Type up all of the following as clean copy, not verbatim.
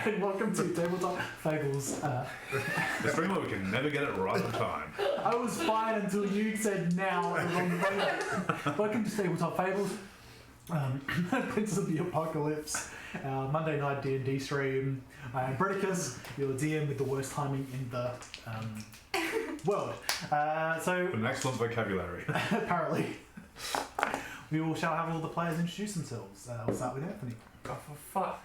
and welcome to Tabletop Fables. The stream where we can never get it right on time. I was fine until you said now at the wrong moment. Welcome to Tabletop Fables, Prince of the Apocalypse, Monday night D&D stream. I am Bredicus, your DM with the worst timing in the world. With an excellent vocabulary. Apparently. We all shall have all the players introduce themselves. We'll start with Anthony. Oh, for fuck.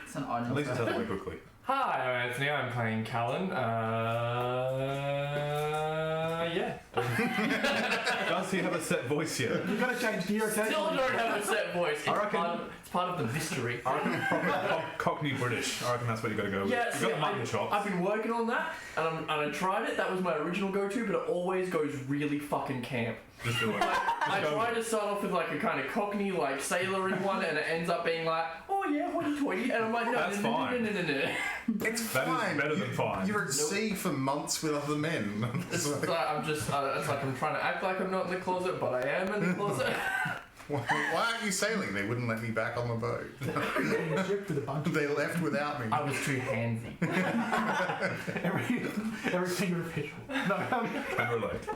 It's an odd At least it's out of the way quickly. Hi, I'm Anthony. I'm playing Kallan. Yeah. Does he have a set voice yet? You've got to change gear occasionally. Still don't have a set voice. It's, I reckon- it's part of the mystery. I reckon proper Cockney British. I reckon that's what you got to go with. Yeah, You've see, got the mutton chops. I've been working on that, and I tried it. That was my original go-to, but it always goes really fucking camp. Just do it. I tried to start off with like a kind of Cockney, like sailory one, and it ends up being like, oh yeah, hoity-toity, and I'm like, no, That's no, no, fine. no, no, no, no. It's That fine. is better than fine. You're at sea for months with other men. It's like I'm just, it's like I'm trying to act like I'm not in the closet, but I am in the closet. Why aren't you sailing? They wouldn't let me back on the boat. Getting shipped to the bunch. They left without me. I was too handsy. every finger official. No, Can relate.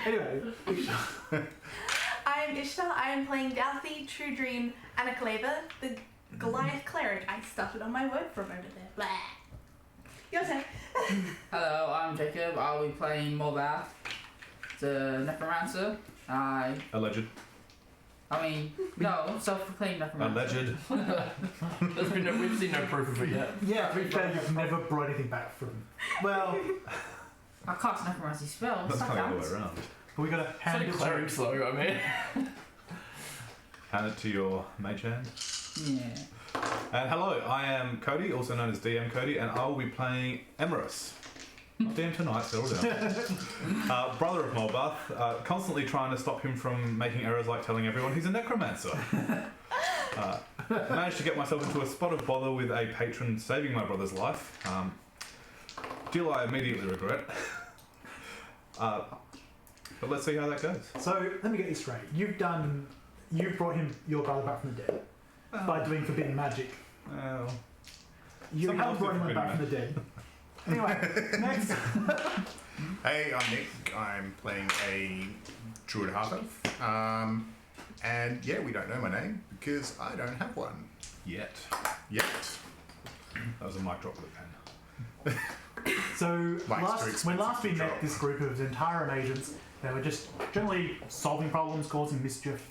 anyway. I'm Ishtar. I am playing Dalthy, Truedream, and Akleva, the Goliath cleric. I stuttered on my word for a moment there. Blah. Your turn. Hello, I'm Jacob. I'll be playing Molbath, the necromancer. Alleged. Self-proclaimed necromancer. Alleged. We've seen no proof of it yet. Yeah, to be fair, you've never brought anything back from. Well, I cast necromancy spells. That's that kind of the counts. way around. we got to hand It's it a cleric to. slow, I mean. Hand it to your mage hand. Yeah. And hello, I am Cody, also known as DM Cody, and I will be playing Emharis. Not DM tonight, settle down. Brother of Molbath, constantly trying to stop him from making errors like telling everyone he's a necromancer. Managed to get myself into a spot of bother with a patron saving my brother's life. Deal I immediately regret. But let's see how that goes. So let me get this straight. You've brought your brother back from the dead by doing forbidden magic. Well, You Someone haven't else brought did anyone back from the dead. Anyway, next. Hey, I'm Nick. I'm playing a druid half-elf. And yeah, we don't know my name because I don't have one yet. yet. That was a mic drop with a pen. So Mike's too when last expensive we to met drop. this group of Zhentarim agents, they were just generally solving problems, causing mischief,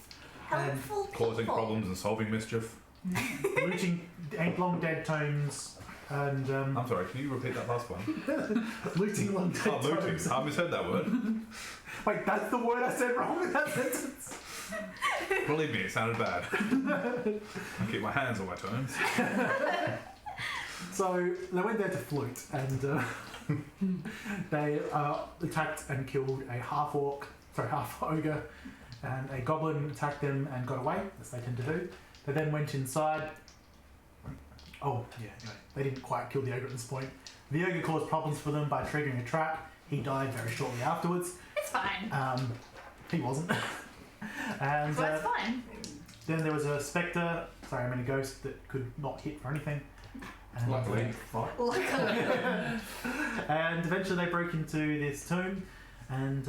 Helpful people. Causing problems and solving mischief. looting long dead tomes, and I'm sorry, can you repeat that last one? looting long dead Oh, looting. tomes. I misheard that word. Wait, that's the word I said wrong in that sentence. Believe me, it sounded bad. I keep my hands on my tones. So they went there to flute, and they attacked and killed a half ogre, and a goblin attacked them and got away, as they tend to do. They then went inside. Oh, yeah, anyway, they didn't quite kill the ogre at this point. The ogre caused problems for them by triggering a trap. He died very shortly afterwards. It's fine. He wasn't. And So that's fine. then there was a ghost that could not hit for anything. And, Luckily. Fuck. Luckily. and eventually they broke into this tomb and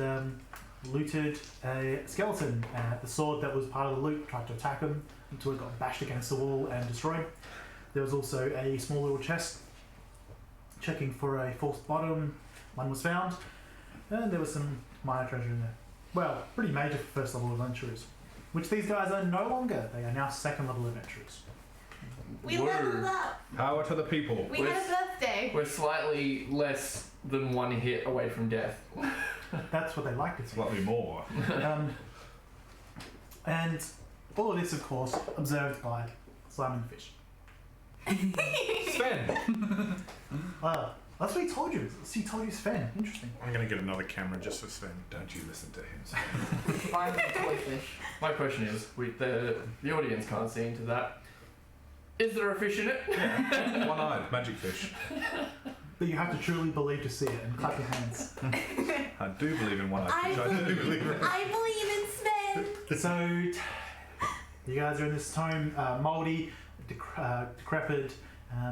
looted a skeleton. The sword that was part of the loot tried to attack him until it got bashed against the wall and destroyed. There was also a small little chest. Checking for a false bottom, one was found, and there was some minor treasure in there. Well, pretty major for first level adventurers, which these guys are no longer. They are now second level adventurers. We Word. leveled up. Power to the people. We had a birthday. We're slightly less than one hit away from death. That's what they like to see. Slightly more. And all of this, of course, observed by Simon the Fish. Sven. That's what he told you. He told you Sven. Interesting. I'm going to get another camera just for Sven. Don't you listen to him, Sven. Find the toy fish. My question is, the audience can't see into that. Is there a fish in it? Yeah. One-eyed magic fish. But you have to truly believe to see it and clap your hands. I do believe in one-eyed fish. I do believe in. I believe in Sven. So, you guys are in this tome. Moldy decrepit,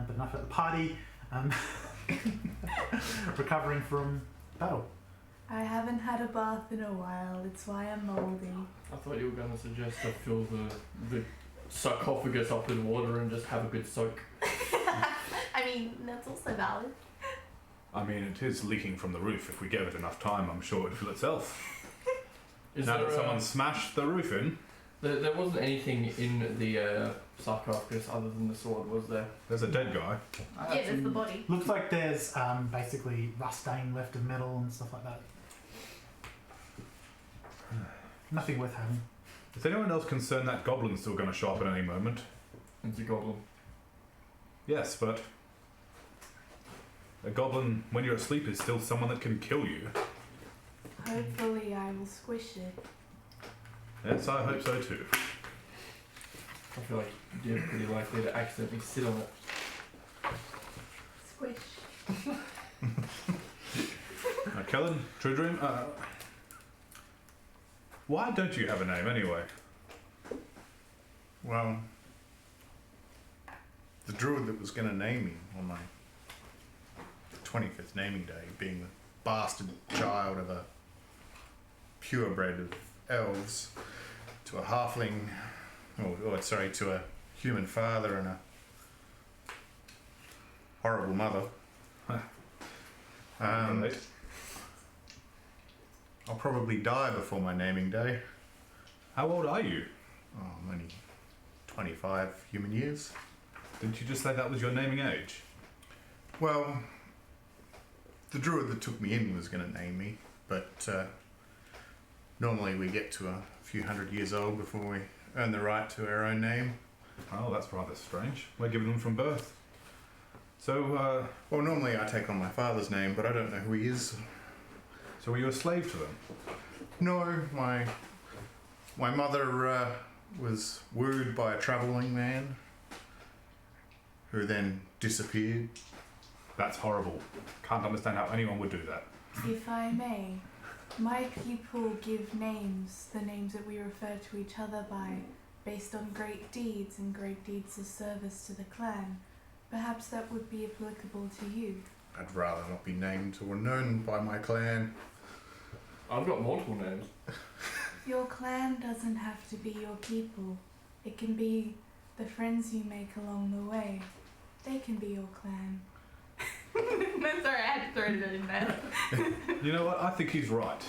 but enough at the party, recovering from battle. I haven't had a bath in a while. It's why I'm moldy. I thought you were going to suggest to fill the sarcophagus up with water and just have a good soak. I mean, that's also valid. I mean, it is leaking from the roof. If we gave it enough time, I'm sure it'd fill itself. Now that someone smashed the roof in, there wasn't anything in the sarcophagus other than the sword, was there? there's a dead guy. Yeah, there's the body. Looks like there's basically rust stain left of metal and stuff like that. Nothing worth having. Is anyone else concerned that goblin's still going to show up at any moment? It's a goblin. Yes, but a goblin, when you're asleep, is still someone that can kill you. Hopefully I will squish it. Yes, I hope so too. I feel like you're pretty likely to accidentally sit on it. Squish. Kallan, Truedream, why don't you have a name anyway? Well, the druid that was going to name me on my 25th naming day, being the bastard child of a purebred of elves to a halfling, to a human father and a horrible mother. Right. I'll probably die before my naming day. How old are you? Oh, I'm only 25 human years. Didn't you just say that was your naming age? Well, the druid that took me in was going to name me, but normally we get to a few hundred years old before we earn the right to our own name. Oh, that's rather strange. We're given them from birth. So, Well, normally I take on my father's name, but I don't know who he is. so were you a slave to them? No, my mother was wooed by a travelling man who then disappeared. That's horrible. Can't understand how anyone would do that. If I may, my people give names, the names that we refer to each other by, based on great deeds and great deeds of service to the clan. Perhaps that would be applicable to you. I'd rather not be named or known by my clan. I've got multiple names. Your clan doesn't have to be your people. It can be the friends you make along the way. They can be your clan. I'm sorry, I had to throw it in there. You know what? I think he's right.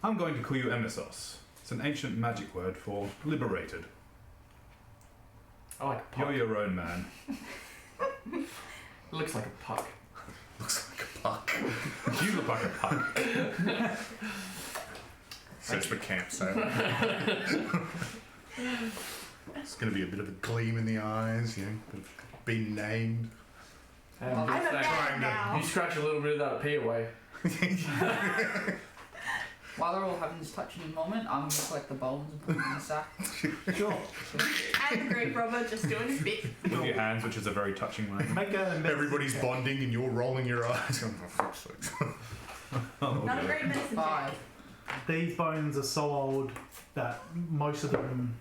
I'm going to call you Emissos. It's an ancient magic word for liberated. I like a puck. You're your own man. It looks like a puck. Looks like a puck. You look like a puck. Search for campsite. It's going to be a bit of a gleam in the eyes, you know, bit of being named. I'm a man now. You scratch a little bit of that pee away. While they're all having this touching moment, I'm gonna collect the bones and put them in the sack. Sure. And the great brother just doing his bit. With your hands, which is a very touching moment. Make a medicine Everybody's check. bonding and you're rolling your eyes. Oh, for fuck's sake. Oh, Not a yeah. great medicine 5. check. These bones are so old that most of them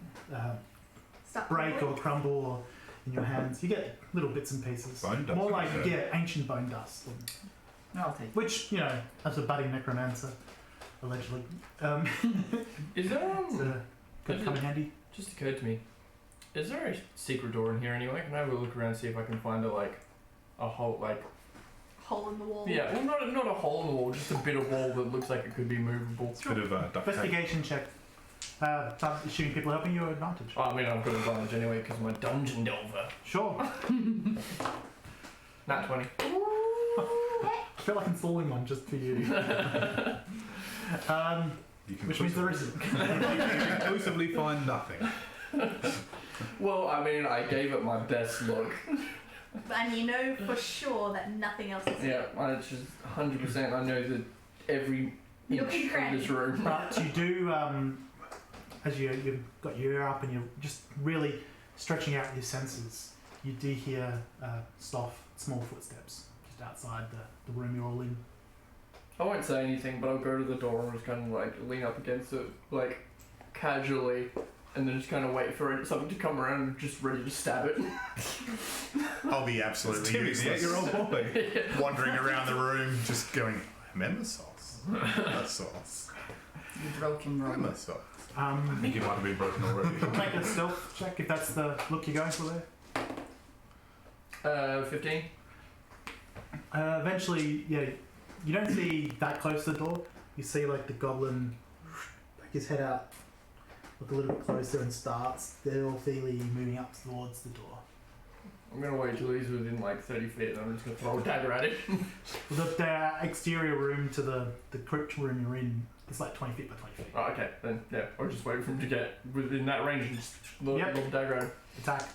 Stop break or rolling. crumble or in your hands. You get little bits and pieces. Bone dust, More like yeah. ancient bone dust. No, I'll take it. Which, as a budding necromancer, allegedly, Is there could come in handy. just occurred to me. Is there a secret door in here anyway? Can I have a look around and see if I can find a hole Hole in the wall. yeah, well not a hole in the wall, just a bit of wall that looks like it could be movable. Bit of duct tape. Investigation check. Start assuming people helping you at advantage. Oh, I mean I've got advantage anyway because I'm a dungeon delver. Sure. Nat 20. I feel like installing one just for you. You can Which means there isn't. You can conclusively find nothing. Well, I mean I gave it my best look. And you know for sure that nothing else is Yeah, I just 100% I know that every Nook inch and of cranny. this room. But you do, as you've got your ear up and you're just really stretching out your senses, you do hear soft, small footsteps just outside the room you're all in. I won't say anything, but I'll go to the door and just kind of lean up against it, casually, and then just kind of wait for something to come around and just ready to stab it. I'll be absolutely Timmy, the useless. 8-year-old boy. Wandering around the room, just going, Emissos. Emissos. You broken wrong. Emissos. I think you might have been broken already. Make a stealth check if that's the look you're going for there. 15. Eventually, yeah, you don't see that close to the door. You see like the goblin, like his head out, look a little bit closer and starts stealthily moving up towards the door. I'm gonna wait till he's within like 30 feet and I'm just gonna throw a dagger at it. The exterior room to the crypt room you're in is like 20 feet by 20 feet. Oh, okay, then yeah, I'll just wait for him to get within that range and just load Yep. the dagger at him. Attack.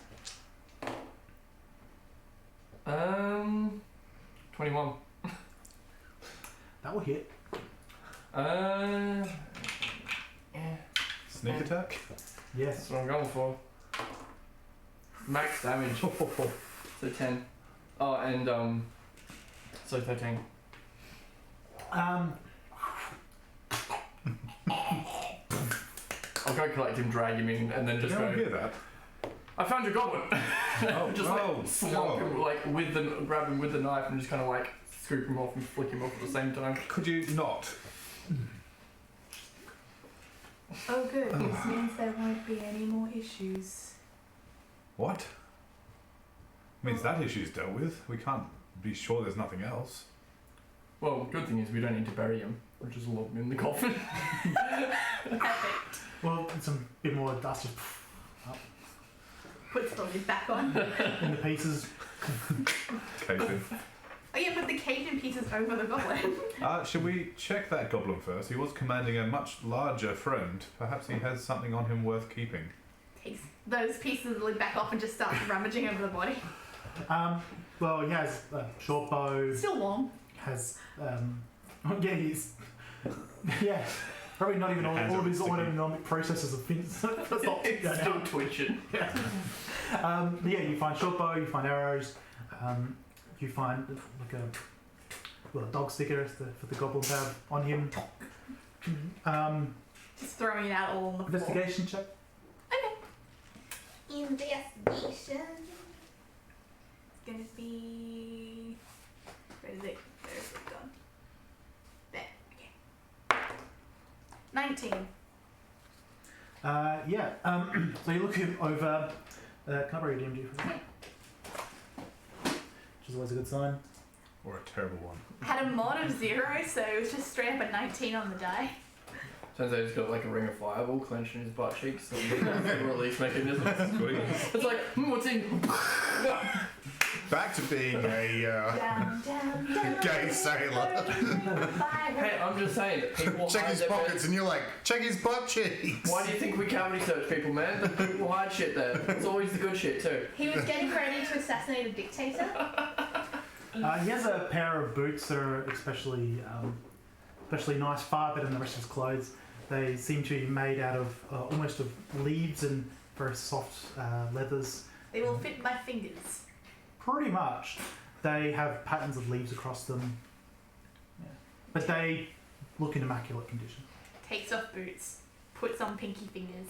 21. That will hit. Yeah, Sneak attack? Yes. that's what I'm going for. Max damage. So 10. Oh, and so 13. I'll go collect him, drag him in, and then You just don't go. hear that. I found your goblin. Oh, just like slump him, like grab him with the knife, and just kind of like scoop him off and flick him off at the same time. Could you not? Oh, good. This means there won't be any more issues. What? Means that issue's dealt with. We can't be sure there's nothing else. Well, good thing is we don't need to bury him. We'll just lob him in the coffin. Perfect. Well, it's a bit more dust just Put Slowly back on. in the pieces. Cajun. Oh yeah, put the Cajun pieces over the goblin. Should we check that goblin first? He was commanding a much larger friend. Perhaps he has something on him worth keeping. Takes those pieces of the lid back off and just starts rummaging over the body. Well, he has a short bow. Still long. Has yeah, he's yeah. Probably not even all of his autonomic processes of things. That's not It's still twitching. But yeah, you find short bow, you find arrows, you find like a dog sticker for the goblins have on him. Just throwing it out all on the floor. Investigation check. Investigation. It's gonna be. Where is it? Where is it gone? There. Okay. 19. Yeah. So you look him over. Can I borrow your DMG for that? Which is always a good sign. Or a terrible one. Had a mod of 0, so it was just straight up a 19 on the die. Turns out he's got like a ring of fireball clenched in his butt cheeks. So the release mechanism. It's like, what's in? Back to being a Down, down, down. gay sailor. Hey, I'm just saying that people Check hide his their pockets and you're like, check his butt cheeks. Why do you think we cavity search people, man? The people hide shit there. It's always the good shit too. He was getting ready to assassinate a dictator. He has a pair of boots that are especially nice, far better than the rest of his clothes. They seem to be made out of almost of leaves and very soft leathers. They will fit my fingers. Pretty much. They have patterns of leaves across them. Yeah. But they look in immaculate condition. Takes off boots. Puts on pinky fingers.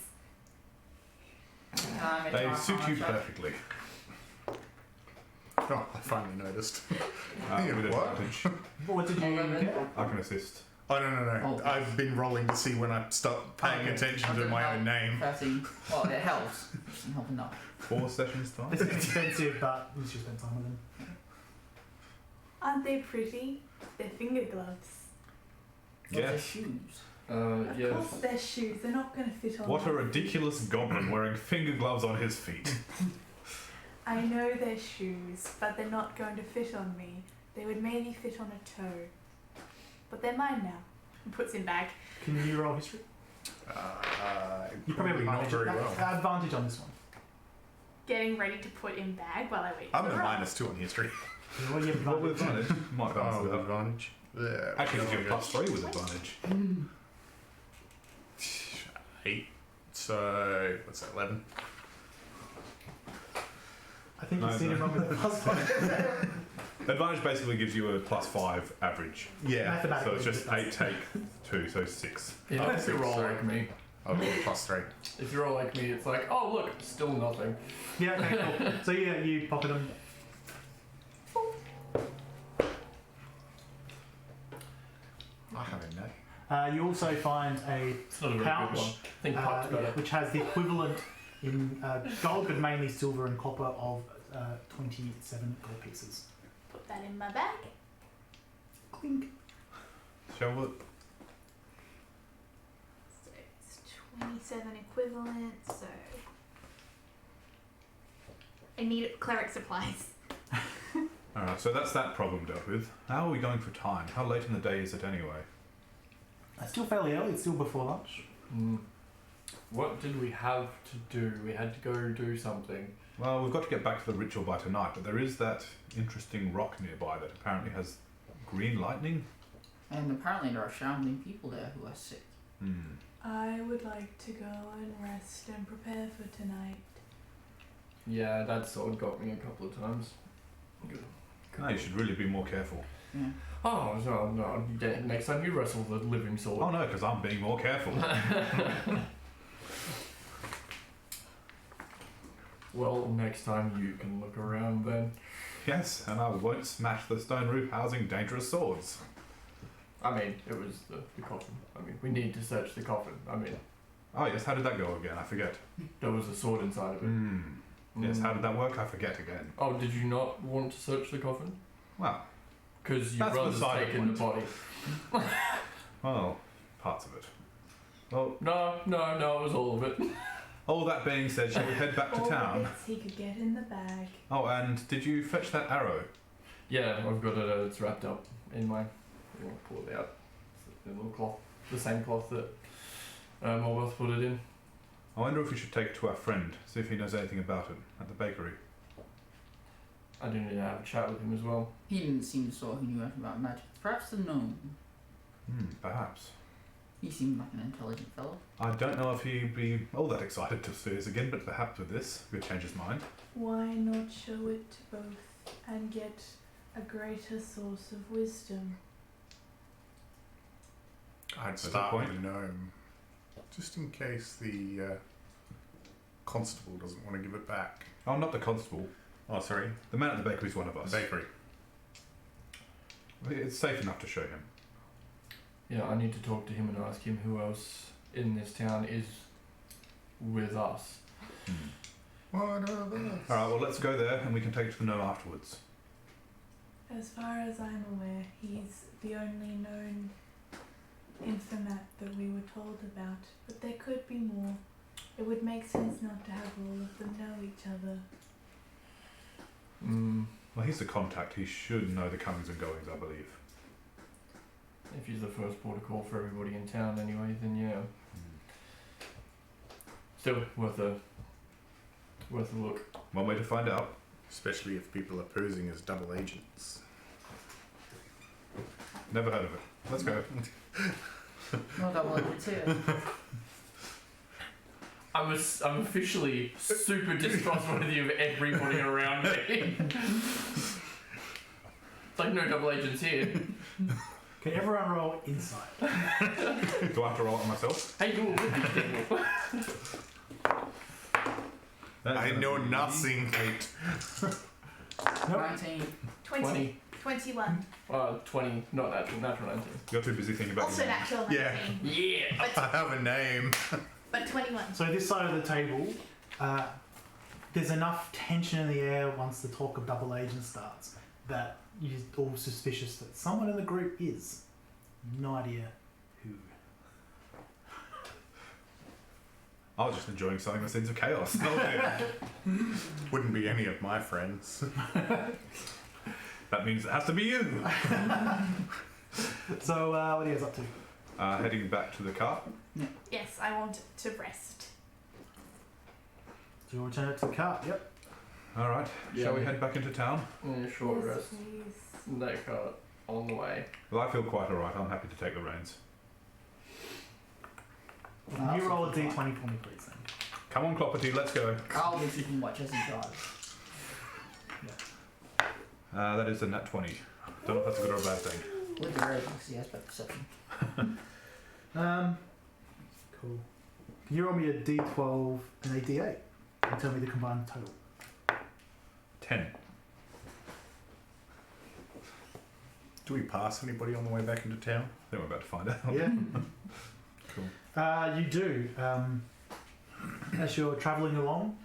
They suit you perfectly. Oh, I finally noticed. With What? advantage. What did you get? I can assist. Oh, no. Oh. I've been rolling to see when I stop paying Okay. attention to my own name. 13. Well, it helps. It doesn't help enough. 4 sessions time. It's expensive, but at least you spend time with them. Aren't they pretty? They're finger gloves. What's Yes. the shoes? Of Yes. course they're shoes. They're not going to fit on. What a my ridiculous goblin wearing finger gloves on his feet. I know they're shoes, but they're not going to fit on me. They would maybe fit on a toe. But they're mine now. And puts in bag. Can you roll history? You Probably not advantage, very well. advantage on this one. Getting ready to put in bag while I wait. I'm for at the roll. -2 on history. What do you have What with advantage? advantage? Might Oh, answer with that. advantage. Yeah. Actually, you get +3 with advantage. 8. So, what's that, 11? I think No, you've seen no. it wrong with the plus one. Advantage basically gives you a +5 average. Yeah. So Mathematically, it's just it does. 8 take 2, so 6. You don't have to six, roll sorry. like me. I'll roll +3. If you're all like me, it's like, oh look, still nothing. Yeah, okay, cool. So yeah, you pocket them. I have a name. You also find a It's not a very pouch, good one. I think Puck's better. which has the equivalent in gold, but mainly silver and copper, of 27 gold pieces. Put that in my bag. Clink. Shall we? So it's 27 equivalent, so. I need cleric supplies. Alright, so that's that problem dealt with. How are we going for time? How late in the day is it anyway? It's still fairly early. It's still before lunch. What did we have to do? We had to go do something. Well, we've got to get back to the ritual by tonight, but there is that interesting rock nearby that apparently has green lightning. And apparently there are shambling people there who are sick. I would like to go and rest and prepare for tonight. Yeah, that sword got me a couple of times. No, you should really be more careful. Yeah. Oh, no. Next time you wrestle the living sword. Oh no, because I'm being more careful. Well, next time you can look around then. Yes, and I won't smash the stone roof housing dangerous swords. I mean, it was the coffin. I mean, we need to search the coffin. I mean, Oh yes, how did that go again? I forget. there was a sword inside of it. Yes, how did that work? I forget again. Oh, did you not want to search the coffin? Well, Because your That's brother's beside the taken the body. well, parts of it. Well, No, it was all of it. all that being said, shall we head back to All town? the bits he could get in the bag. Oh, and did you fetch that arrow? Yeah, I've got it. It's wrapped up in my. I'm gonna pull it out. It's the little cloth, the same cloth that Molbath put it in. I wonder if we should take it to our friend, see if he knows anything about it at the bakery. I do need to have a chat with him as well. He didn't seem the sort who knew anything about magic. Perhaps the gnome. Perhaps. He seemed like an intelligent fellow. I don't know if he'd be all that excited to see us again, but perhaps with this, he'll change his mind. Why not show it to both and get a greater source of wisdom? I'd That's a start point. with a gnome, just in case the constable doesn't want to give it back. Oh, not the constable. Oh, sorry, The man at the bakery is one of the us. bakery. It's safe enough to show him. Yeah, I need to talk to him and ask him who else in this town is with us. What are those? Alright, well, let's go there and we can take it to the gnome afterwards. As far as I'm aware, he's the only known informant that we were told about, but there could be more. It would make sense not to have all of them know each other. Well, he's the contact. He should know the comings and goings, I believe. If he's the first port of call for everybody in town anyway, then yeah. Still worth a look. One way to find out. Especially if people are posing as double agents. Never heard of it. Let's go. No double agents here. I'm officially super distrustworthy of everybody around me. It's like no double agents here. Can everyone roll insight? Do I have to roll it myself? Hey, you with these people. I know nothing. 19. 20. 21. 20, not natural 19. You're too busy thinking about Also your name. natural 19. Yeah. Yeah! I have a name. But 21. So this side of the table, there's enough tension in the air once the talk of double agent starts that you're all suspicious that someone in the group is. No idea who. I was just enjoying sowing the seeds of chaos. Oh, dear. Wouldn't be any of my friends. That means it has to be you. So what are you guys up to? Heading back to the car. Yes, I want to rest. Do you return it to the cart? Yep. All right. Yeah. Shall we head back into town? Short Yes, rest. please. That car on the way. Well, I feel quite all right. I'm happy to take the reins. Can you roll a d20 for me, please? Then? Come on, Clopperty, let's go. I'll be keeping watch as he drives. That is a nat 20. Don't know if that's a good or a bad thing. With the rare because he has better perception. Cool. Can you roll me a d12 and a d8 and tell me the combined total? 10. Do we pass anybody on the way back into town? I think we're about to find out. Yeah. Cool. You do. As you're travelling along,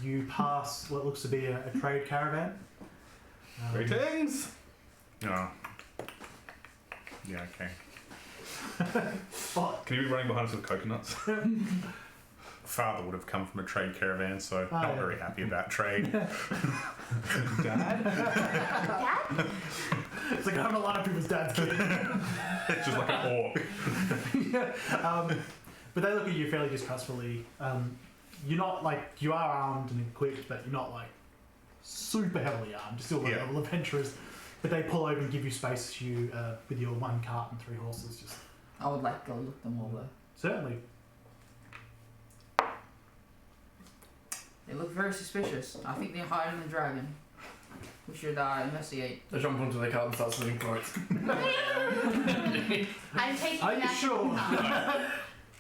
you pass what looks to be a trade caravan. Greetings! Oh. Yeah, okay. What? Can you be running behind us with coconuts? Father would have come from a trade caravan, so Oh, not yeah. very happy about trade. Dad? Dad? It's like I'm a lot of people's dad's kid. It's just like an orc. Yeah. But they look at you fairly distrustfully. You're not like, you are armed and equipped, but you're not like super heavily armed. You're still Yeah. level adventurers. But they pull over and give you space you with your 1 cart and 3 horses. Just I would like to look them over. certainly. They look very suspicious. I think they're hiding the dragon. We should investigate. They jump onto the cart and start slinging quotes. I'm taking Are the you back sure? of the cart.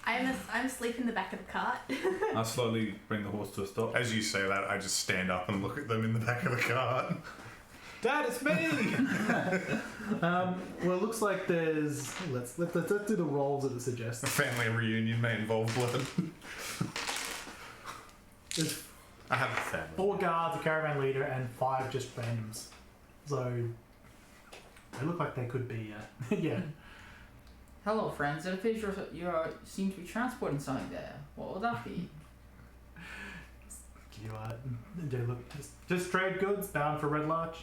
I'm asleep in the back of the cart. I slowly bring the horse to a stop. As you say that, I just stand up and look at them in the back of the cart. Dad, it's me! Well, it looks like there's. Let's do the rolls that it suggests. A family reunion may involve blood. There's I have a family. 4 guards, a caravan leader, and 5 just randoms. So they look like they could be. Yeah. Hello, friends. It appears you seem to be transporting something there. What would that be? You do look just trade goods bound for Red Larch.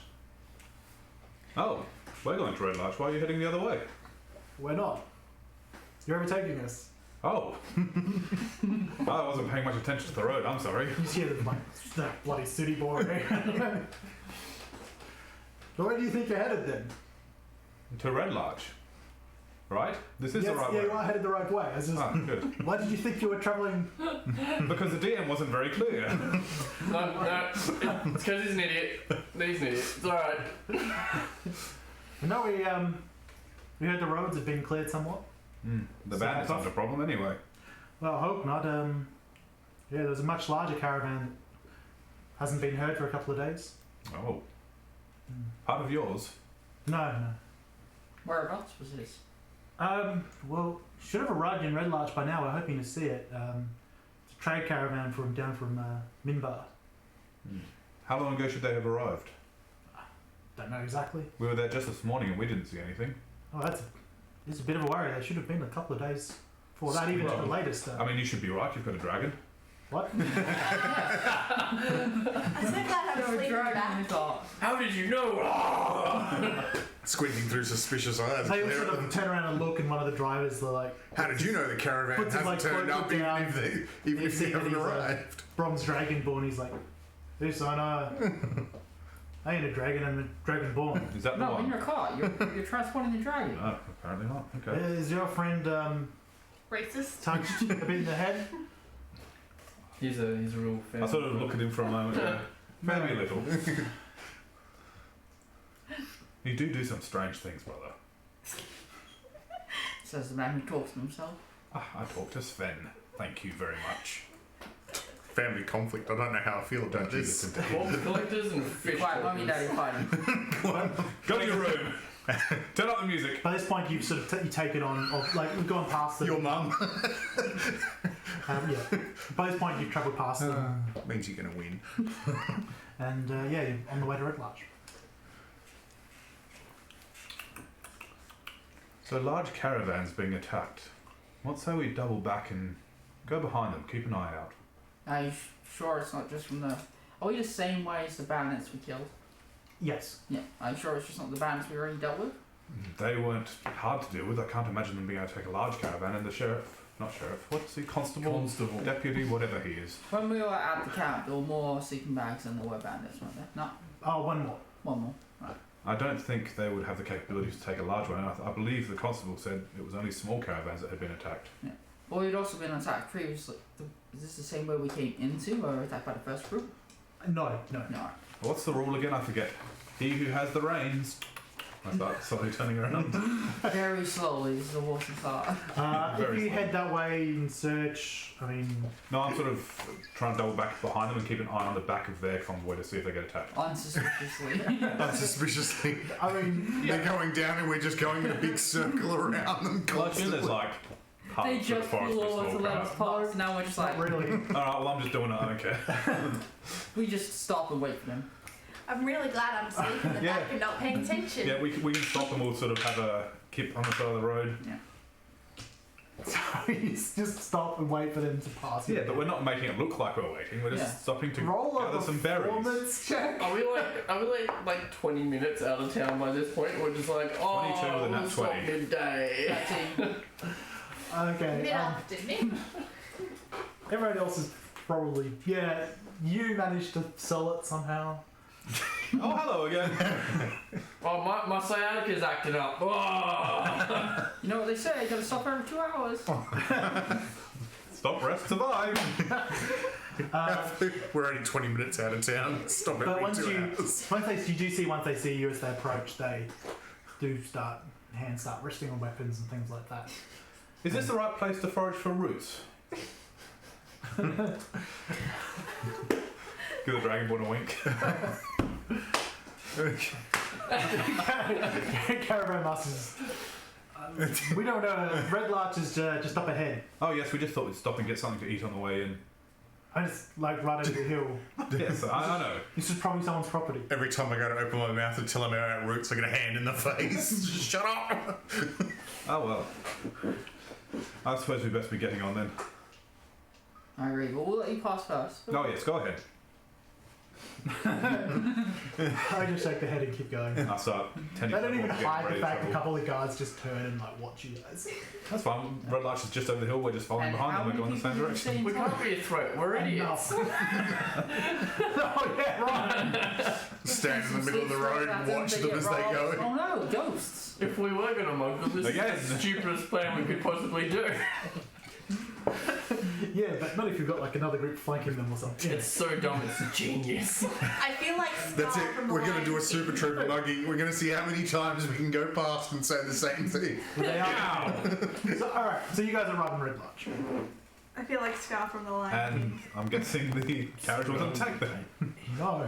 Oh, we're going to Red Larch. Why are you heading the other way? We're not. You're overtaking us. Oh. I wasn't paying much attention to the road, I'm sorry. You see the like that bloody city boy. Where do you think you're headed then? To Red Larch. Right? This is yes, the right yeah, way. you are headed the right way. It's just, Ah, good. why did you think you were travelling? Because the DM wasn't very clear. No, it's because he's an idiot. He's an idiot. It's alright. No, we heard the roads have been cleared somewhat. The bandits aren't a problem anyway. Well, I hope not. Yeah, there's a much larger caravan that hasn't been heard for a couple of days. Oh. Part of yours? No. Whereabouts was this? Well, should have arrived in Red Larch by now. We're hoping to see it. It's a trade caravan down from Minbar. How long ago should they have arrived? Don't know exactly. We were there just this morning and we didn't see anything. Oh, it's a bit of a worry. They should have been a couple of days before that, even at the latest. I mean, you should be right. You've got a dragon. What? I'm so glad I'm asleep in the back. How did you know? Squinting through suspicious eyes. They all glare sort at them. of turn around and look, and one of the drivers, they're like, How did you know the caravan puts his, hasn't like, turned cloak up even down. if they You see that haven't he's, arrived? bronze dragonborn. He's like, this I know. I ain't a dragon. I'm a dragonborn. Is that the No, in one? your car. You're transporting the dragon. Oh, apparently not. Okay. Is your friend Racist. touched a bit in the head? He's a real fan. I sort of look at him for a moment. Maybe a little. You do some strange things, brother. Says the man who talks to himself. I talk to Sven. Thank you very much. Family conflict. I don't know how I feel about Don't you this. listen to him. Wolf collectors and Be fish quiet, mommy, talkers. daddy, fighting. Go to your room. Turn up the music. By this point, you've sort of you taken on, like we've gone past them. Your mum. Yeah. By this point, you've travelled past them, Means you're going to win. and yeah, you're on the way to Red Larch. So large caravans being attacked. What say we double back and go behind them, keep an eye out. Are you sure it's not just from the... Are we the same way as the bandits we killed? Yes. Yeah. Are you sure it's just not the bandits we already dealt with? They weren't hard to deal with. I can't imagine them being able to take a large caravan and the sheriff, not sheriff, what's he, constable, deputy, whatever he is. When we were at the camp, there were more sleeping bags than there were bandits, weren't there? No, Oh, one more. one more. I don't think they would have the capability to take a large one. I believe the constable said it was only small caravans that had been attacked. Well, we'd also been attacked previously. Is this the same way we came into, or attacked by the first group? No. No. What's the rule again? I forget. He who has the reins. I start slowly turning around. Very slowly, this is a horse inside. If Very you slow. head that way and search, I mean, No, I'm sort of trying to double back behind them and keep an eye on the back of their convoy to see if they get attacked. Unsuspiciously. Unsuspiciously. I mean, They're going down and we're just going in a big circle around them. Well, I assume there's like They parts of the just forest flew we over stalk to let us out. pass, now we're just not like, really. Alright, well, I'm just doing it, I don't care. we just stop and wait for them. I'm really glad I'm asleep in the Yeah. back and not paying attention. Yeah, we can stop and we'll sort of have a kip on the side of the road. So you just stop and wait for them to pass. Yeah, but we're not making it look like we're waiting. We're just Yeah. stopping to Roll gather a some berries. performance check. Are we like 20 minutes out of town by this point? We're just like, 22 with a nat we'll stop 20. midday. That's it. Okay. Mid-afternoon. Everyone else is probably You managed to sell it somehow. Oh, hello again. Oh, my sciatica's acting up. Oh. You know what they say, you gotta stop every 2 hours. Stop, rest, survive. We're only 20 minutes out of town. Stop But every once 2 you hours. do see once they see you as they approach, they do start resting on weapons and things like that. Is this the right place to forage for roots? Give the dragonborn a wink. Caravan Masters. We don't know. Red Larch is just up ahead. Oh yes, we just thought we'd stop and get something to eat on the way in. I just right over the hill. Yes, I know. This is probably someone's property. Every time I go to open my mouth and tell them about roots, I get a hand in the face. Shut up! Oh well. I suppose we'd best be getting on then. I agree, but we'll let you pass first. Oh yes, go ahead. I just shake the head and keep going. I start They tending to don't even getting hide ready the to fact a travel. couple of guards just turn and watch you guys. That's fine. Red Larch is just over the hill. We're just following And behind how them. We're many going the same people did you say direction. We can't be a threat. We're idiots. Oh yeah, right. Stand in the middle of the road and watch them as they go. Oh no, ghosts. If we were going to mug them, this Again. is the stupidest plan we could possibly do. Yeah, but not if you've got another group flanking them or something. It's so dumb, it's genius. I feel like Scar That's it. from the We're going to Lion do a King. super trooper mugging. We're going to see how many times we can go past and say the same thing. They are. So, all right. So you guys are riding Red Larch. I feel like Scar from the Lion And King. I'm guessing the carriage wasn't attacked then. No.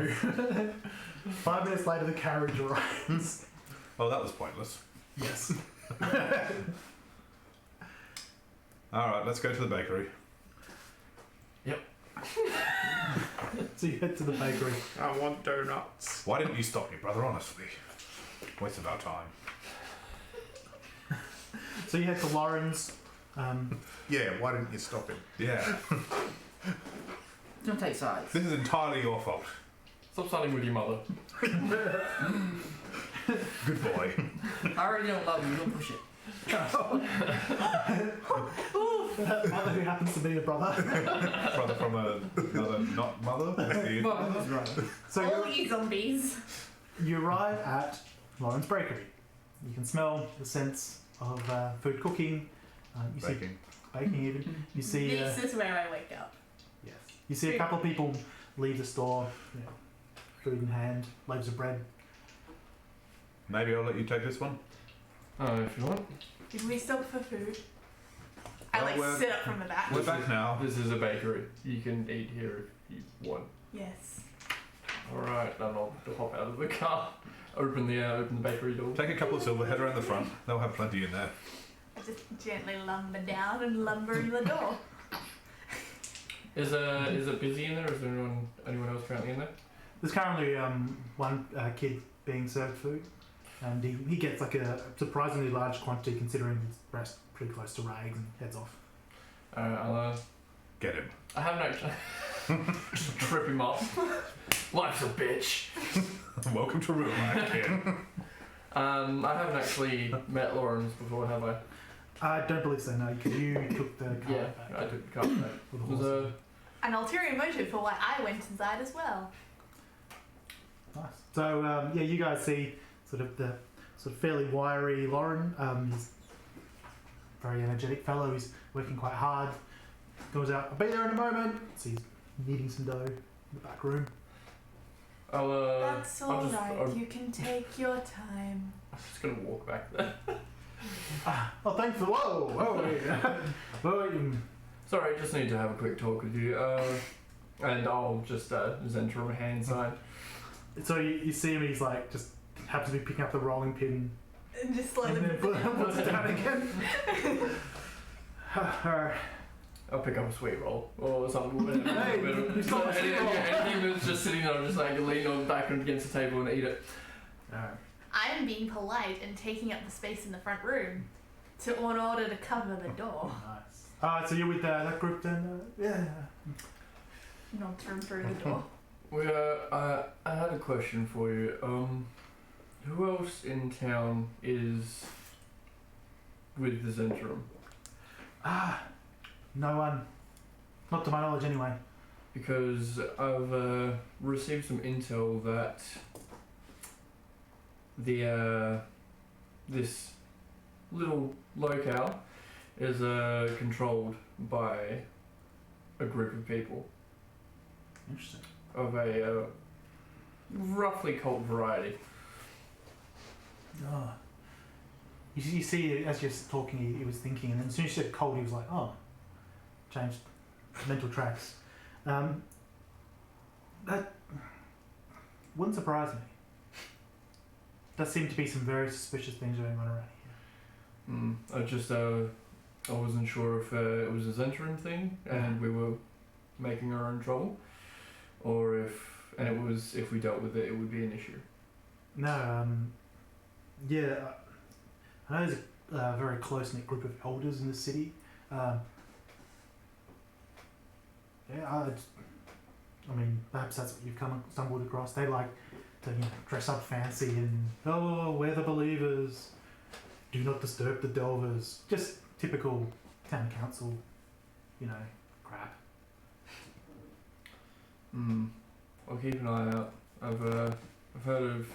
5 minutes later, the carriage arrives. Oh, that was pointless. Yes. Alright, let's go to the bakery. So you head to the bakery. I want donuts. Why didn't you stop me, brother, honestly? Waste of our time. So you head to Lauren's. Yeah, why didn't you stop him? Yeah. Don't take sides. This is entirely your fault. Stop starting with your mother. Good boy. I already don't love you, don't push it. Mother who happens to be a brother. Brother from another not mother. So All you zombies. you arrive at Lauren's bakery. You can smell the scents of food cooking. You see Baking. baking even. You see This is where I wake up. yes. You see a couple of people leave the store. Food in hand, loaves of bread. Maybe I'll let you take this one. If you want. Did we stop for food? I Well, we're- sit up from the back. We're back now. This is a bakery. You can eat here if you want. Yes. Alright, then I'll hop out of the car. Open the bakery door. Take a couple of silver, head around the front. They'll have plenty in there. I just gently lumber down and lumber in the door. Is it busy in there? Is there anyone else currently in there? There's currently one kid being served food, and he gets a surprisingly large quantity considering his breast pretty close to rags and heads off. I'll Get him. I haven't actually just trip him up. Life's a bitch. Welcome to real life, kid. I haven't actually met Lawrence before, have I? I don't believe so, no, because you took the cart Yeah, back I took the car back. with the Was horse. An ulterior motive for why I went inside as well. Nice. So you guys see sort of fairly wiry Lauren. He's a very energetic fellow. He's working quite hard. Goes out. I'll be there in a moment. So he's kneading some dough in the back room. I'll That's I'll just- alright, I'll- you can take your time. Just gonna walk back there. Oh, thanks for whoa. Whoa. Sorry, just need to have a quick talk with you. And I'll just Zhentarim a hand sign. So you see him, he's like just happens to be picking up the rolling pin And just and slowly then puts it down again. Alright. I'll pick up a sweet roll or something. Hey, you stole my sweet roll. Anything that's just sitting there, I'm just like lean on back against the table and eat it. Alright. I am being polite and taking up the space in the front room in order to cover the door. Nice. Alright, so you're with that group then? Yeah. Not through the door. I had a question for you. Who else in town is with the Zhentarim? No one. Not to my knowledge anyway. Because I've received some intel that the this little locale is controlled by a group of people Interesting. of a roughly cult variety. Oh. You see, as you're talking, he was thinking, and then as soon as you said cold, he was like, oh. Changed mental tracks. That wouldn't surprise me. Does seem to be some very suspicious things going on around here. I just I wasn't sure if it was a Zhentarim thing and we were making our own trouble, or if we dealt with it, it would be an issue. No, yeah, I know there's a very close-knit group of elders in the city. I mean, perhaps that's what you've stumbled across. They like to dress up fancy and, oh, we're the believers. Do not disturb the delvers. Just typical town council, crap. I'll keep an eye out. I've heard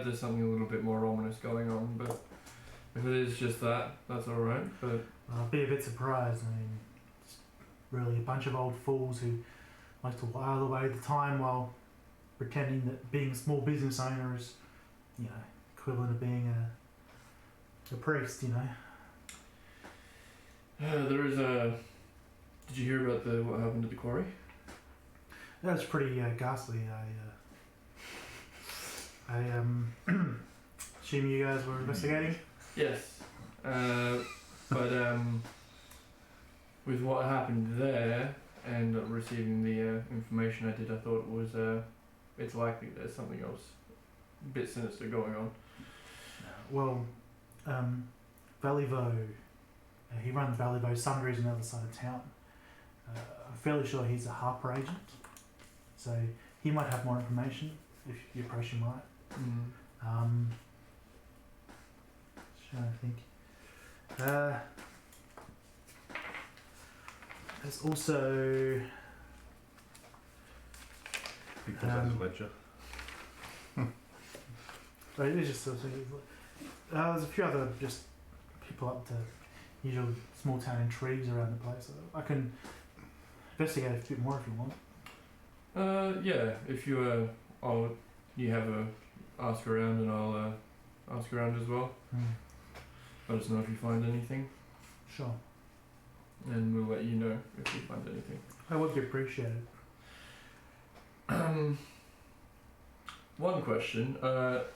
there's something a little bit more ominous going on, but if it is just that, that's alright. But I'll be a bit surprised. I mean, it's really a bunch of old fools who like to while away the time while pretending that being a small business owner is, equivalent of being a priest, there is a. Did you hear about what happened at the quarry? That was pretty ghastly. I assume you guys were investigating? Yes, but with what happened there and receiving the information I did, I thought it was it's likely there's something else a bit sinister going on. Well, Valivo, he runs Valivo Sundries on the other side of town. I'm fairly sure he's a Harper agent, so he might have more information if you approach him right. Trying to think. There's also Because that's a ledger. but it is just sort of there's a few other just people up to usual small town intrigues around the place. So I can investigate a bit more if you want. Yeah, if you you have a ask around and I'll ask around as well. Let us know if you find anything, Sure. and we'll let you know if we find anything. That would be appreciated. One question.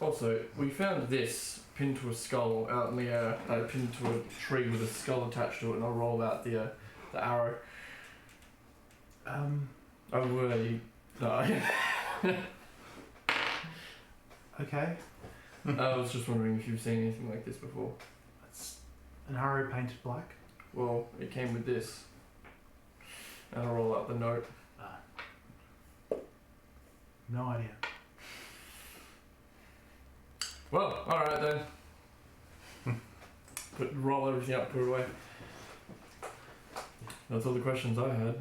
Also, we found this pinned to a skull out in the air, pinned to a tree with a skull attached to it, and I rolled out the arrow. No. Okay. I was just wondering if you've seen anything like this before. It's an arrow painted black. Well, it came with this. And I'll roll out the note. No idea. Well, alright then. Roll everything up, put it away. That's all the questions I had.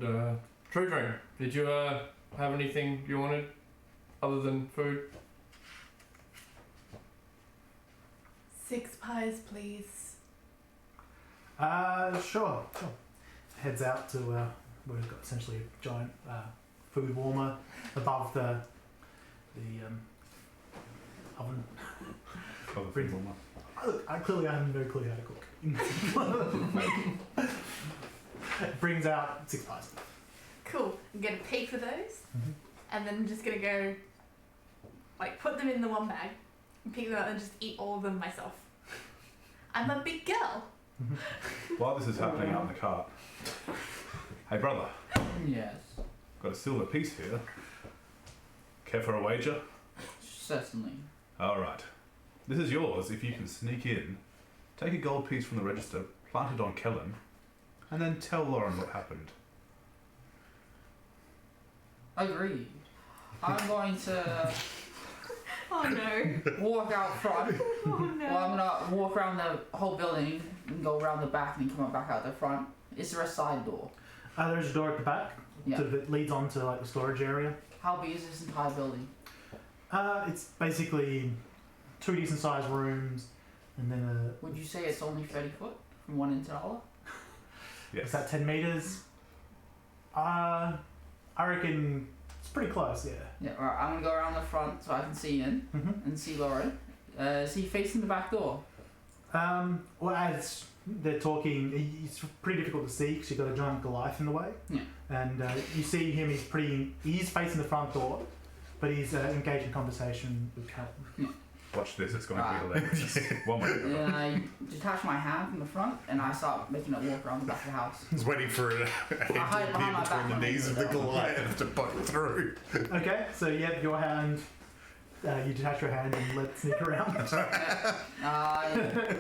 Truedream, did you have anything you wanted other than food? 6 pies, please. Sure. Heads out to where we've got essentially a giant food warmer above the oven. Other Brings- people might. Clearly, I have no clue how to cook. Brings out 6 pies. Cool. I'm gonna pay for those, Mhm. and then I'm just gonna go, like, put them in the one bag, and pick them up and just eat all of them myself. I'm a big girl. While this is happening out in the cart, hey brother, Yes, got a silver piece here. Care for a wager? certainly. All right. This is yours if you can sneak in, take a gold piece from the register, plant it on Kallan, and then tell Lauren what happened. Agreed. I'm going to Oh no. walk out front. Oh no. Well, I'm gonna walk around the whole building and go around the back and then come back out the front. Is there a side door? There's a door at the back Yeah. that leads on to like the storage area. How big is this entire building? It's basically 2 decent sized rooms, and then Would you say it's only 30 foot from one end to the other? Yes. is that 10 meters? I reckon it's pretty close. Yeah. Yeah, alright, I'm gonna go around the front so I can see in Mm-hmm. and see Lauren. Is he facing the back door? Well, as they're talking, it's pretty difficult to see because you've got a giant Goliath in the way. Yeah. And you see him, he's facing the front door, but he's engaged in conversation with Kallan. Watch this, it's going to be hilarious. One way. Then I detach my hand from the front and I start making it walk around the back of the house. He's waiting for a hide hand to behind my appear between back the when I knees do of the that. Goliath to poke through. Okay, so yeah, your hand, you detach your hand and let it sneak around.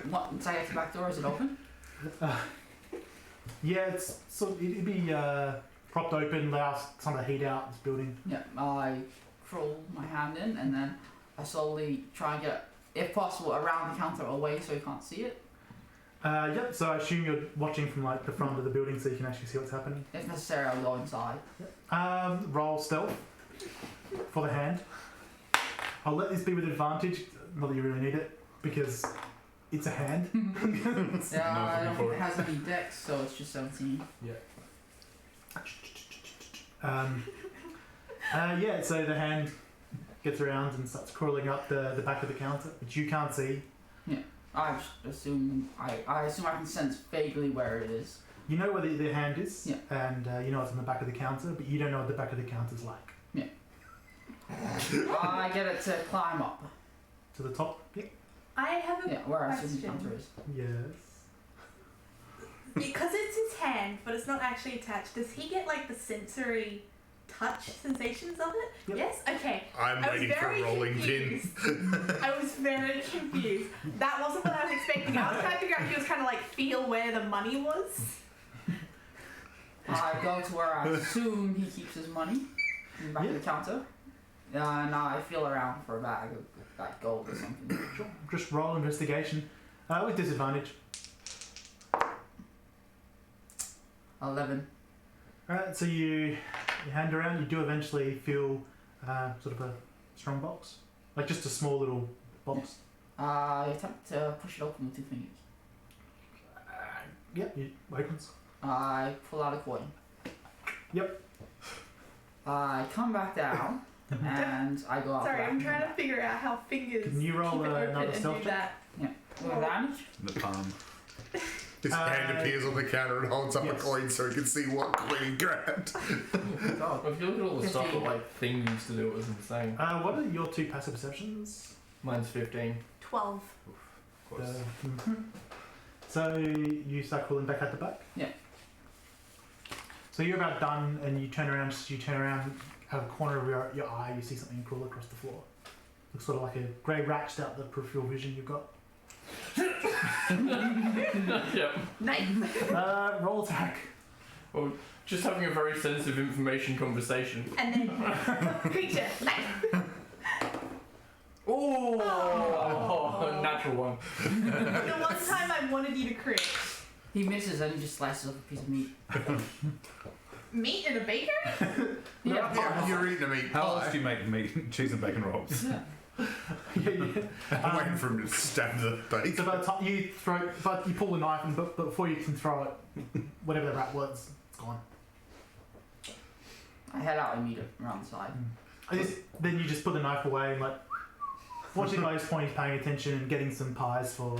Once I get to the back door, is it open? Yeah, it's it'd be propped open, allows some of the heat out this building. Yeah, I crawl my hand in and then I slowly try and get, if possible, around the counter away so you can't see it. Yep. So I assume you're watching from like the front of the building, so you can actually see what's happening. If necessary, I'll go inside. Roll stealth for the hand. I'll let this be with advantage, not that you really need it, because it's a hand. Yeah, I don't looking think it has any dex, so it's just 17. Yeah, so the hand gets around and starts crawling up the back of the counter, which you can't see. I just assume I assume I can sense vaguely where it is. You know where the hand is, Yeah. and you know it's on the back of the counter, but you don't know what the back of the counter's like. I get it to climb up. To the top? Yeah. I have a Yeah, where I assume the question. counter is. Yes. Because it's his hand, but it's not actually attached. Does he get like the sensory touch sensations of it? Yep. Yes. Okay. I'm I was waiting for a very rolling confused. pin. I was very confused. That wasn't what I was expecting. I was trying to figure out if he was kind of like feel where the money was. I go to where I assume he keeps his money in the back of the counter. And I feel around for a bag of like gold or something. Sure. Just roll investigation with disadvantage. 11. Alright, so you hand around, you do eventually feel sort of a strong box. Like just a small little box. I attempt to push it open with 2 fingers. Yep, it opens. I pull out a coin. Yep. I come back down and I go out. Sorry, back I'm and trying come to figure out how fingers Can you roll keep it open another and stealth do check? that. back. With advantage? In the palm. His hand appears on the counter and holds up yes. a coin so he can see what coin he grabbed. Oh, God. If you look at all the stuff that 15. like Thing used to do, it was insane. What are your 2 passive perceptions? Mine's 15. 12. Of course. So you start crawling back at the back? Yeah. So you're about done and you turn around out of the corner of your eye, you see something crawl across the floor. Looks sort of like a grey ratched out the peripheral vision you've got. Yep. Nice. Roll attack. Well, just having a very sensitive information conversation. And then creature. Nice. Oh, natural one. The one time I wanted you to crit. He misses and he just slices up a piece of meat. Meat in a baker? Yeah. Yeah, you're eating a meat How else pie. do you make meat, cheese and bacon rolls? Yeah. I'm waiting for him to stab the So bacon. by the time you throw, but you pull the knife, and but before you can throw it, whatever the rat was, it's gone. I head out and meet him around the side. Then you just put the knife away and like Watching by this point, he's paying attention and getting some pies for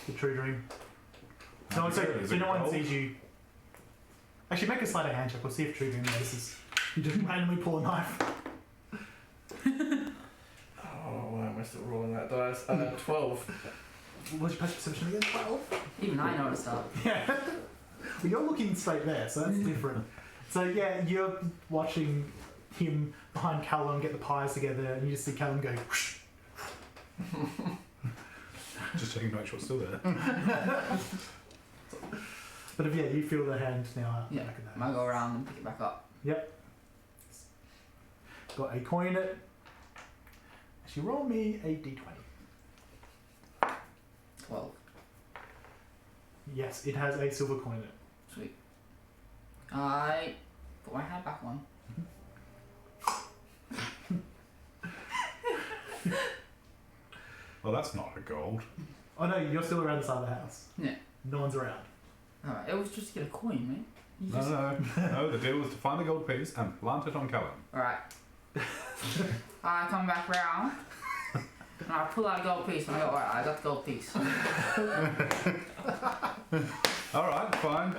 the Truedream. So no one sees you. Actually, make a sleight of hand check. We'll see if Truedream notices. You just randomly pull a knife. Oh, why am I still rolling that dice? 12. What's your perception again? 12? Even I noticed that. Yeah. Well, you're looking straight there, so that's different. So yeah, you're watching him behind Kallan get the pies together, and you just see Kallan go. Whoosh. Just checking to make sure it's still there. But if you feel the hand now out Yeah. the back of I might go around and pick it back up. Yep. Got a coin in it. Actually, roll me a d20. 12. Yes, it has a silver coin in it. Sweet. I put my hand back on. Well, that's not a gold. Oh no, you're still around the side of the house. Yeah. No one's around. Alright, it was just to get a coin, mate. You just... No. The deal was to find the gold piece and plant it on Kallan. Alright. I come back round and I pull out a gold piece and I go, alright, I got the gold piece. Alright, fine.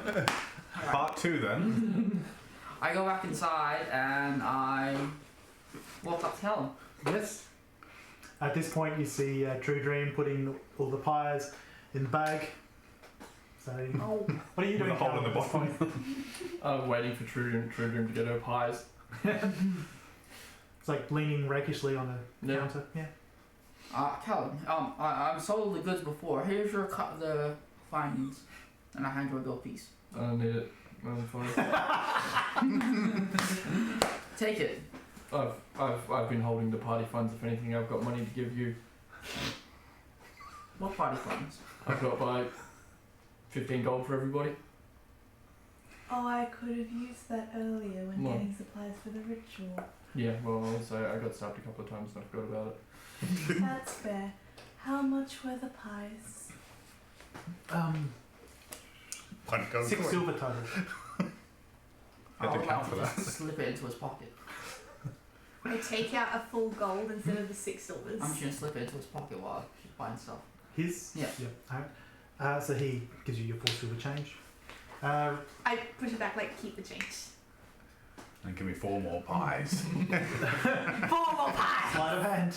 Part 2 then. I go back inside and I walk up to Helen. Yes. At this point, you see Truedream putting all the pies in the bag. So, what are you With doing? a hole in the Kallan, at this bottom. point? I'm waiting for Truedream to get her pies. It's like leaning rakishly on the Yeah. counter. Yeah. Helen, I've sold the goods before. Here's your the findings. And I hand you a gold piece. I don't need it. I'm fine. Take it. I've been holding the party funds. If anything, I've got money to give you. What party funds? I've got like 15 gold for everybody. Oh, I could have used that earlier when What? getting supplies for the ritual. Yeah, well, also I got stabbed a couple of times and I forgot about it. That's fair. How much were the pies? 1 gold 6 coin. silver total. Had to I'd count like for that. just slip it into his pocket. I take out a full gold instead of the 6 silvers. I'm just gonna slip it into his pocket while she's buying stuff. His? Yeah. Alright. So he gives you your 4 silver change. I push it back like, keep the change. And give me 4 more pies. 4 more pies! Sleight of hand.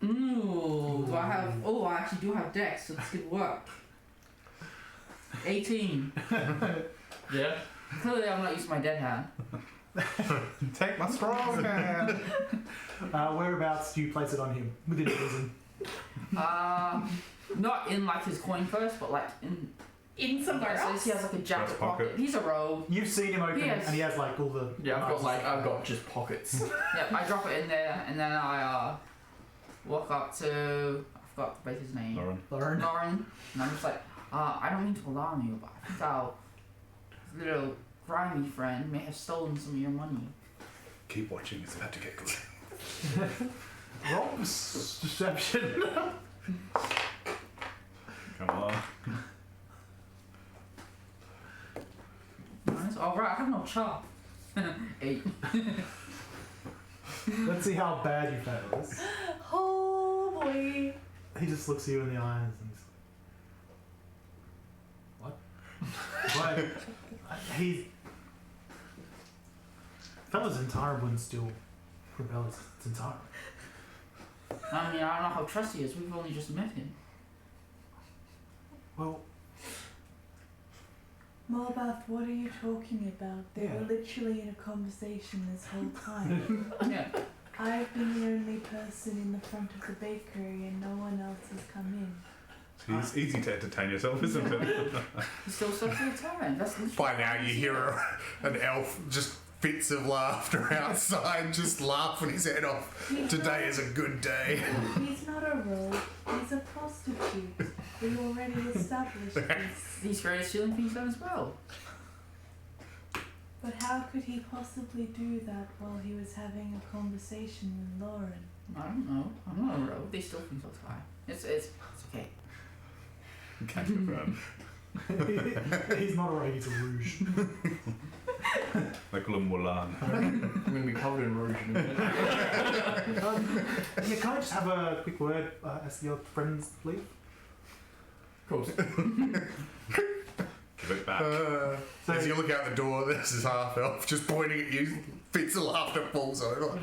Ooh, do I have... Oh, I actually do have dex, so this could work. 18. Yeah. Clearly I'm not using my dead hand. Take my strong hand. Whereabouts do you place it on him? Within reason. Not in like his coin purse, but like in somewhere so else. he has like a jacket Breast pocket. pocket. He's a rogue. You've seen him open, Yes. and he has like all the. Yeah, I've knives. got just pockets. Yep, I drop it in there, and then I walk up to I forgot to write his name. Lauren. Lauren, and I'm just like, I don't mean to alarm you, but I think our little grimy friend may have stolen some of your money. Keep watching, it's about to get good. Roll deception. Come on. Nice. All right, I have no chop. 8. Let's see how bad you fail this. Oh boy. He just looks you in the eyes and he's like, what? Like, he's. Fellas Zhentarim wouldn't still rebel as Zhentarim. I mean, I don't know how trusty he is. We've only just met him. Well, Molbath, what are you talking about? They Yeah. were literally in a conversation this whole time. Yeah. I've been the only person in the front of the bakery and no one else has come in. It's easy to entertain yourself, isn't it? He's still stuck for the time. That's literally By now you hear an elf just fits of laughter outside, just laughing his head off. Today is a good day. He's not a rogue. He's a prostitute. We already established this. He's great at stealing things done as well. But how could he possibly do that while he was having a conversation with Lauren? I don't know. I'm not a rogue. They steal things all the time. It's okay. Can't confirm. He's not a rogue, he's a rouge. They call him Mulan. I'm going to be covered in rouge in a minute. Yeah, can I just have a quick word as your friends leave? Of course. Give it back. So As you look out the door, there's this half elf just pointing at you. Fits of laughter falls over.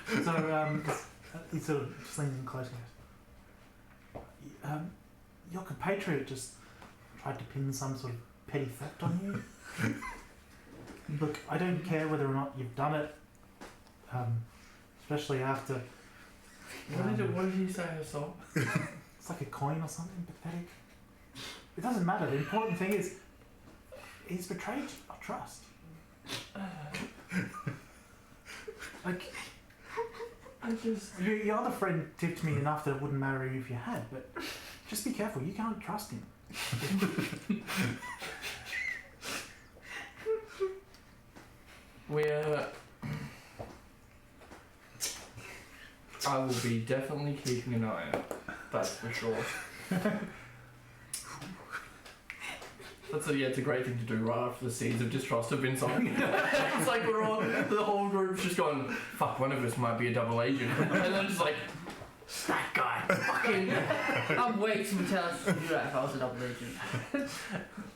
he sort of just leans in close and goes, your compatriot just tried to pin some sort of petty theft on you. Look, I don't care whether or not you've done it, especially after... What did he say I saw? It's like a coin or something pathetic. It doesn't matter. The important thing is he's betrayed our trust. Like, your other friend tipped me enough that I wouldn't marry you if you had, but just be careful. You can't trust him. I will be definitely keeping an eye out. That's for sure. It's a great thing to do right after the seeds of distrust have been sown. It's like the whole group's just gone, fuck, one of us might be a double agent. And then just like, that guy, fucking... I'm way too intelligent to do that if I was a double agent.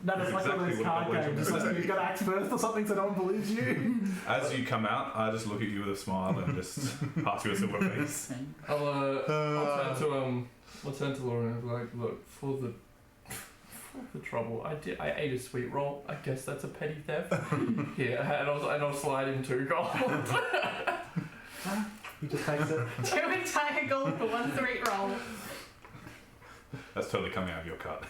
No, it's That's like one of exactly those what card a double games. agent It's like is. you've got to act first or something so no one believes you. As you come out, I just look at you with a smile and just pass you a silver piece. I'll turn to Laura and be like, look, for the trouble, I ate a sweet roll. I guess that's a petty theft. Yeah, and I'll slide in 2 gold. He just takes it. 2 entire gold for 1 sweet roll. That's totally coming out of your cut.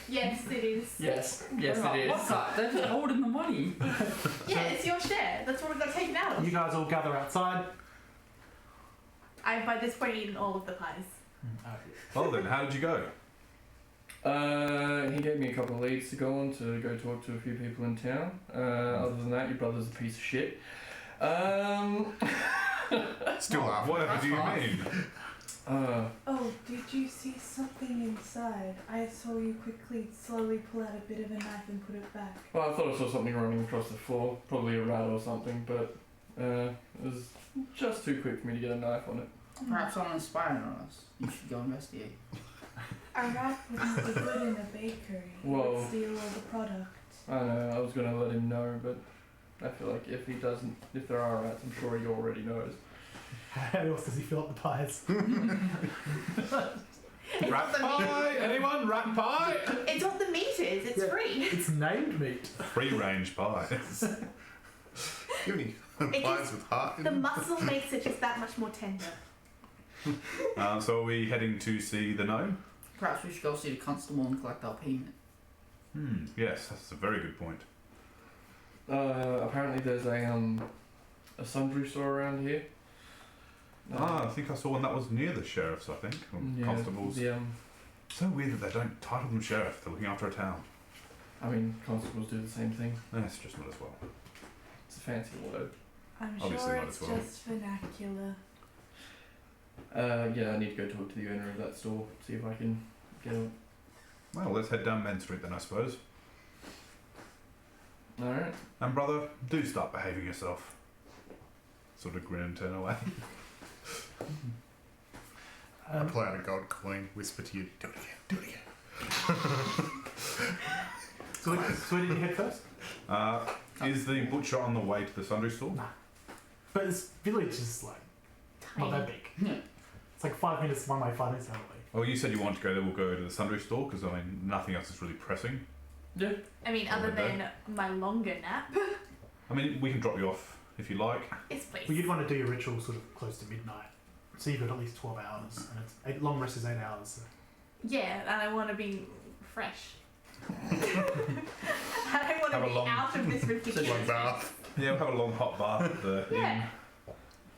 Yes, it is. Yes, What it is. cut? They're just holding the money. Yeah, it's your share. That's what it got taken out You of. guys all gather outside. I've by this point eaten all of the pies. Well then, how did you go? He gave me a couple of leads to go on to go talk to a few people in town. Other than that, your brother's a piece of shit. Still laughing. Whatever do you mean? Oh, did you see something inside? I saw you slowly pull out a bit of a knife and put it back. Well, I thought I saw something running across the floor, probably a rat or something, but it was just too quick for me to get a knife on it. Perhaps someone's spying on us. You should go investigate. A rat wouldn't be good in a bakery. He Whoa. would steal all the product. I know, I was going to let him know, but I feel like if there are rats, I'm sure he already knows. How else does he fill up the pies? It's Rat what the meat. pie? Anyone? Rat pie? It's what the meat is. It's Yeah. free. It's named meat. Free range pies. You have any pies with heart in The them? muscle makes it just that much more tender. So are we heading to see the gnome? Perhaps we should go see the constable and collect our payment. Yes, that's a very good point. Apparently there's a sundry store around here. I think I saw one that was near the sheriff's, I think, or constables. Yeah, So weird that they don't title them sheriff, they're looking after a town. I mean, constables do the same thing. That's just not as well. It's a fancy word. I'm Obviously sure not it's as well. just vernacular. Yeah, I need to go talk to the owner of that store, see if I can get it. Well, let's head down Main Street then, I suppose. Alright. And brother, do start behaving yourself. Sort of grin and turn away. I pull out a gold coin, whisper to you, do it again, do it again. So where did you head first? Is the butcher on the way to the sundry store? Nah. But this village is like not that big. Yeah. It's like 5 minutes one way, 5 minutes the other way. Oh, you said you wanted to go there, we'll go to the sundry store, because, I mean, nothing else is really pressing. Yeah. I mean, other than my longer nap. I mean, we can drop you off if you like. Yes, please. Well, you'd want to do your ritual sort of close to midnight. So you've got at least 12 hours. And long rest is 8 hours. So. Yeah, and I want to be fresh. I don't want Have to a be long- out of this ridiculous. Long bath. Yeah, we'll have a long hot bath at the Yeah. inn.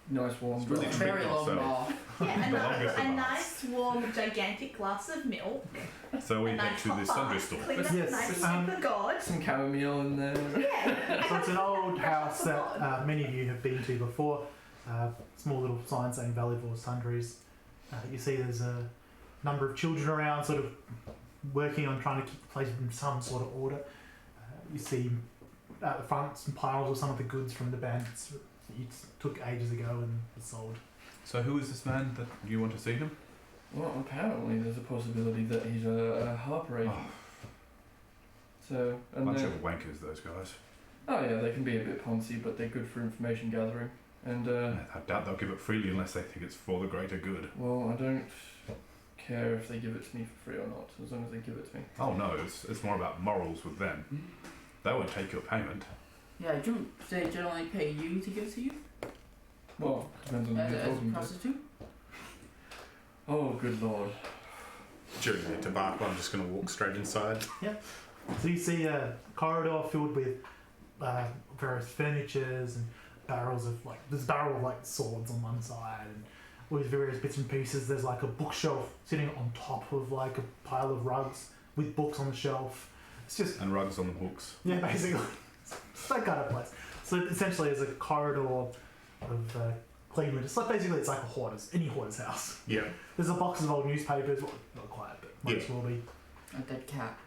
Nice warm. It's really bath. Very treat long yourself. bar. Yeah, The longest a of nice, warm, gigantic glass of milk. So we a head nice to the hot sundry bath, store. clean up Yes, nice super god. Some chamomile in there. Yeah. So it's an old house Fresh off the that many of you have been to before. Small little sign saying Valleyville Sundries. You see there's a number of children around sort of working on trying to keep the place in some sort of order. You see at the front some piles of some of the goods from the bandits that you took ages ago and was sold. So who is this man that you want to see him? Well, apparently there's a possibility that he's a harper agent. So, and Bunch then- of wankers, those guys. oh yeah, they can be a bit poncy, but they're good for information gathering. And I doubt they'll give it freely unless they think it's for the greater good. well, I don't care if they give it to me for free or not, as long as they give it to me. Oh no, it's more about morals with them. They won't take your payment. Yeah, do they generally pay you to give to you? Well, depends on who As you're a talking to. prostitute? Oh, good lord. During the tobacco, I'm just going to walk straight inside. So you see a corridor filled with various furnitures and barrels of there's a barrel of swords on one side and with various bits and pieces. There's a bookshelf sitting on top of a pile of rugs with books on the shelf. It's just And rugs on the hooks. yeah, basically it's that kind of place. So essentially, it's a corridor of clean linen. It's basically it's like a hoarder's, any hoarder's house. Yeah. There's a box of old newspapers. Well, not quite, but most will be. A dead cat.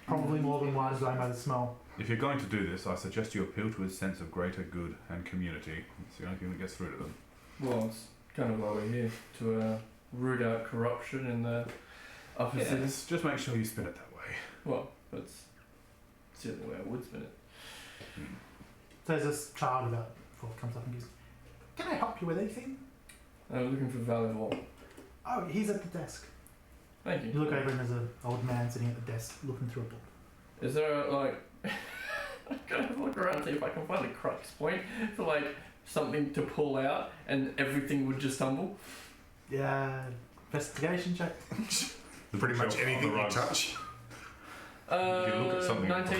Probably more than one is going by the smell. If you're going to do this, I suggest you appeal to his sense of greater good and community. It's the only thing that gets through to them. Well, it's kind of why we're here, to root out corruption in the upper cities. Yes, just make sure you spin it that way. Well, that's certainly the way I would spin it. So there's this child about 4 comes up and goes, "Can I help you with anything?" I'm looking for Valivor. Oh, he's at the desk. Thank you. You look over and there's an old man sitting at the desk looking through a book. Is there I'm gonna have a look around and see if I can find a crux point for something to pull out and everything would just tumble. Yeah, investigation check. Pretty much Shelf on anything the you rugs. touch. If you look at something 19.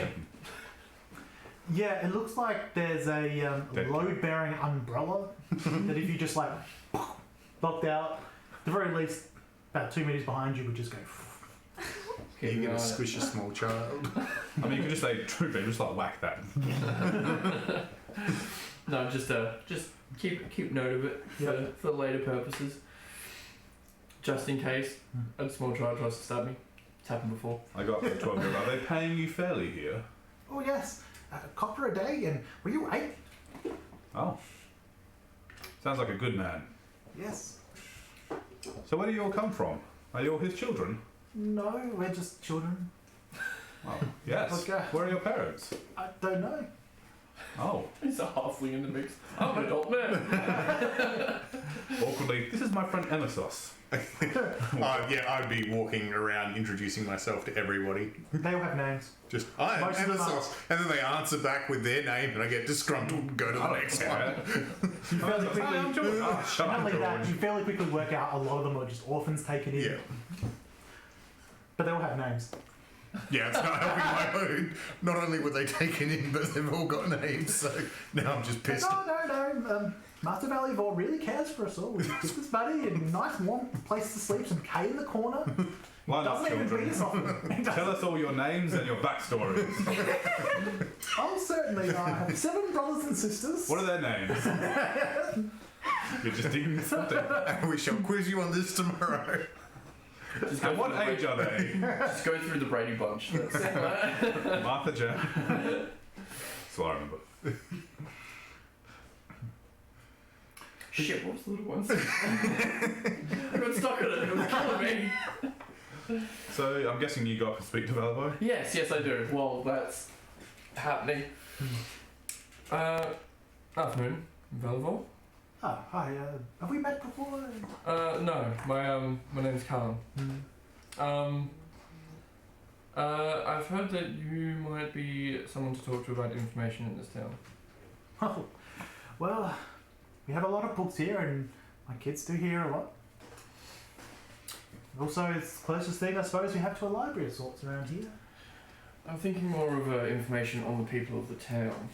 Yeah, it looks like there's a Dead load-bearing umbrella that if you just knocked out, at the very least about 2 meters behind you would just go. You're Keep going an to eye on squish a small child. I mean, you could just say Truedream, just whack that. it. No, just keep note of it for later purposes. Just in case a small child tries to stab me. It's happened before. I got up to 12 year old. Are they paying you fairly here? Oh yes, copper a day, and were you 8? Oh. Sounds like a good man. Yes. So where do you all come from? Are you all his children? No, we're just children. Oh, yes. Okay. Where are your parents? I don't know. Oh. He's a halfling in the mix. I'm an adult man. Awkwardly, this is my friend Emissos. Yeah, I'd be walking around introducing myself to everybody. They all have names. Just, I am Most of them Emissos. And then they answer back with their name and I get disgruntled and go to the next one. You fairly quickly, Hi, I'm George. Oh, shut not up, only that, George. you fairly quickly work out a lot of them are just orphans taken in. Yeah. But they all have names. Yeah, it's not helping my mood. Not only were they taken in, but they've all got names, so now I'm just pissed. No. Master Valivor really cares for us all. We give this buddy a nice warm place to sleep, some K in the corner. Line up, Doesn't even beat children. us often. Tell us all your names and your backstories. Oh, certainly. I have 7 brothers and sisters. What are their names? You're just digging this up there. And we shall quiz you on this tomorrow. Just And go what through the age are they? Just go through the Brady Bunch. That's Martha Jen. That's all I remember. Shit, what was the little one saying? I got stuck on it. It was killing me. So I'm guessing you go up and speak to Valivor? Yes, I do. Well, that's happening. Afternoon, Valivor. Oh, hi. Have we met before? No, my name's Kallan. I've heard that you might be someone to talk to about information in this town. Oh, well, we have a lot of books here, and my kids do here a lot. Also, it's the closest thing, I suppose, we have to a library of sorts around here. I'm thinking more of information on the people of the town.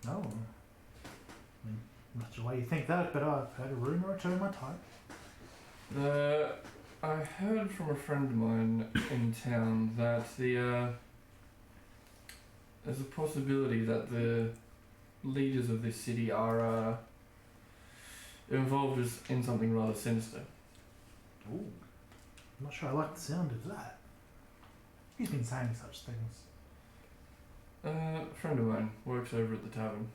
Oh. I mean, I'm not sure why you think that, but I've heard a rumour or two in my time. I heard from a friend of mine in town that there's a possibility that the leaders of this city are involved in something rather sinister. Ooh. I'm not sure I like the sound of that. He's been saying such things. A friend of mine works over at the tavern.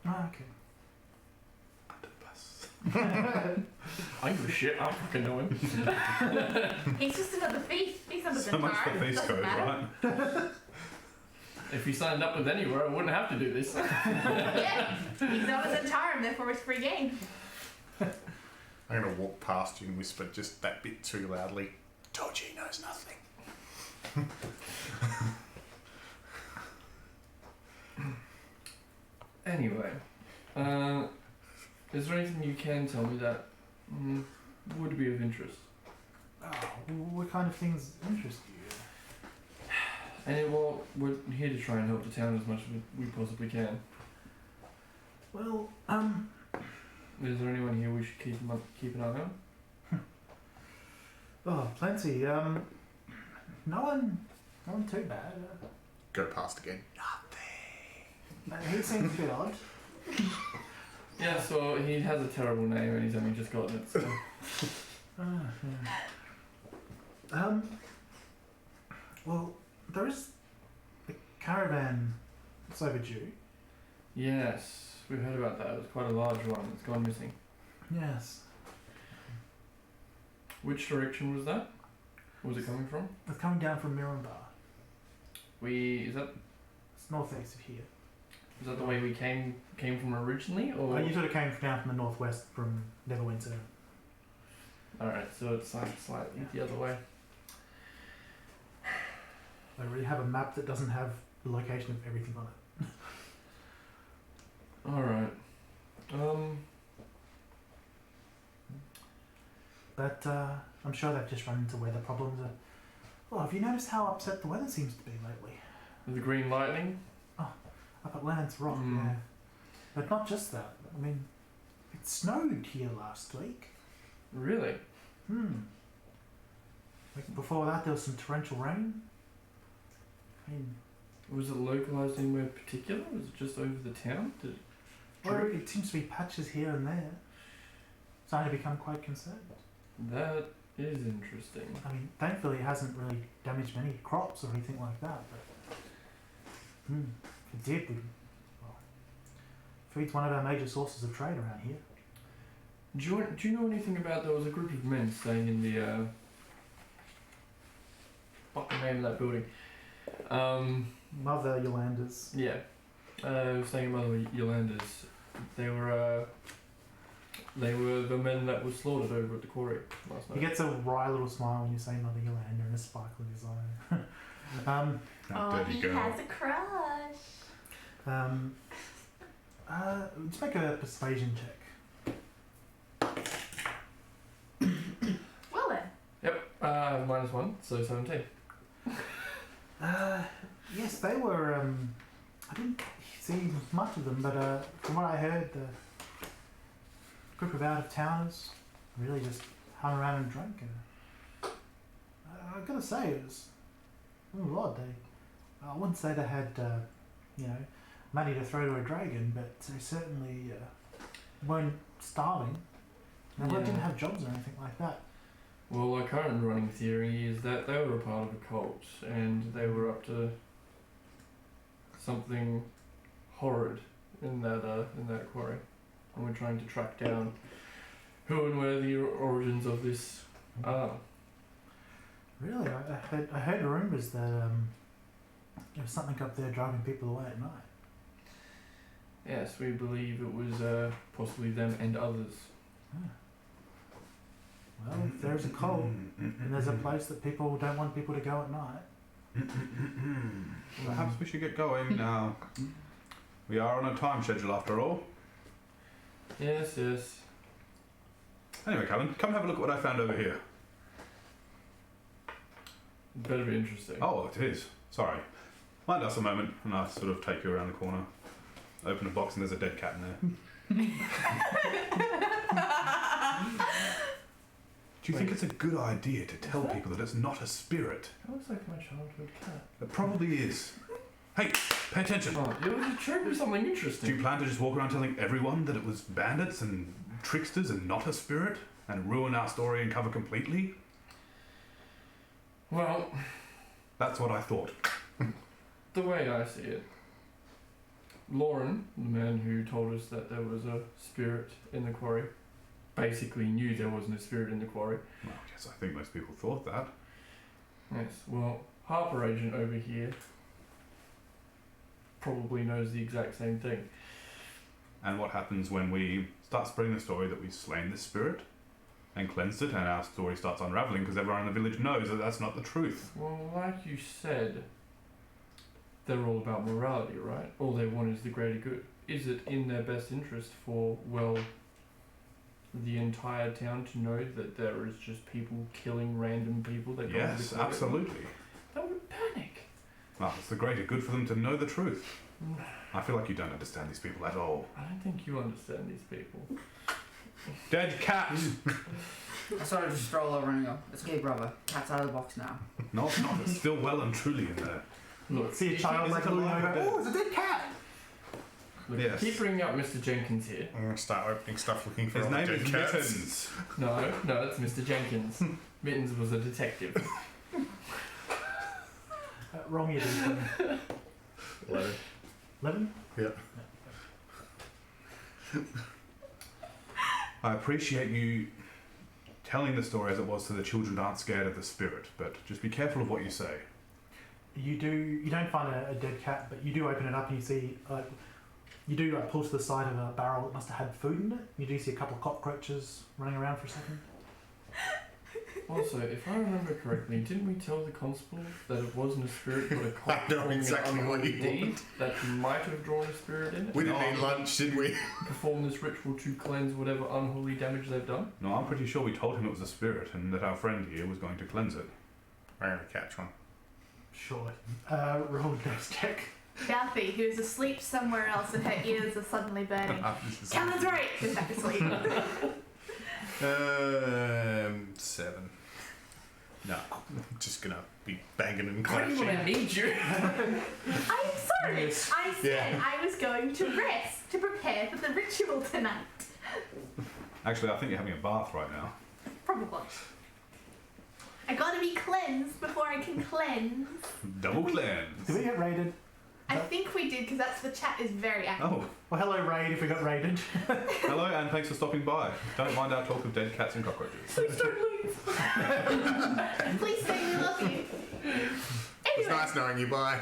Ah, okay. Under the bus. I give a shit. I fucking know him. He's just another thief. He's under So much for Zhentarim. face Doesn't code, matter. right? If he signed up with anywhere, I wouldn't have to do this. Yeah, he's not a Zhentarim, therefore it's free game. I'm going to walk past you and whisper just that bit too loudly. Dodgy knows nothing. Anyway, is there anything you can tell me that would be of interest? Oh, what kind of things interest you? And well, we're here to try and help the town as much as we possibly can. Well, Is there anyone here we should keep an eye on? oh, plenty. No one too bad. Go past again. He seems a bit odd. Yeah, so he has a terrible name and he's only just gotten it. So. Yeah. Well, there is a caravan that's overdue. Yes, we've heard about that. It was quite a large one. It's gone missing. Yes. Which direction was that? Where was it coming from? It's coming down from Mirambar. Is that It's northeast of here. the way we came from originally, or? Oh, you sort of came down from the northwest from Neverwinter. All right, so it's like slightly the other way. I really have a map that doesn't have the location of everything on it. All right. But I'm sure they've just run into weather problems. Well, have you noticed how upset the weather seems to be lately? With the green lightning. Up at Land's Rock, Mm. yeah. But not just that. I mean, it snowed here last week. Really? Like before that, there was some torrential rain. I mean, Was it localized anywhere particular? Was it just over the town? well, it seems to be patches here and there. Starting to become quite concerned. That is interesting. I mean, thankfully it hasn't really damaged any crops or anything like that, but if it did, well, feeds one of our major sources of trade around here. Do you know anything about there was a group of men staying in the what's the name of that building? Mother Yolanda's. Yeah. Staying in Mother Yolanda's. They were the men that were slaughtered over at the quarry last He night. gets a wry little smile when you say Mother Yolanda and a sparkle in his eye. That dirty he girl. has a crush. Let's make a persuasion check. Well then. Yep. -1, so 17. Yes, they were. I didn't see much of them, but from what I heard, the group of out-of-towners really just hung around and drank. And I gotta say, it was a little odd. I wouldn't say they had, money to throw to a dragon, but they certainly weren't starving. They Yeah. didn't have jobs or anything like that. Well, our current running theory is that they were a part of a cult and they were up to something horrid in that quarry, and we're trying to track down who and where the origins of this are. Really, I heard rumours that there was something up there driving people away at night. Yes, we believe it was possibly them and others. Well, if there's a cult and there's a place that people don't want people to go at night. Perhaps we should get going now. We are on a time schedule after all. Yes. Anyway, Kallan, come have a look at what I found over here. Better be interesting. Oh, it is. Sorry. Mind us a moment, and I'll sort of take you around the corner. Open a box, and there's a dead cat in there. Do you think it's a good idea to tell people that it's not a spirit? That looks like my childhood cat. It probably is. Hey, pay attention. Oh, it was trying to be something Do interesting. you plan to just walk around telling everyone that it was bandits and tricksters and not a spirit, and ruin our story and cover completely? Well, That's what I thought. the way I see it, Lauren, the man who told us that there was a spirit in the quarry, basically knew there wasn't a spirit in the quarry. Well, yes, I think most people thought that. Yes, well, Harper Agent over here probably knows the exact same thing. And what happens when we start spreading the story that we've slain this spirit and cleansed it, and our story starts unraveling because everyone in the village knows that that's not the truth? Well, like you said, they're all about morality, right? All they want is the greater good. Is it in their best interest for, well, the entire town to know that there is just people killing random people that go into Yes, the quarry? absolutely. That would panic. Well, it's the greater good for them to know the truth. I feel like you don't understand these people at all. I don't think you understand these people. Dead cat! I sort of just stroll over and go, it's okay, brother. Cat's out of the box now. No, it's not. It's still well and truly in there. Look, See a child is like it looking alive or over. dead? Oh, it's a dead cat. look, Yes. keep bringing up Mr. Jenkins here. I'm going to start opening stuff looking for His all the name dead is cats. Mittens. No, it's Mr. Jenkins. Mittens was a detective. Wrong you did. 11. 11? Yeah. I appreciate you telling the story as it was so the children aren't scared of the spirit, but just be careful of what you say. You don't find a dead cat, but you do open it up and you see, you do pull to the side of a barrel that must have had food in it. You do see a couple of cockroaches running around for a second. Also, if I remember correctly, didn't we tell the constable that it wasn't a spirit but a cult I know performing exactly an what unholy you deed that might have drawn a spirit in it? We didn't eat lunch, did we? Perform this ritual to cleanse whatever unholy damage they've done? No, I'm pretty sure we told him it was a spirit and that our friend here was going to cleanse it. I'm going to catch one. Sure. Roll a ghost check. Balthy, who is asleep somewhere else and her ears are suddenly burning. Callan's right! She's back asleep. 7. No, I'm just going to be banging and I'm clashing. gonna need you. I'm sorry. I said Yeah. I was going to rest to prepare for the ritual tonight. Actually, I think you're having a bath right now. Probably. I gotta be cleansed before I can cleanse. Double cleanse. Did we get raided? I think we did because the chat is very active. Oh, Well, hello, raid, if we got raided. hello and thanks for stopping by. Don't mind our talk of dead cats and cockroaches. Please don't leave. Please say we love you. It's Anyway, nice knowing you, bye.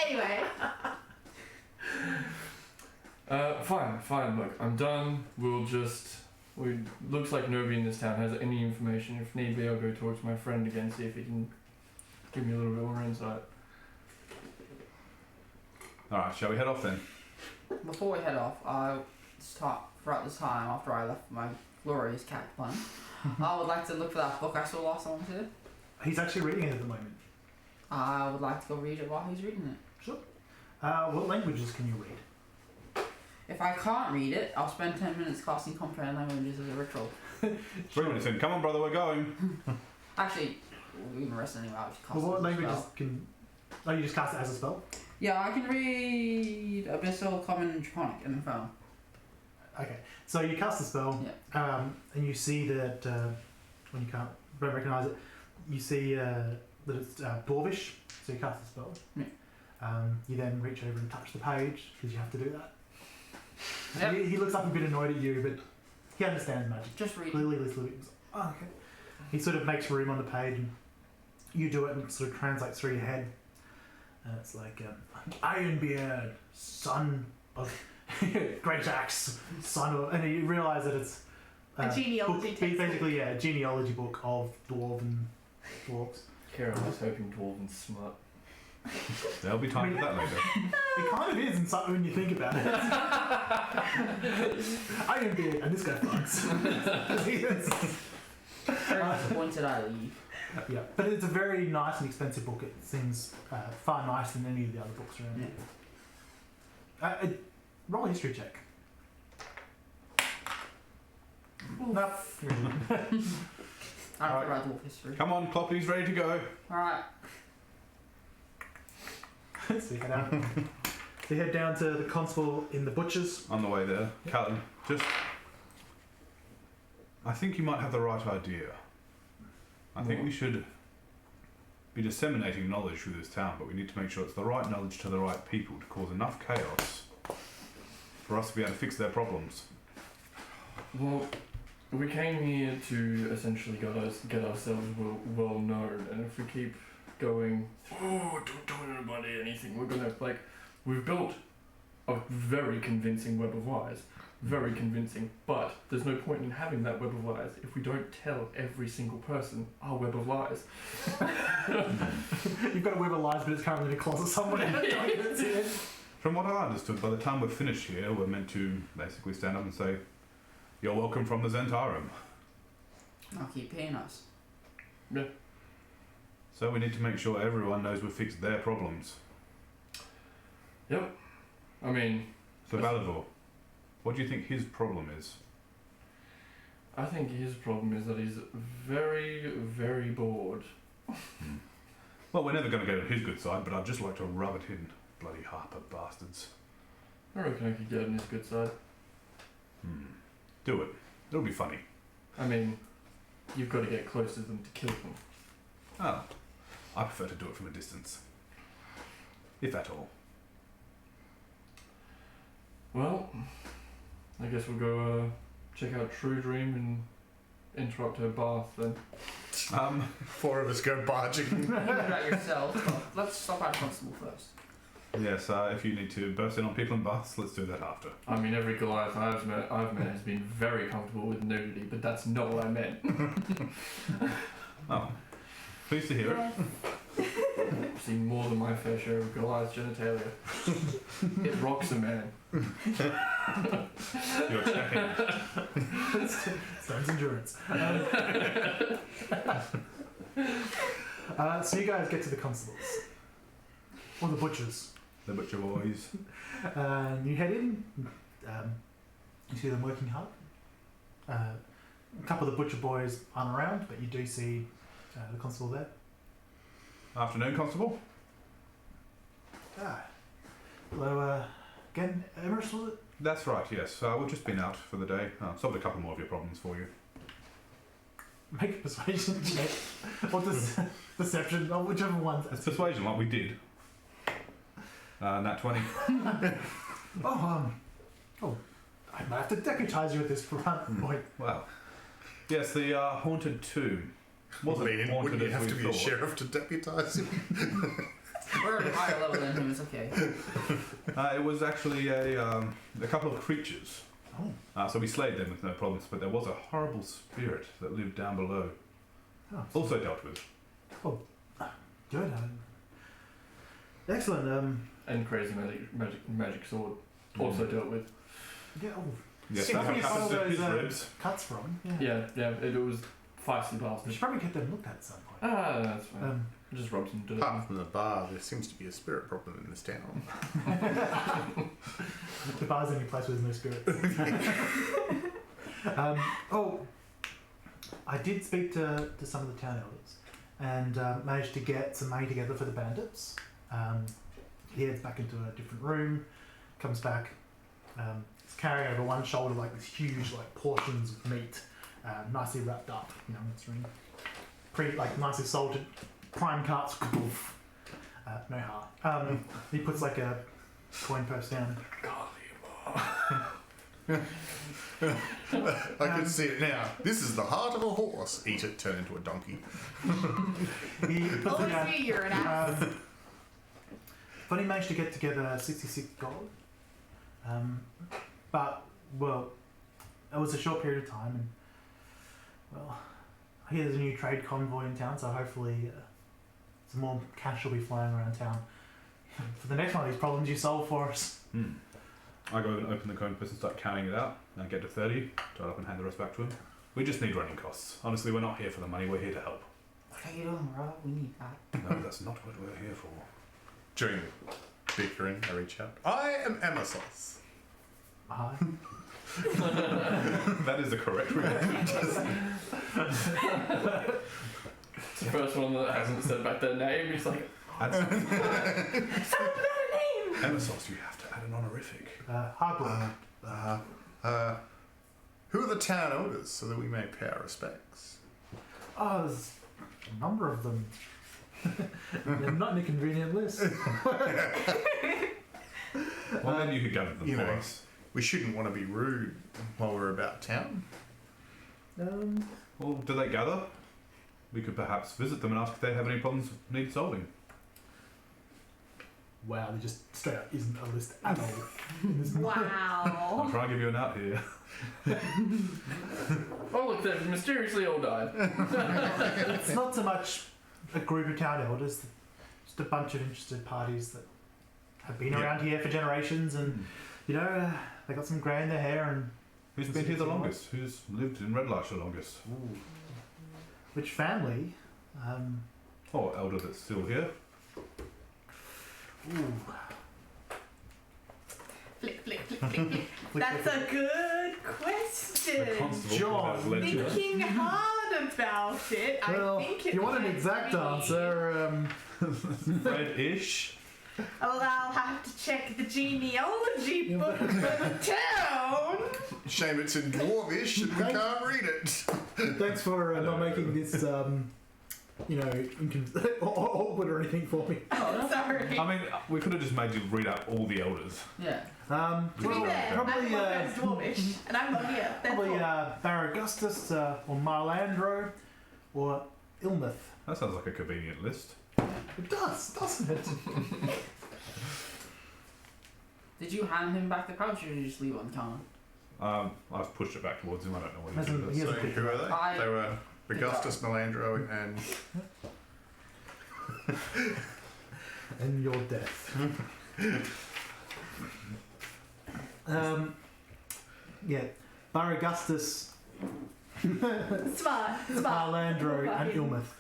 anyway. Fine. Look, I'm done. Looks like nobody in this town has any information. If need be, I'll go talk to my friend again, see if he can give me a little bit more insight. Alright, shall we head off then? Before we head off, throughout this time after I left my glorious cat pun, I would like to look for that book I saw last time I did. He's actually reading it at the moment. I would like to go read it while he's reading it. What languages can you read? If I can't read it, I'll spend 10 minutes casting comprehend languages as a ritual. 3 minutes in. Come on, brother, we're going. Actually, we can rest anyway. I'll just cast Well, it what as a languages spell. can... Oh, you just cast it as a spell? Yeah, I can read Abyssal, Common, Draconic, and Infernal. Okay, so you cast the spell, and you see that when you can't recognise it, you see that it's Dwarvish, so you cast the spell. Yeah. You then reach over and touch the page, because you have to do that. Yep. He looks up a bit annoyed at you, but he understands magic. Just read. Clearly, this little. Oh, okay. He sort of makes room on the page, and you do it, and it sort of translates through your head. And it's like Ironbeard, son of Great Axe, son of, and you realise that it's A genealogy book, textbook. basically, a genealogy book of dwarves. Karen, I was hoping dwarven smut. There'll be time for that later. It kind of is in some, when you think about it. Ironbeard, and this guy fucks. Very disappointed I leave. Yeah, but it's a very nice and expensive book. It seems far nicer than any of the other books around here. Roll a history check. Nope. I don't care about dwarf history. Come on, Cloppy's ready to go. Alright. So you head down to the constable in the butcher's. On the way there, Kallan, I think you might have the right idea. I think we should be disseminating knowledge through this town, but we need to make sure it's the right knowledge to the right people to cause enough chaos for us to be able to fix their problems. Well, we came here to essentially get ourselves well known, and if we keep going, oh, don't tell anybody anything, we're gonna, like, we've built a very convincing web of lies. Very convincing, but there's no point in having that web of lies if we don't tell every single person our web of lies. You've got a web of lies, but it's currently in a closet somewhere. Don't even see it. From what I understood, by the time we're finished here, we're meant to basically stand up and say, "You're welcome from the Zhentarim." I'll keep paying us. So we need to make sure everyone knows we've fixed their problems. Yep. I mean, So Valador, what do you think his problem is? I think his problem is that he's very, very bored. Well, we're never going to get on his good side, but I'd just like to rub it in. Bloody Harper bastards. I reckon I could get on his good side. Do it. It'll be funny. I mean, you've got to get close to them to kill them. Oh, I prefer to do it from a distance. If at all. Well, I guess we'll go check out Truedream and interrupt her bath then. Four of us go barging. You do that yourself, but let's stop our constable first. Yes, if you need to burst in on people in baths, let's do that after. I mean, every Goliath I've met has been very comfortable with nudity, but that's not what I meant. Oh, pleased to hear it. I've seen more than my fair share of Goliath's genitalia. It rocks a man. You're checking. Sounds endurance. So you guys get to the constables. Or the butchers. The butcher boys. And you head in. You see them working hard. A couple of the butcher boys aren't around, but you do see the constable there. Afternoon, Constable. Hello, again, Emharis, was it? That's right, yes. We've just been out for the day. Solved a couple more of your problems for you. Make a persuasion check. Or deception, or whichever one. It's persuasion, like we did. Nat 20. I might have to deputise you at this point. Well, yes, the haunted tomb. Wasn't Wouldn't haunted you as have we to be thought. a sheriff to deputise him? We're already higher level than him, it's okay. It was actually a couple of creatures. Oh. So we slayed them with no problems, but there was a horrible spirit that lived down below. Oh, Also dealt with. good. Excellent. And crazy magic sword. Also dealt with. Yeah. Oh, Yes, see, that where you happens saw to his those ribs. cuts from? Yeah, it was feisty We bastard. should probably get them looked at some point. Ah, that's fine. Just rub some dirt. Apart from the bar, there seems to be a spirit problem in this town. The bar's the only place where there's no spirit. I did speak to some of the town elders and managed to get some money together for the bandits. He heads back into a different room, comes back, he's carrying over one shoulder like this huge like portions of meat, nicely wrapped up, it's really nicely salted, prime cuts, no heart. He puts like a coin purse down. I can see it now. This is the heart of a horse. Eat it, turn into a donkey. He puts it Only down. see you're an ass. But he managed to get together 66 gold. But, well, it was a short period of time, and, well, I hear there's a new trade convoy in town, so hopefully some more cash will be flying around town for the next one of these problems you solve for us. I go and open the coin purse and start counting it out. And get to 30, tie it up and hand the rest back to him. We just need running costs. Honestly, we're not here for the money, we're here to help. What are you doing, bro? We need that. No, that's not what we're here for. During the bickering, I reach out. I am Emissos. That is the correct reaction. It's the first one that hasn't said back their name. He's like, Someone got a name! Emissos, you have to add an honorific. Hardwood. Who are the town elders so that we may pay our respects? Oh, there's a number of them. They're not in a convenient list. Well, maybe you could gather them you for know. us. We shouldn't want to be rude while we're about town. Well, do they gather? We could perhaps visit them and ask if they have any problems need solving. Wow, there just straight up isn't a list at all. in this I'm Wow. trying to give you an out here. Oh look, they've mysteriously all died. It's not so much a group of town elders, just a bunch of interested parties that have been Yeah. around here for generations, and you know they got some grey in their hair. And Who's been here the longest? Who's lived in Red Larch the longest? which family? Oh, elder that's still here. Ooh, Flick, flick, flick, flick, flick. That's flick, a good The question. constable John. who has ledger. Thinking hard about it, well, I think if it you want an might exact be- answer, Red-ish. Well, I'll have to check the genealogy Yeah, book but- for the town. Shame it's in Dwarvish and we can't read it. thanks for not making this, awkward or anything for me. Oh, Sorry. I mean, we could have just made you read out all the elders. yeah. To be Well, fair, probably, I'm one Dwarvish, and I'm not here. probably Therefore, Baragustus or Marlandro or Ilmeth. That sounds like a convenient list. It does, doesn't it? Did you hand him back the pouch or did you just leave it on the counter? I've pushed it back towards him. I don't know what he's Hasn't- doing. he So hasn't picked who it are up. they? I- They were Augustus, Melandro, and And your death. Yeah, Baragustus, smart. Marlandro, and Ilmeth.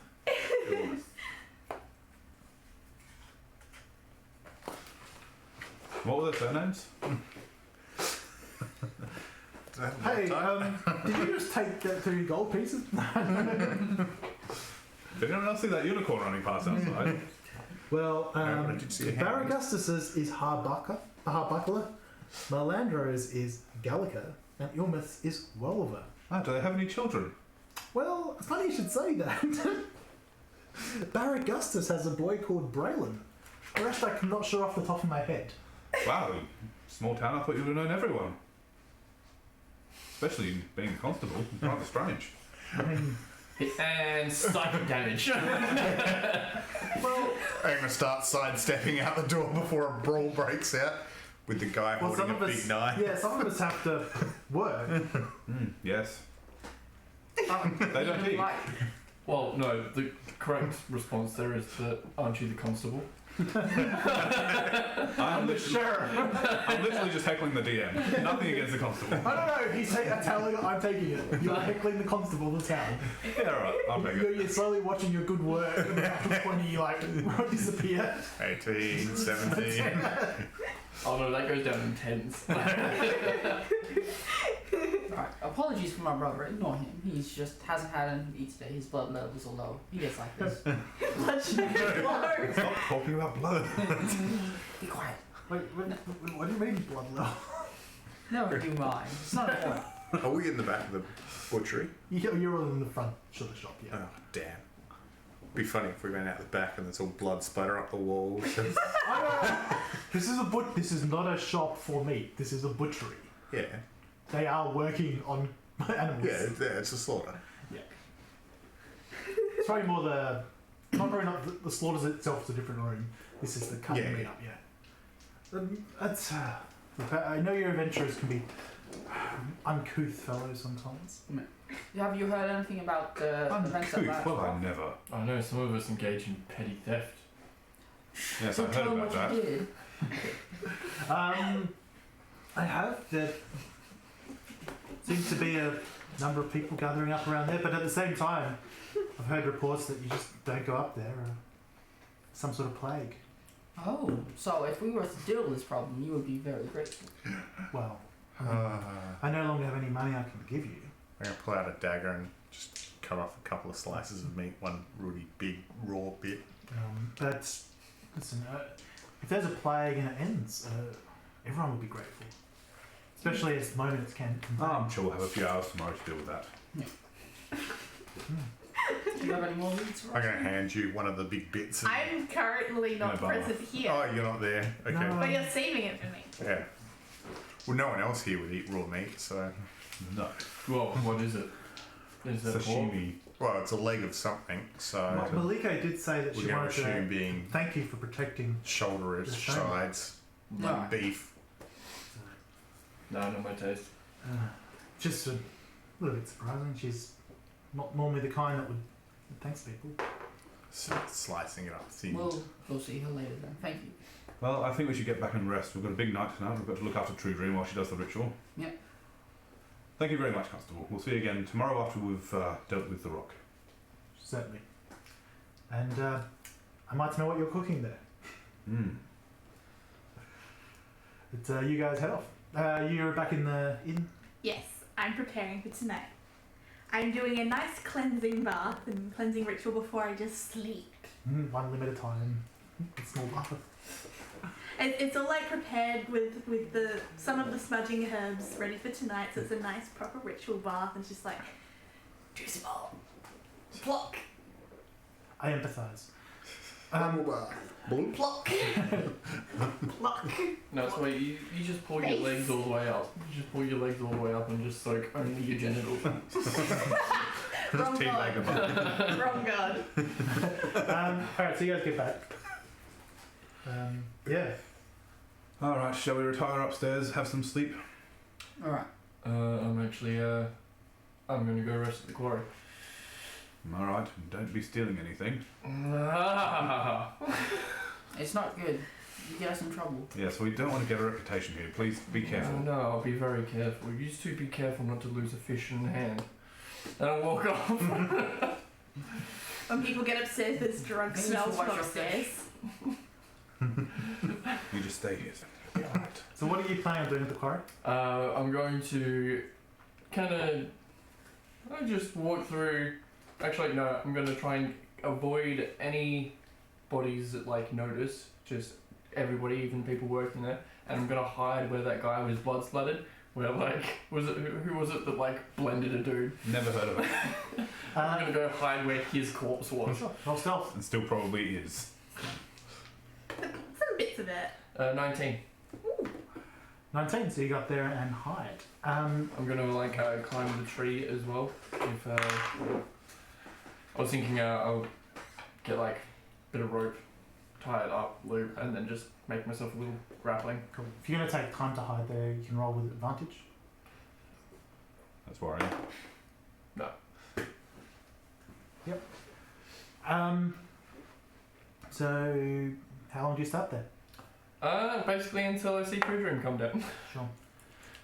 What were their surnames? Hey, did you just take that 2 gold pieces? Did anyone else see that unicorn running past outside? Well, I did see a hand. Baragustus's is Harbuckler, Marlandro's is Gallica, and Ilmeth's is Wolver. Ah, do they have any children? Well, it's funny you should say that. Baragustus has a boy called Braylon. The rest I'm not sure off the top of my head. Wow, small town. I thought you would have known everyone. Especially being a constable. Rather strange. I mean, And psychic damage. well, I'm going to start sidestepping out the door before a brawl breaks out with the guy well, holding some a of big us, knife. yeah, some of us have to work. Yes. They don't eat. Like, Well, no, the correct response there is that aren't you the constable? I'm literally just heckling the DM. Nothing against the constable. I don't know, he's telling it, I'm taking it. You're heckling the constable of the town. Yeah, alright. I'll take it. You're slowly watching your good work, and after 20 you like disappear. 18, 17. Oh no, that goes down in tens. right. Apologies for my brother. Ignore him. He's just hasn't had anything to eat today. His blood levels are low. He gets like this. blood sugar low. Stop talking about blood. Be quiet. Wait, what do you mean blood level? Never do mine. It's not important. Are we in the back of the butchery? You're all in the front of the shop, yeah. Oh, damn. Be funny if we went out the back and there's all blood splatter up the walls. This is not a shop for meat. This is a butchery. Yeah. They are working on animals. Yeah, it's a slaughter. It's probably more not the slaughters itself is a different room. This is the cutting Yeah. meat up, yeah. That's. Look, I know your adventurers can be uncouth fellows sometimes. Have you heard anything about the events at Uncouth. Larch Well, I Farm? never. I know some of us engage in petty theft. Yes, So I've tell heard them about what that. you did. I have. There seems to be a number of people gathering up around there, but at the same time, I've heard reports that you just don't go up there. Some sort of plague. Oh, so if we were to deal with this problem, you would be very grateful. Well, I no longer have any money I can give you. I'm going to pull out a dagger and just cut off a couple of slices of meat, one really big raw bit. But listen, if there's a plague and it ends, everyone will be grateful. Especially as the moment it's can. I'm sure we'll have a few hours tomorrow to deal with that. Do you have any more leads for I'm us? going to hand you one of the big bits. Of, I'm currently not No, present here, oh, you're not there. Okay. No. but you're saving it for me. Yeah. Well, no one else here would eat raw meat, so. No. Well, what is it? Is that pork? Sashimi. Well, it's a leg of something, so Malika did say that we're she going to wanted assume to being thank you for protecting. shoulder-ish The same. sides, No. beef. No, not my taste. Just a little bit surprising. She's not normally the kind that would thanks people. Slicing it up thin. We'll see her later then. Thank you. Well, I think we should get back and rest. We've got a big night tonight. We've got to look after Truedream while she does the ritual. Yep. Thank you very much, Constable. We'll see you again tomorrow after we've dealt with the rock. Certainly. And I might know what you're cooking there. But you guys head off. You're back in the inn. Yes, I'm preparing for tonight. I'm doing a nice cleansing bath and cleansing ritual before I just sleep. One limb at a time. A small bath. It's all like prepared with some of the smudging herbs ready for tonight, so it's a nice proper ritual bath and it's just like too small. Pluck. I empathise. Pluck. Pluck. No, it's why you just pull your Nice. legs all the way up. You just pull your legs all the way up and just soak only your genitals. Wrong teabag them god. Wrong god. Alright, so you guys get back. Yeah. Alright, shall we retire upstairs, have some sleep? Alright. I'm actually, I'm gonna go rest at the quarry. Alright, don't be stealing anything. It's not good. You get us in trouble. Yes, we don't want to get a reputation here. Please be careful. No, I'll be very careful. You used to be careful not to lose a fish in hand. And I'll walk off. When people get upstairs, there's drug Maybe smells we'll from watch your upstairs. You just stay here. Alright. So what are you planning on doing at the quarry? I'm going to kind of just walk through. Actually, no, I'm going to try and avoid any bodies that like notice. Just everybody, even people working there. And I'm going to hide where that guy was blood splattered. Where like, who was it that like blended a dude? Never heard of it. I'm going to go hide where his corpse was. Sure. Roll stealth. And still probably is. Some bits of it. 19. 19, so you got there and hide. I'm gonna like climb the tree as well. If I was thinking I'll get like a bit of rope, tie it up, loop, and then just make myself a little grappling. Cool. If you're going to take time to hide there, you can roll with advantage. That's worrying. So, how long do you start there? Basically until I see Truedream come down. Sure.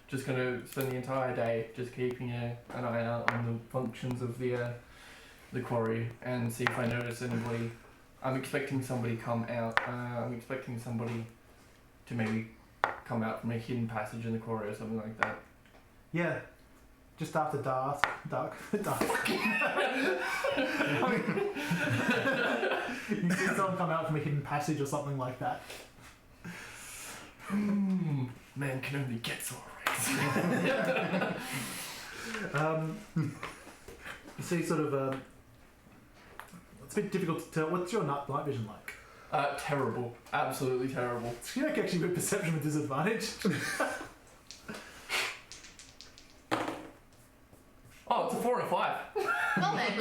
Just gonna spend the entire day just keeping an eye out on the functions of the quarry and see if I notice anybody. I'm expecting somebody come out. I'm expecting somebody to maybe come out from a hidden passage in the quarry or something like that. Yeah. Just after dark. You see someone come out from a hidden passage or something like that. Man can only get so right. You see sort of it's a bit difficult to tell. What's your night vision like? Terrible. Absolutely terrible. You can actually with perception with disadvantage. Oh, it's a 4 and a 5. Well then.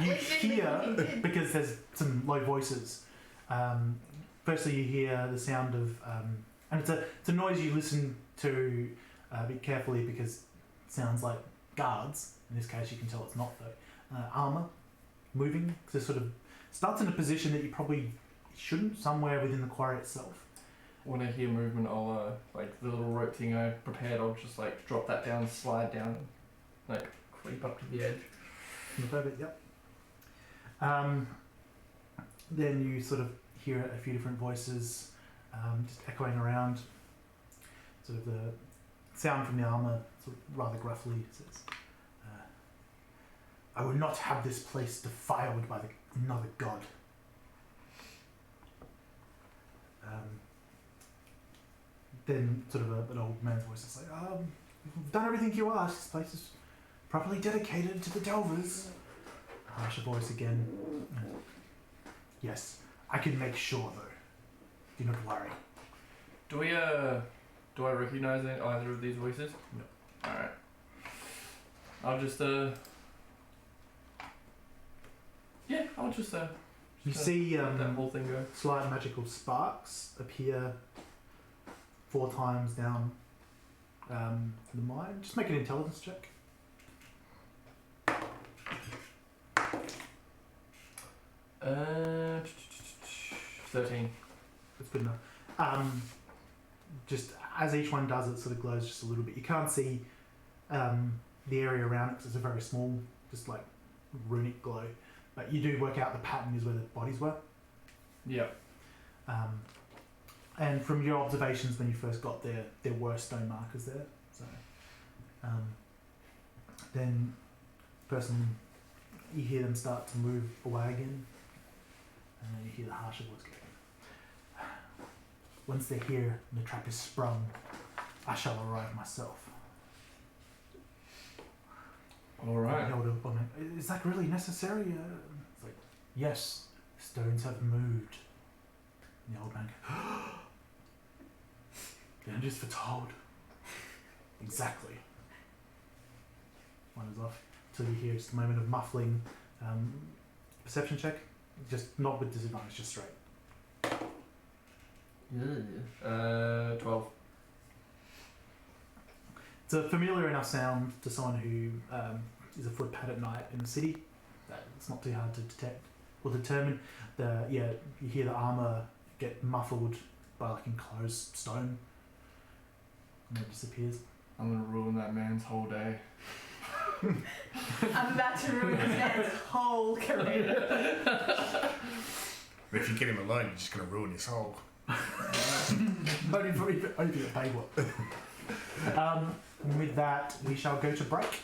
You at least you didn't hear, think you did. because there's some low voices. Firstly, you hear the sound of, and it's a noise you listen to a bit carefully because it sounds like guards. In this case, you can tell it's not though. Armor moving, so sort of starts in a position that you probably shouldn't, somewhere within the quarry itself. When I hear movement, I'll like the little rope thing I prepared. I'll just like drop that down, slide down, and, like creep up to the edge. Perfect, yep. Then you sort of hear a few different voices just echoing around. Sort of the sound from the armour, sort of rather gruffly, says, I would not have this place defiled by another god. Then sort of an old man's voice is like, we've done everything you asked. This place is properly dedicated to the Delvers. harsher voice again. Yes, I can make sure though. Do not worry. Do I recognize either of these voices? No. Alright. I'll just yeah, I'll just You see let that whole thing go. slight magical sparks appear 4 times down the mine. Just make an intelligence check. 13. That's good enough. Just as each one does, it sort of glows just a little bit. You can't see the area around it because it's a very small, just like runic glow. But you do work out the pattern is where the bodies were. Yep. And from your observations when you first got there, there were stone markers there. So then, you hear them start to move away again, and then you hear the harsher voice go. Once they're here and the trap is sprung, I shall arrive myself. Alright. Held up on it. Is that really necessary? It's like, yes, stones have moved. And the old man goes, the end is foretold. Exactly. One is off. Till you hear just a moment of muffling perception check. Just not with disadvantage, just straight. 12. It's a familiar enough sound to someone who is a footpad at night in the city. It's not too hard to detect or determine. You hear the armor get muffled by like enclosed stone, and it disappears. I'm gonna ruin that man's whole day. I'm about to ruin this man's whole career. If you get him alone, you're just going to ruin his whole. Only for the pay what. With that, we shall go to break.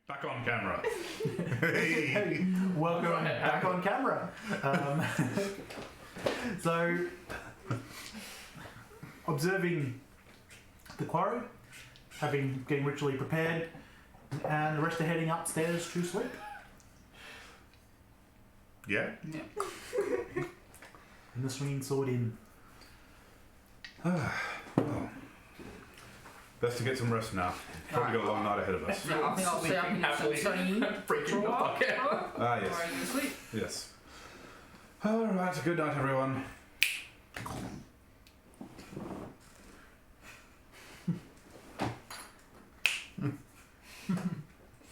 Back on camera. Hey, welcome back on camera. So, observing the quarry, getting ritually prepared, and the rest are heading upstairs to sleep. Yeah. Yeah. And the swinging sword in. Well, best to get some rest now. Probably got a long night ahead of us. Yeah, I think I'll stay up and get some sunny. Freaking the fuck out. Ah, yes. Alright, you sleep. Yes. Alright, good night, everyone.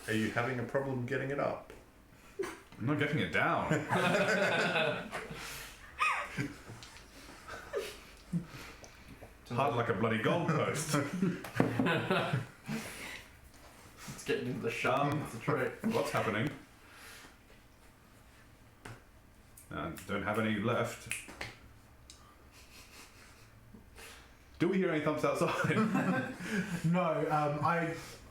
Are you having a problem getting it up? I'm not getting it down. Hard like a bloody goalpost. It's getting into the shop. It's a trick. What's happening? Don't have any left. Do we hear any thumps outside? No,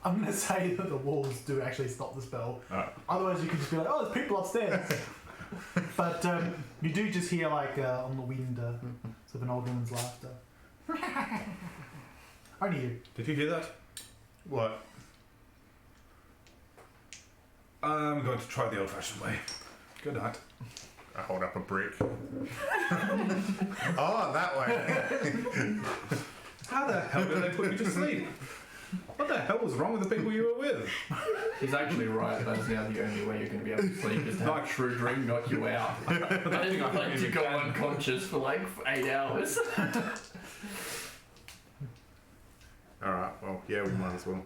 I'm going to say that the walls do actually stop the spell. Alright. Otherwise, you could just be like, oh, there's people upstairs. But you do just hear, like, on the wind, sort of an old woman's laughter. Only you. Did you hear that? What? I'm going to try the old-fashioned way. Good night. I hold up a brick. Oh, that way. How the hell did they put you to sleep? What the hell was wrong with the people you were with? He's actually right. That is now the only way you're going to be able to sleep is to have Truedream knock you out. I didn't like to go unconscious for like 8 hours. Alright, well, yeah, we might as well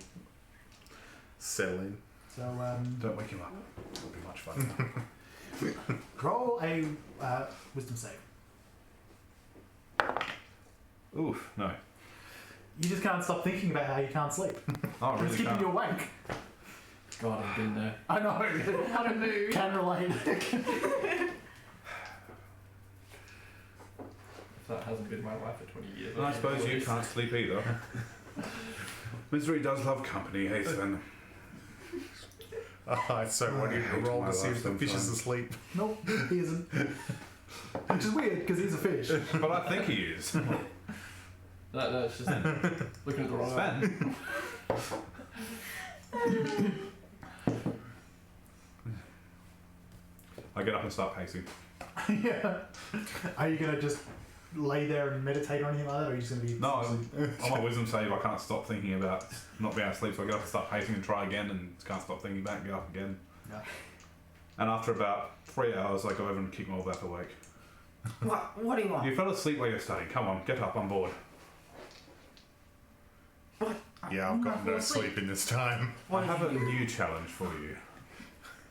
settle in. So, Don't wake him up. It'll be much fun. roll a wisdom save. Oof, no. You just can't stop thinking about how you can't sleep. Oh, I It's really keeping can't. you awake. God, I've been there. I know. How to move. Can relate. If that hasn't been my life for 20 years. And I suppose you can't sleep either. Misery does love company, hey Sven. Alright, so what do you I hate roll my to see life if the fish is sometimes. asleep? Nope, he isn't. Which is weird, because he's a fish. But I think he is. That's just looking at the wrong eye. Sven. I get up and start pacing. Yeah. Are you going to just lay there and meditate or anything like that, or are you just going to be... No, on my wisdom save, I can't stop thinking about not being able to sleep, so I get up and start pacing and try again, and can't stop thinking about it and get up again. Yeah. And after about 3 hours, I go over and kick Molbath awake. What do you want? You fell asleep while you're studying. Come on, get up, on board. Yeah, I've I'm got not no falling asleep. sleep in this time. I have a new challenge for you.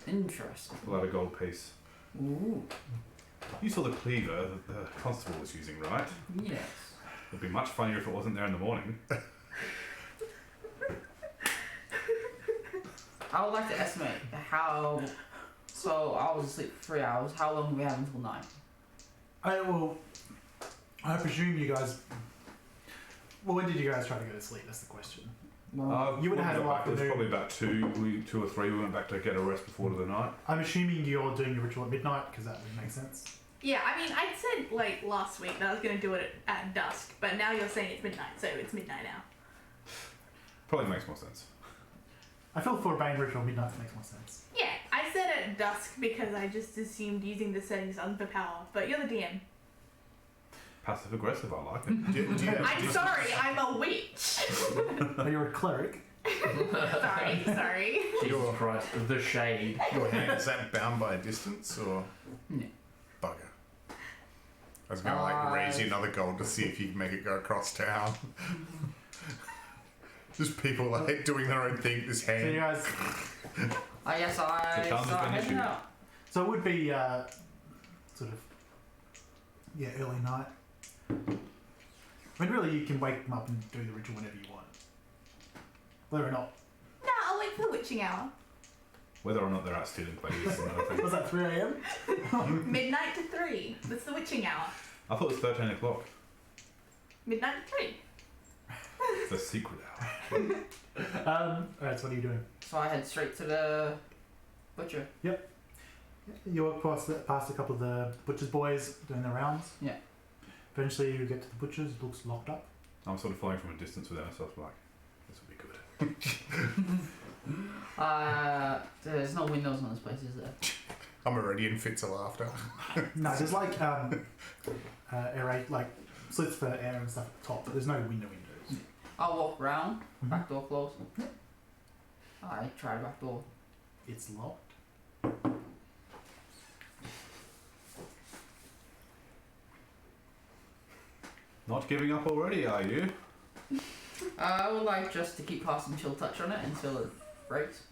Interesting. Pull out a gold piece. Ooh. You saw the cleaver that the constable was using, right? Yes. It'd be much funnier if it wasn't there in the morning. I would like to estimate how. So I was asleep for 3 hours. How long do we have until 9? I presume you guys... Well, when did you guys try to go to sleep? That's the question. Well, You would have had a It was afternoon. probably about 2 or 3. We went back to get a rest before the night. I'm assuming you're doing your ritual at midnight, because that would make sense. Yeah, I mean, I said like last week that I was going to do it at dusk, but now you're saying it's midnight, so it's midnight now. Probably makes more sense. I feel for a Bane ritual, midnight makes more sense. Yeah, I said at dusk because I just assumed using the settings underpower, but you're the DM. Passive aggressive, I like it. Do you I'm sorry, I'm a witch. But you're a cleric. sorry. Jesus Christ, the shade. Your hand, is that bound by a distance or? No. Bugger. I was gonna like raise you another gold to see if you can make it go across town. Just people like doing their own thing. This So you hand. guys... I guess I The charm has start been heading issued. out. So it would be sort of... Yeah, early night. I mean, really, you can wake them up and do the ritual whenever you want. Whether or not... No, I'll wait for the witching hour. Whether or not they're out stealing plays is another thing. Was that 3 a.m.? Midnight to 3. That's the witching hour. I thought it was 13 o'clock. Midnight to 3. The secret hour. Alright, so what are you doing? So I head straight to the butcher. You walk past a couple of the butcher's boys doing their rounds. Yeah. Eventually you get to the butcher's, it looks locked up. I'm sort of following from a distance with them, so I was like, this will be good. There's no windows on this place, is there? I'm already in fits of laughter. No, there's like like slits for air and stuff at the top, but there's no windows. I'll walk round, Mhm. back door closed. I try the back door. It's locked. Not giving up already, are you? I would like just to keep casting chill touch on it until it breaks.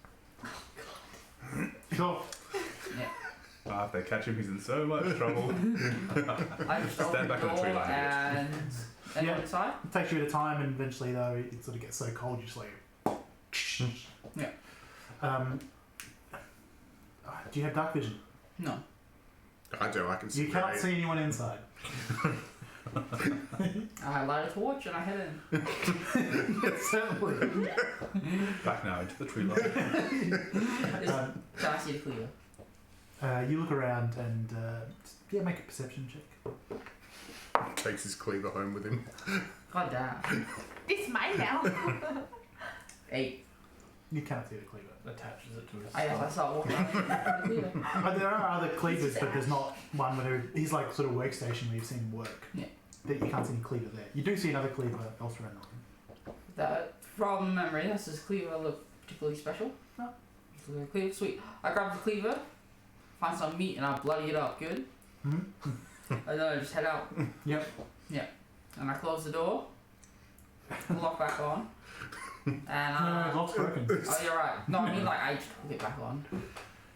Sure. If they catch him, he's in so much trouble. I just Stand open back the on the tree door line, and then Yeah. inside. It takes you a bit of time, and eventually, though, it sort of gets so cold, you just like. Yeah. Do you have dark vision? No. I do. I can see. You can't great. see anyone inside. I light a torch and I head in. Certainly. Back now into the tree line. Can I see the cleaver? You look around and make a perception check. Takes his cleaver home with him. God damn. It's mine now. 8. You cannot see the cleaver. Attaches it to his I side. start walking around with the cleaver. There are other cleavers, but there's not one where he's like sort of workstation where you've seen him work. Yeah. That you can't see any cleaver there. You do see another cleaver elsewhere in the room. That, from memory, does this cleaver look particularly special? No. Cleaver, sweet. I grab the cleaver, find some meat, and I bloody it up good. Mm-hmm. And then I just head out. Yep. And I close the door, lock back on, and No, lock's broken. oh, you're right. No, I mean like I just hook it back on.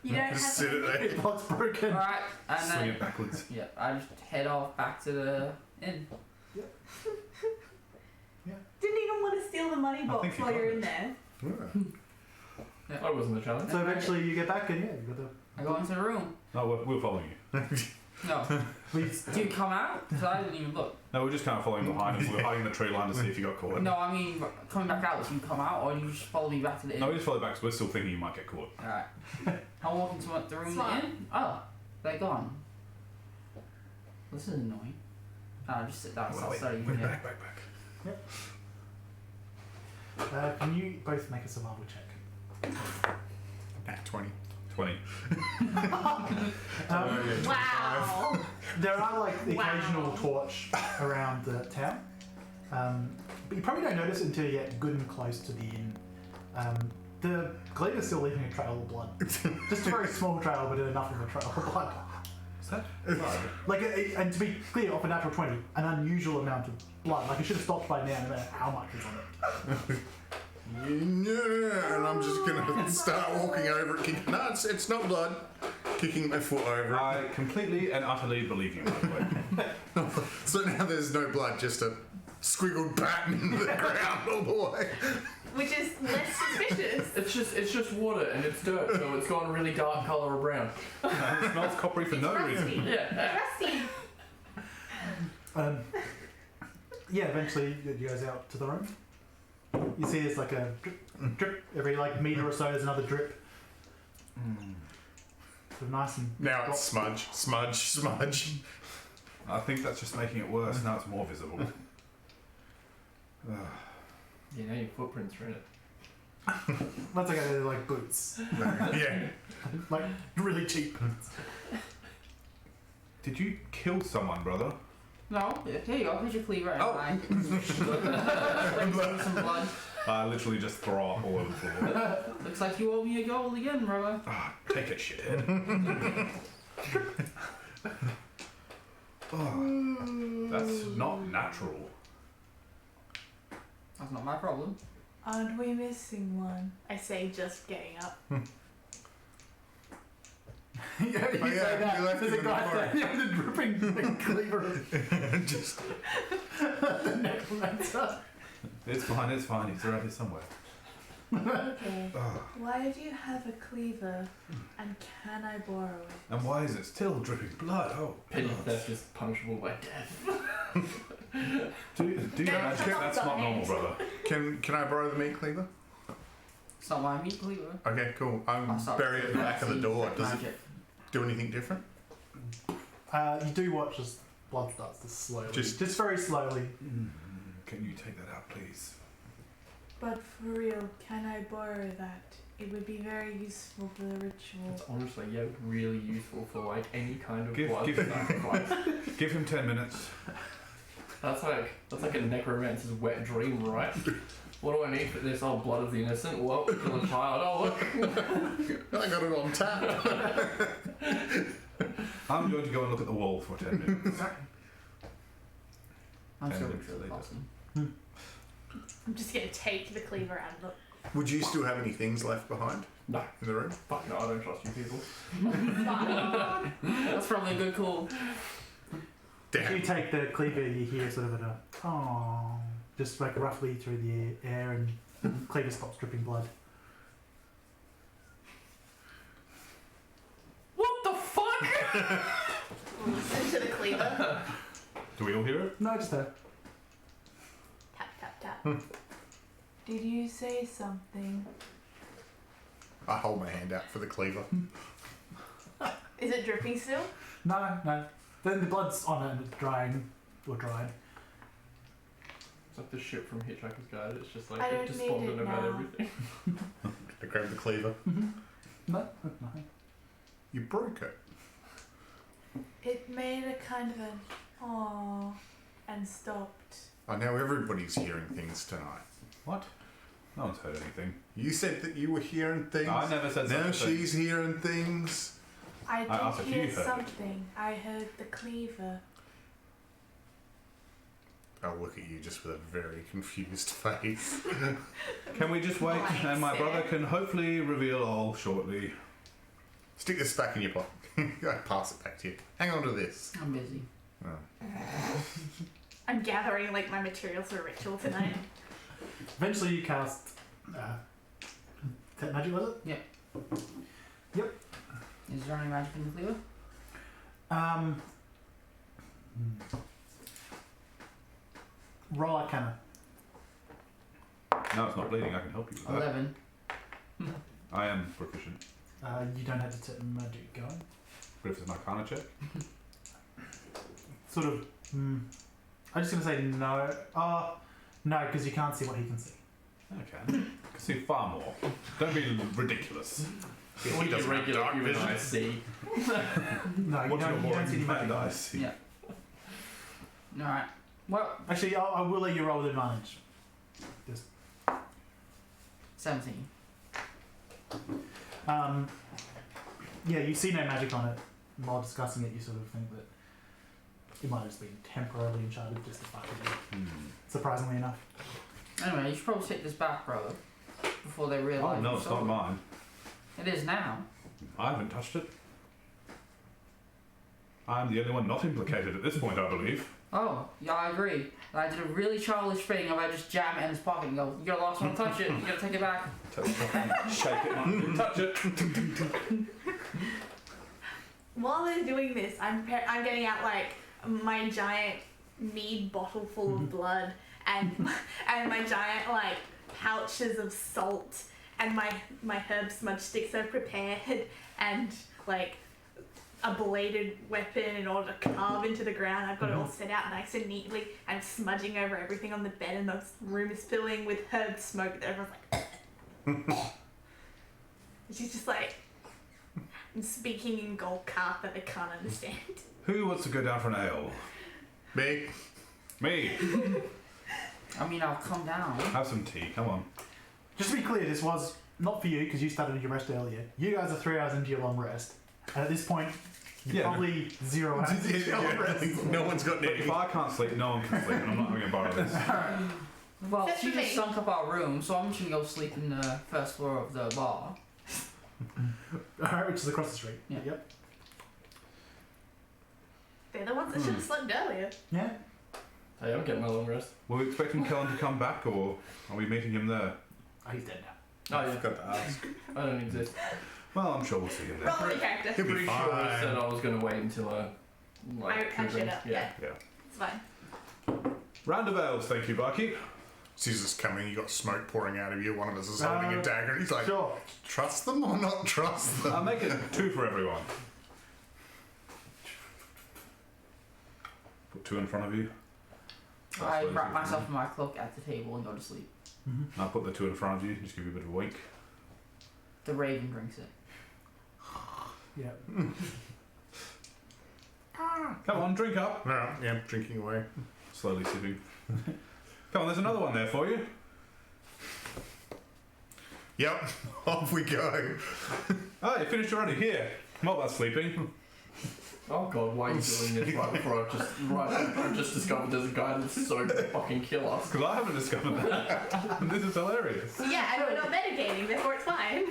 You don't Just have sit it there. Lock's broken. Alright, and Swing then it backwards. yeah, I just head off back to the inn. Didn't even want to steal the money box think you while got you're it. in there. That wasn't the challenge. So eventually you get back and you got the. I go into the room. No, we're following you. No. Please. Do you come out? Because I didn't even look. No, we're just kind of following behind him. We're hiding the tree line to see if you got caught. No, I mean coming back out. Do you come out or do you just follow me back to the inn? No, we just follow back because we're still thinking you might get caught. Alright. I walk into the room Smart. in the inn. Oh, they're gone. This is annoying. I just sit down and start studying wait, here. back. Can you both make a survival check? Nat 20. 20. Wow. There are like the Wow. occasional torch around the town, but you probably don't notice it until you get good and close to the inn. The cleaver's still leaving a trail of blood. Just a very small trail, but enough of a trail of blood. Is that? Like, and to be clear, off a natural 20, an unusual amount of blood. Like, it should have stopped by now, no matter how much is on it. Yeah, and I'm just gonna start walking over it, kicking. No, it's not blood. Kicking my foot over it. I completely and utterly believe you, by the way. So now there's no blood, just a squiggled pattern in the ground all the way. Which is less suspicious. It's just water and it's dirt, so it's gone really dark colour of brown. It smells coppery for It's no rusty. reason. Yeah. Rusty. Yeah, eventually you guys out to the room. You see there's like a drip, drip every like meter or so. There's another drip. Sort of nice and Now it's smudge, smudge, smudge. I think that's just making it worse. Now it's more visible. Yeah, now your footprints are in it. Once I go they're like boots, Yeah. like really cheap boots. Did you kill someone, brother? No, here you go. Here's your cleaver. And Oh. I some blood. I literally just throw up all over the floor. Looks like you owe me a gold again, brother. Take it, shithead. That's not natural. That's not my problem. Aren't we missing one? I say just getting up. Yeah, you Oh, yeah, say that. you left There's him a in the guy forest. there with a dripping cleaver. Just The necromancer. It's fine, he's around here somewhere. Okay. Ugh. Why do you have a cleaver, and can I borrow it? And why is it still dripping blood? Oh, Petty God. theft is punishable by death. Do you imagine that's not normal, brother? Can I borrow the meat cleaver? It's not my meat cleaver. Okay, cool. I'll I'm start bury it at the back of the door. Does it magic. do anything different? You do watch as blood starts to slowly, Just- just very slowly. Can you take that out, please? But for real, can I borrow that? It would be very useful for the ritual. It's honestly, yeah, really useful for like any kind of Give- blood give- sacrifice. Give him 10 minutes. That's like a necromancer's wet dream, right? What do I need for this? Oh, blood of the innocent. Well, kill a child. Oh, look. I got it on tap. I'm going to go and look at the wall for 10 minutes. I'm And sure it's it's really later. awesome. I'm just gonna take the cleaver out and look. Would you still have any things left behind No. in the room? Fuck no, I don't trust you people. That's probably a good call. If you Damn. take the cleaver, you hear sort of a just like roughly through the air, and the cleaver stops dripping blood. What the fuck? Listen to the cleaver. Do we all hear it? No, just there. Tap tap tap. Did you say something? I hold my hand out for the cleaver. Is it dripping still? No. Then the blood's on it and it's drying or dried. It's like the ship from Hitchhiker's Guide. It's just I like don't despondent need it about now. everything. I grab the cleaver. No, nothing. You broke it. It made a kind of an aww and stopped. I know everybody's hearing things tonight. What? No one's heard anything. You said that you were hearing things. I never said Now something. she's hearing things. I asked did if you hear heard it. something. I heard the cleaver. I'll look at you just with a very confused face. Can we just wait Blank and my brother stare. can hopefully reveal all shortly? Stick this back in your pocket. I pass it back to you. Hang on to this. I'm busy. Oh. I'm gathering like my materials for a ritual tonight. Eventually, you cast. That magic, was it? Is there any magic in the cleaver? Roll Arcana. No, it's not bleeding. I can help you with that. 11. I am proficient. You don't have detect magic going. But if it's an Arcana check, Sort of. I'm just gonna say no. No, because you can't see what he can see. okay. I can see far more. Don't be ridiculous. What do you doesn't have regular dark human vision. eyes see? No, you What's your don't more see any bad magic. eyes? Yeah. Alright. Well, Actually, I will let you roll with advantage. 17. Yeah, you see no magic on it. While discussing it, you sort of think that it might have just been temporarily enchanted just to fuck with you. Surprisingly enough. Anyway, you should probably take this back, brother. Before they realise. Oh no, you it's stole not it. mine. It is now. I haven't touched it. I'm the only one not implicated at this point, I believe. Oh, yeah, I agree. And I did a really childish thing of I just jam it in his pocket and go, you're the last one to touch it. You gotta take it back. Shake it, man. Touch it. While they're doing this, I'm getting out like my giant mead bottle full of blood and my giant like pouches of salt and my herb smudge sticks are prepared and like a bladed weapon in order to carve into the ground. I've got it all set out nice and neatly. I'm smudging over everything on the bed and the room is filling with herb smoke that everyone's like and she's just like and speaking in Golkarth that they can't understand. Who wants to go down for an ale? Me? Me. I mean, I'll come down. Have some tea. Come on. Just to be clear, this was not for you because you started your rest earlier. You guys are 3 hours into your long rest. And at this point, you're Yeah, probably 0 hours into your long rest. No one's got But any. if I can't sleep, no one can sleep, and I'm not going to borrow this. Well, That's she for just me. sunk up our room, so I'm just gonna go sleep in the first floor of the bar. Alright, which is across the street. Yeah. Yep. They're the ones that should have slept earlier. Yeah. Hey, I'm getting my long rest. Were we expecting Kallan to come back, or are we meeting him there? Oh, he's dead now. Oh, yeah. Forgot to ask. I don't exist. Well, I'm sure we'll see him there. Roll the character. He'll be Pretty sure I fine. said I was going to wait until I. I showed up. Yeah, Yeah. it's fine. Round of ales, thank you, Barkeep. Caesar's coming, you got smoke pouring out of you, one of us is holding a dagger, and he's like, Sure. trust them or not trust them? I'll make it 2 for everyone. Put 2 in front of you. I wrap myself in my cloak at the table and go to sleep. Mm-hmm. I'll put the 2 in front of you, just give you a bit of a wink. The raven drinks it. Yeah. Come on, drink up. No, yeah, drinking away. Slowly sipping. Come on, there's another one there for you. Yep, off we go. Oh, you finished already. Here. Molbath's sleeping. Oh god, why are you doing this right before I've just discovered there's a guy that's so fucking kill us? Because I haven't discovered that. This is hilarious. Yeah, and we're not metagaming, therefore it's fine.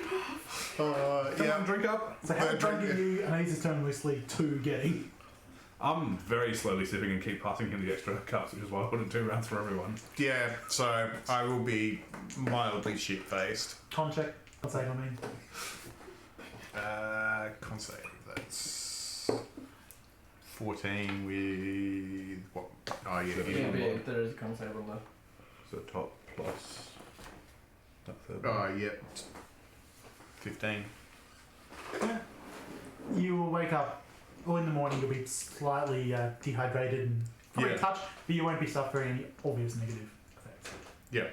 Come on, drink up. So how drunk are you? And he's turn loosely 2 getting. I'm very slowly sipping and keep passing him the extra cups, which is why I wanted 2 rounds for everyone. Yeah, so I will be mildly shit-faced. Con check. I'll say, I mean. Con save, that's 14 with what? Oh, yeah, Yeah, but there is a con save on there. So top plus that third Oh, one. yeah. 15. You will wake up, or in the morning you'll be slightly dehydrated and probably a touch, but you won't be suffering any obvious negative effects. Yeah.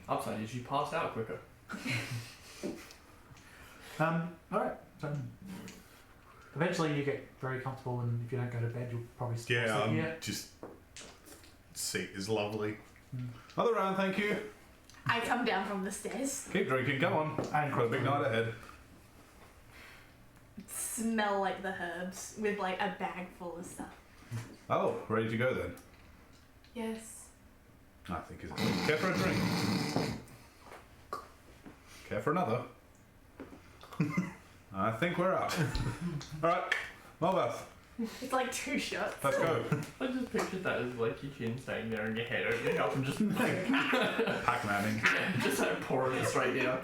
Upside is you pass out quicker. Alright, so eventually you get very comfortable, and if you don't go to bed you'll probably still Yeah, sleep here. just... Seat is lovely. Other round, thank you. I come down from the stairs, Keep drinking, come on. And Got a big night ahead. smell like the herbs with like a bag full of stuff. Oh, ready to go then? Yes. I think it's care for a drink. Care for another? I think we're out. Alright, Molbath, It's like 2 shots. let's go. I just pictured that as like your chin staying there and your head opening up and just Pac-Manning. just like pouring it straight down.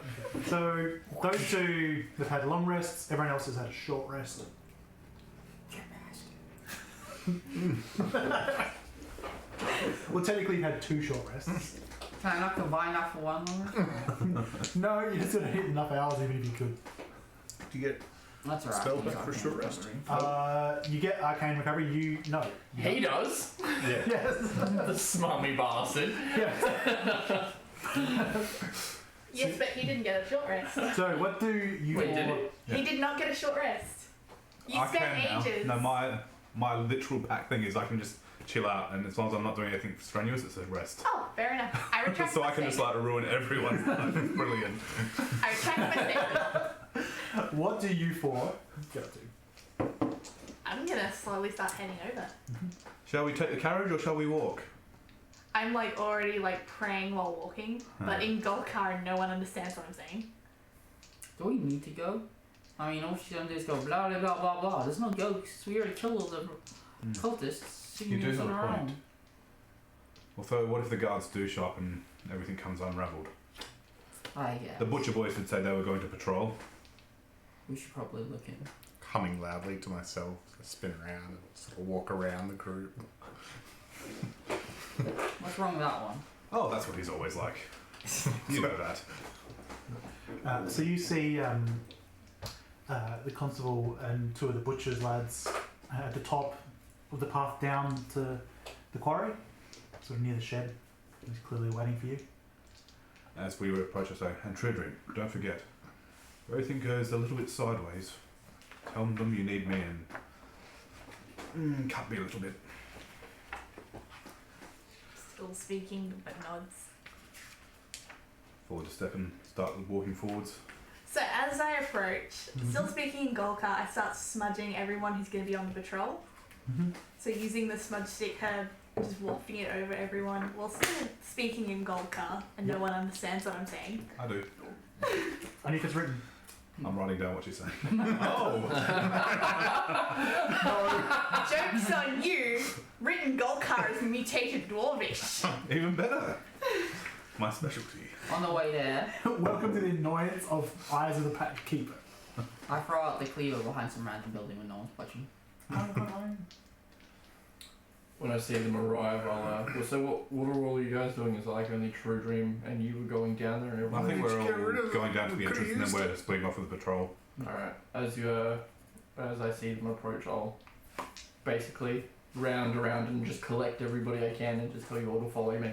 So those 2 have had long rests, everyone else has had a short rest. Well, technically you've had 2 short rests. Can I not combine that for one more? No, you're just gonna hit enough hours even if you could. Do you get That's alright. Spell Use back for arcane short rest? recovery. You get arcane recovery. You no. He does. Yeah. Yes. The smarmy bastard. Yes. Yes, but he didn't get a short rest. So what do you? Wait, did he? Yeah. He did not get a short rest. You I spent can ages. now. No, my literal pack thing is I can just chill out, and as long as I'm not doing anything strenuous, it's a rest. Oh, fair enough. I retract So my I can just statement. like ruin everyone's life. It's brilliant. I retract my statement. What do you 4 go to? I'm gonna slowly start heading over. Shall we take the carriage or shall we walk? I'm like already like praying while walking, but in Golkar no one understands what I'm saying. Do we need to go? I mean, all she's gonna do is go blah blah blah blah blah. There's no ghosts. We already killed all the cultists. She You can do use have on a her point. own. Although, what if the guards do show up and everything comes unravelled? I guess. The butcher boys did say they were going to patrol. We should probably look in. Humming loudly to myself, spin around and sort of walk around the group. What's wrong with that one? Oh, that's what he's always like. You know that. So you see the constable and 2 of the butcher's lads at the top of the path down to the quarry, sort of near the shed. He's clearly waiting for you. As we approach, I say, and Truedream, don't forget, if everything goes a little bit sideways, tell them you need me and cut me a little bit. Still speaking, but nods. Forward to step and start walking forwards. So as I approach, still speaking in Golkar, I start smudging everyone who's going to be on the patrol. Mm-hmm. So using the smudge stick herb, just wafting it over everyone while still speaking in Golkar, and no one understands what I'm saying. I do. Only if it's written. I'm writing down what you're saying. Joke's on you! Written Golkar is mutated Dwarvish. Even better. My specialty. On the way there, Welcome to the annoyance of Eyes of the Pack Keeper. I throw out the cleaver behind some random building when no one's watching. When I see them arrive, I'll well, so what are all you guys doing? Is it like only Truedream and you were going down there and I everyone? think we're Get rid all of going down to the them. entrance and then we're splitting off with the patrol. Alright. As I see them approach, I'll basically round around and just collect everybody I can and just tell you all to follow me.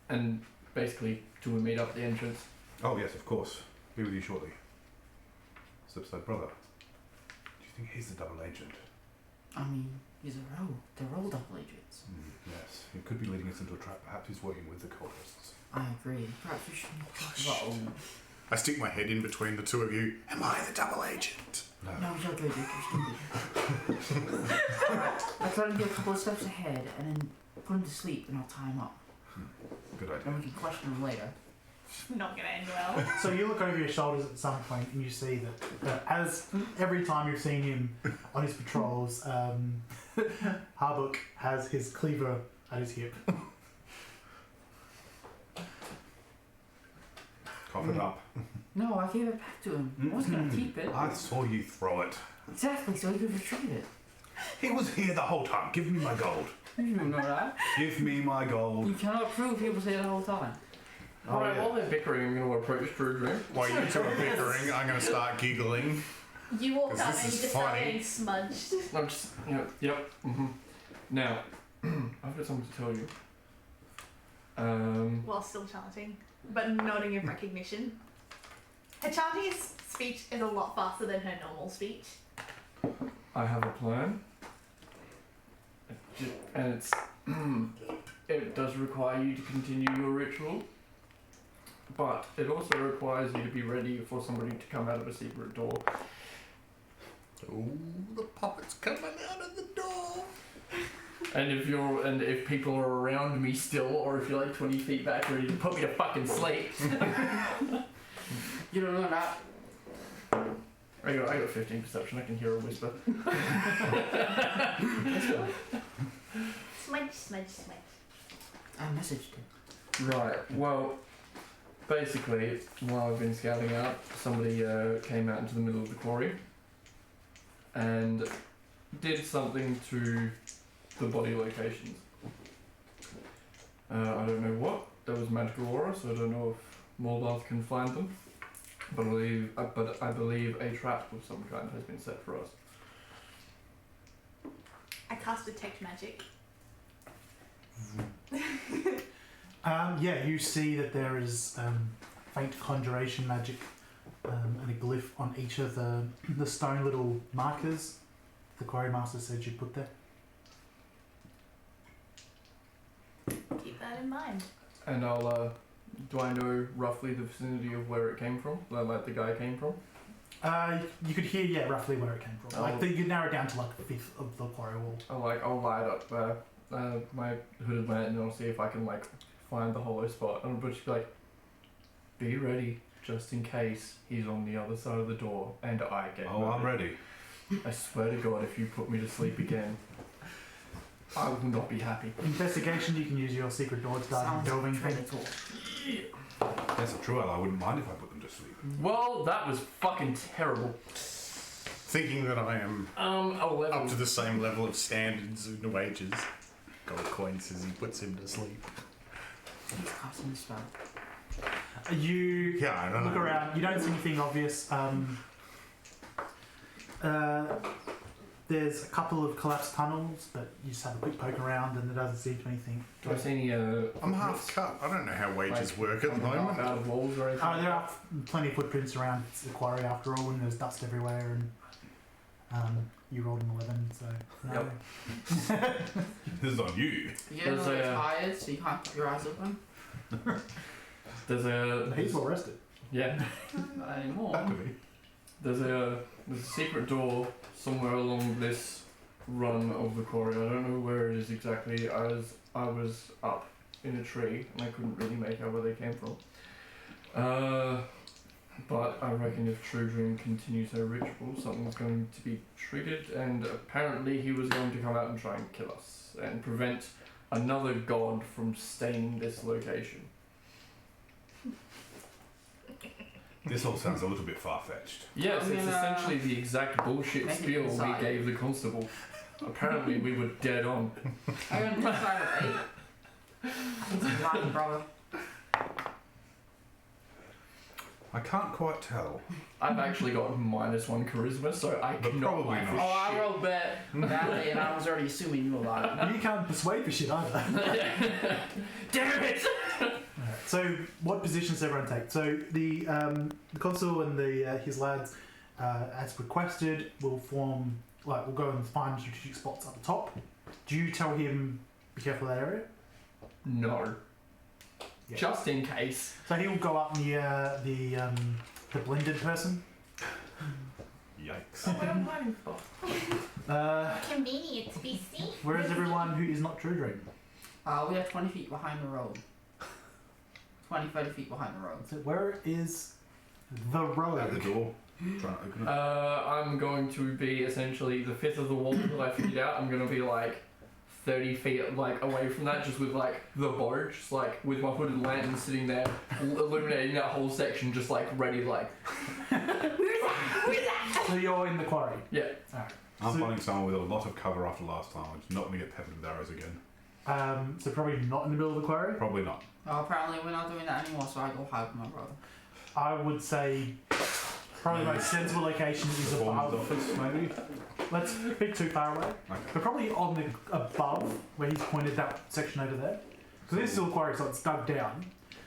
And basically, till we meet up at the entrance. Oh yes, of course. Be with you shortly. Slipside brother. Do you think he's the double agent? I mean, they're all double agents. Yes. He could be leading us into a trap. Perhaps he's working with the cultists. I agree. Perhaps we shouldn't talk about all. I stick my head in between the two of you. Am I the double agent? No. No, you're good, you're stupid. Alright, let's let him get a couple of steps ahead and then put him to sleep and I'll tie him up. Good idea. Then we can question him later. Not gonna end well. So you look over your shoulders at some point and you see that as every time you've seen him on his patrols, Harbuk has his cleaver at his hip. Cough it up. No, I gave it back to him. I wasn't gonna keep it. I saw you throw it. Exactly, so he could retrieve it. He was here the whole time. Give me my gold. You didn't know that. Give me my gold. You cannot prove he was here the whole time. Alright, yeah. while they're bickering, I'm going to approach Truedream. While you two are bickering, I'm going to start giggling. You walk 'Cause up this and you is just start funny. getting smudged. I'm just, yep. Now, I've got something to tell you. While still chanting, but nodding in recognition. Her chanting speech is a lot faster than her normal speech. I have a plan. And it's it does require you to continue your ritual, but it also requires you to be ready for somebody to come out of a secret door. Ooh, the puppet's coming out of the door. And if people are around me still, or if you're like 20 feet back ready to put me to fucking sleep. You don't know that. I got 15 perception, I can hear a whisper. Smudge, smudge, smudge. I messaged him. Right, well, basically, while I've been scouting out, somebody came out into the middle of the quarry and did something to the body locations. I don't know what. There was magical aura, so I don't know if Molbath can find them. But I believe a trap of some kind has been set for us. I cast detect magic. Yeah, you see that there is faint conjuration magic and a glyph on each of the stone little markers the quarry master said you put there. Keep that in mind. And I'll, do I know roughly the vicinity of where it came from? Like the guy came from? You could hear, yeah, roughly where it came from. Oh. You could narrow it down to like a fifth of the quarry wall. I'll light up my hooded lantern and I'll see if I can find the hollow spot. And I'll just be like, be ready just in case he's on the other side of the door and I get Oh, I'm murdered. ready. I swear to God, if you put me to sleep again, I will not be happy. Investigation, you can use your secret door to guide the building thing. That's a true ally. I wouldn't mind if I put them to sleep. Well, that was fucking terrible. Thinking that I am 11. up to the same level of standards and wages. Gold coin says he puts him to sleep. He's casting the spell. You Yeah, I don't look know. around, you don't see anything obvious. There's a couple of collapsed tunnels, but you just have a quick poke around and there doesn't seem to be anything. Do I see any, I'm half cut. I don't know how wages work at the moment. out of walls or anything? There are plenty of footprints around the quarry after all, and there's dust everywhere, and you rolled an 11, so no. Yep. This is on you. You There's know you're a- tired, so you can't keep your eyes open? There's a... He's well rested. Yeah. Not anymore. Back to me. There's a secret door somewhere along this run of the quarry. I don't know where it is exactly. I was up in a tree and I couldn't really make out where they came from. But I reckon if Truedream continues her ritual, something's going to be triggered, and apparently he was going to come out and try and kill us and prevent another god from staining this location. This all sounds a little bit far-fetched. Yes, I'm it's gonna essentially the exact bullshit make it spiel we inside. gave the constable. Apparently, we were dead on. I'm going to decide of 8. Right, brother. I can't quite tell. I've actually got -1 charisma, so I But cannot probably lie not. for Oh, I shit. rolled badly, and I was already assuming you were lying. You can't persuade for shit either. Damn it! So, what positions does everyone take? So, the consul and his lads, as requested, will form. We'll go and find strategic spots at the top. Do you tell him be careful of that area? No. Yeah. Just in case. So he'll go up near the blended person. Yikes. What am I hiding for? Convenient to be seen. Where is everyone who is not Truedream? We are 20 feet behind the road. 20, 30 feet behind the road. So where is the road? At the door. Trying to open it. I'm going to be essentially the fifth of the wall that I figured out. I'm going to be like 30 feet away from that, just with the bow, just with my hooded lantern sitting there, illuminating that whole section, just ready Where's that? Where's that? So you're in the quarry. yeah. Alright. I'm So- finding someone with a lot of cover after last time. I'm not going to get peppered with arrows again. So probably not in the middle of the quarry. Probably not. Oh, apparently we're not doing that anymore, so I go hide with my brother. I would say probably the most sensible location is Foreman's above. office, maybe? Let's pick too far away. Okay. But probably on the above where he's pointed that section over there. Because this is still a quarry, so it's dug down.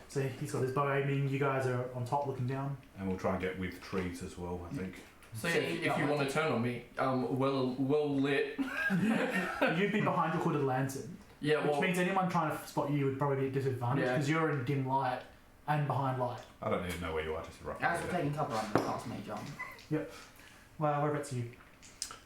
So he's got his bow aiming. You guys are on top looking down. And we'll try and get with trees as well, I think. So yeah, if you want to turn on me, well lit. You'd be behind your hooded lantern. Yeah, Which well, means anyone trying to spot you would probably be at disadvantage Yeah. because you're in dim light and behind light. I don't need to know where you are, just roughly. As we're taking cover, I'm going to cast Mage Armor. Well, whereabouts are you?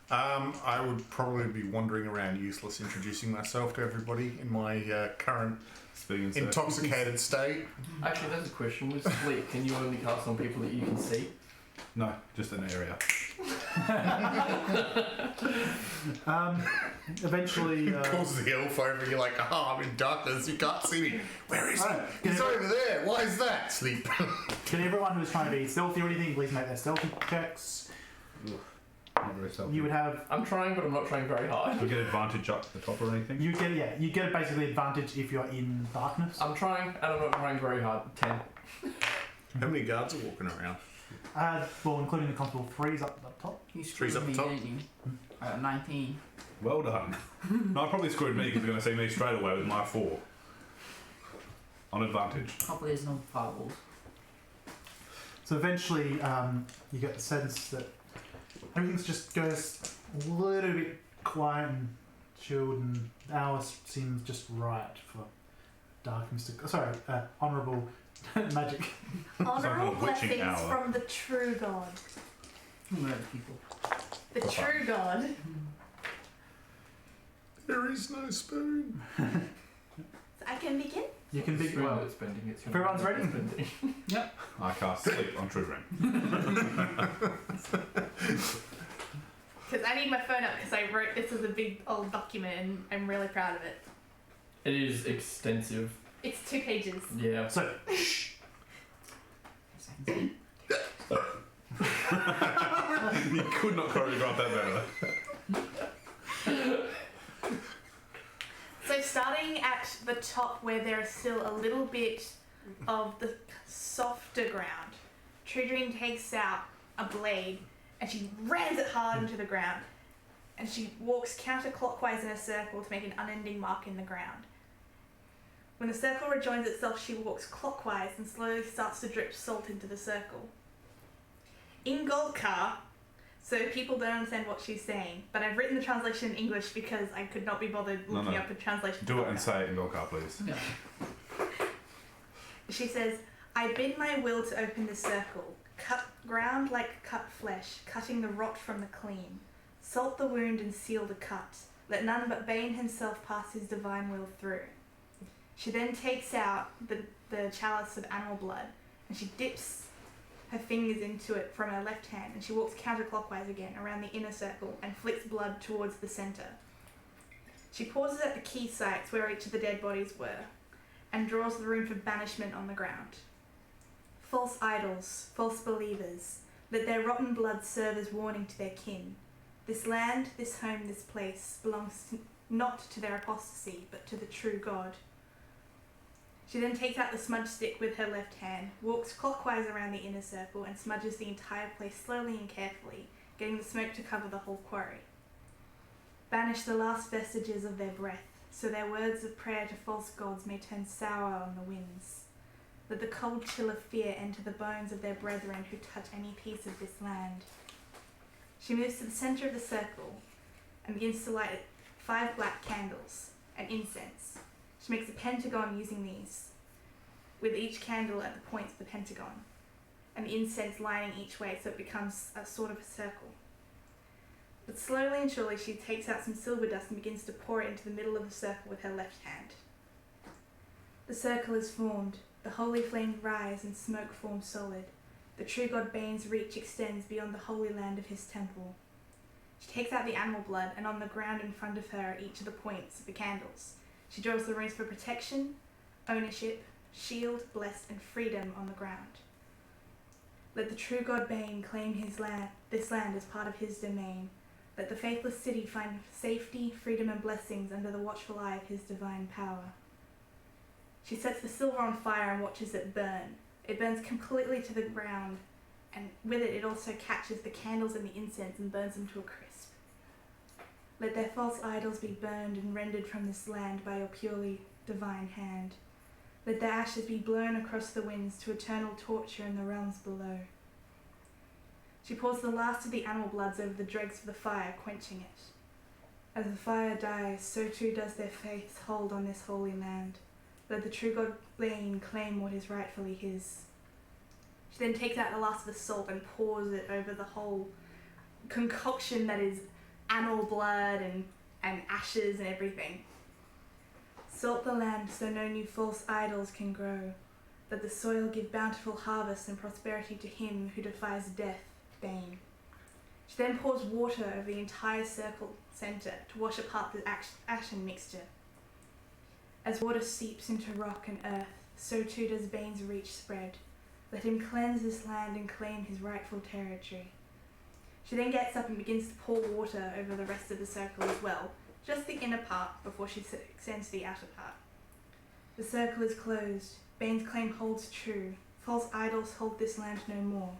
I would probably be wandering around useless, introducing myself to everybody in my current Speaking of intoxicated state. actually, there's a question. With sleep, can you only cast on people that you can see? No, just an area. Eventually, Causes the elf over. You're like, I'm in darkness. You can't see me. Where is he? Alright, He's over there. Why is that? Sleep. can everyone who's trying to be stealthy or anything please make their stealthy checks? Not very stealthy. You would have I'm trying, but I'm not trying very hard. Do we get advantage up the top or anything? you get basically advantage if you're in darkness. I'm trying, and I'm not trying very hard. 10. How many guards are walking around? Well, including the constable, 3's up top. You screwed up me, top. didn't you? 19. Well done. No, I probably screwed me because you're going to see me straight away with my 4. On advantage. Hopefully there's no fireballs. So eventually, you get the sense that everything just goes a little bit quiet and chilled, and the hour seems just right for dark mystic. Sorry, honourable magic. Honourable witching blessings hour. from the true God. Who murdered people? The true God. There is no spoon. So I can begin? You can be Spoon well. that's bending, it's your Everyone's hand ready? that's bending. I cast sleep on Truedream. Because I need my phone up because I wrote this as a big old document and I'm really proud of it. It is extensive. It's 2 pages. Yeah. So, Seconds. You could not choreograph that better. So starting at the top where there is still a little bit of the softer ground, Truedream takes out a blade and she rams it hard into the ground. And she walks counterclockwise in a circle to make an unending mark in the ground. When the circle rejoins itself, she walks clockwise and slowly starts to drip salt into the circle. In Goldcar, so people don't understand what she's saying, but I've written the translation in English because I could not be bothered looking No. up a translation. Do for it and Goldcar. say it in Golkar, please. Yeah. She says, I bid my will to open the circle, cut ground like cut flesh, cutting the rot from the clean. Salt the wound and seal the cut. Let none but Bane himself pass his divine will through. She then takes out the chalice of animal blood and she dips her fingers into it from her left hand and she walks counterclockwise again around the inner circle and flicks blood towards the center. She pauses at the key sites where each of the dead bodies were and draws the rune for banishment on the ground. false idols, false believers. Let their rotten blood serve as warning to their kin. This land, this home, this place belongs not to their apostasy, but to the true God. She then takes out the smudge stick with her left hand, walks clockwise around the inner circle, and smudges the entire place slowly and carefully, getting the smoke to cover the whole quarry. Banish the last vestiges of their breath, so their words of prayer to false gods may turn sour on the winds. Let the cold chill of fear enter the bones of their brethren who touch any piece of this land. She moves to the center of the circle and begins to light 5 black candles and incense. She makes a pentagon using these, with each candle at the points of the pentagon, and the incense lining each way so it becomes a sort of a circle. But slowly and surely she takes out some silver dust and begins to pour it into the middle of the circle with her left hand. The circle is formed, the holy flames rise and smoke forms solid. The true God Bane's reach extends beyond the holy land of his temple. She takes out the animal blood, and on the ground in front of her are each of the points of the candles. She draws the runes for protection, ownership, shield, bless, and freedom on the ground. Let the true God Bane claim this land as part of his domain. Let the faithless city find safety, freedom, and blessings under the watchful eye of his divine power. She sets the silver on fire and watches it burn. It burns completely to the ground, and with it also catches the candles and the incense and burns them to a crisp. Let their false idols be burned and rendered from this land by your purely divine hand. Let their ashes be blown across the winds to eternal torture in the realms below. She pours the last of the animal bloods over the dregs of the fire, quenching it. As the fire dies, so too does their faith hold on this holy land. Let the true God Bane claim what is rightfully his. She then takes out the last of the salt and pours it over the whole concoction that is animal blood and ashes and everything. Salt the land so no new false idols can grow. Let the soil give bountiful harvest and prosperity to him who defies death, Bane. She then pours water over the entire circle centre to wash apart the ashen mixture. As water seeps into rock and earth, so too does Bane's reach spread. Let him cleanse this land and claim his rightful territory. She then gets up and begins to pour water over the rest of the circle as well, just the inner part before she extends to the outer part. The circle is closed. Bane's claim holds true. False idols hold this land no more.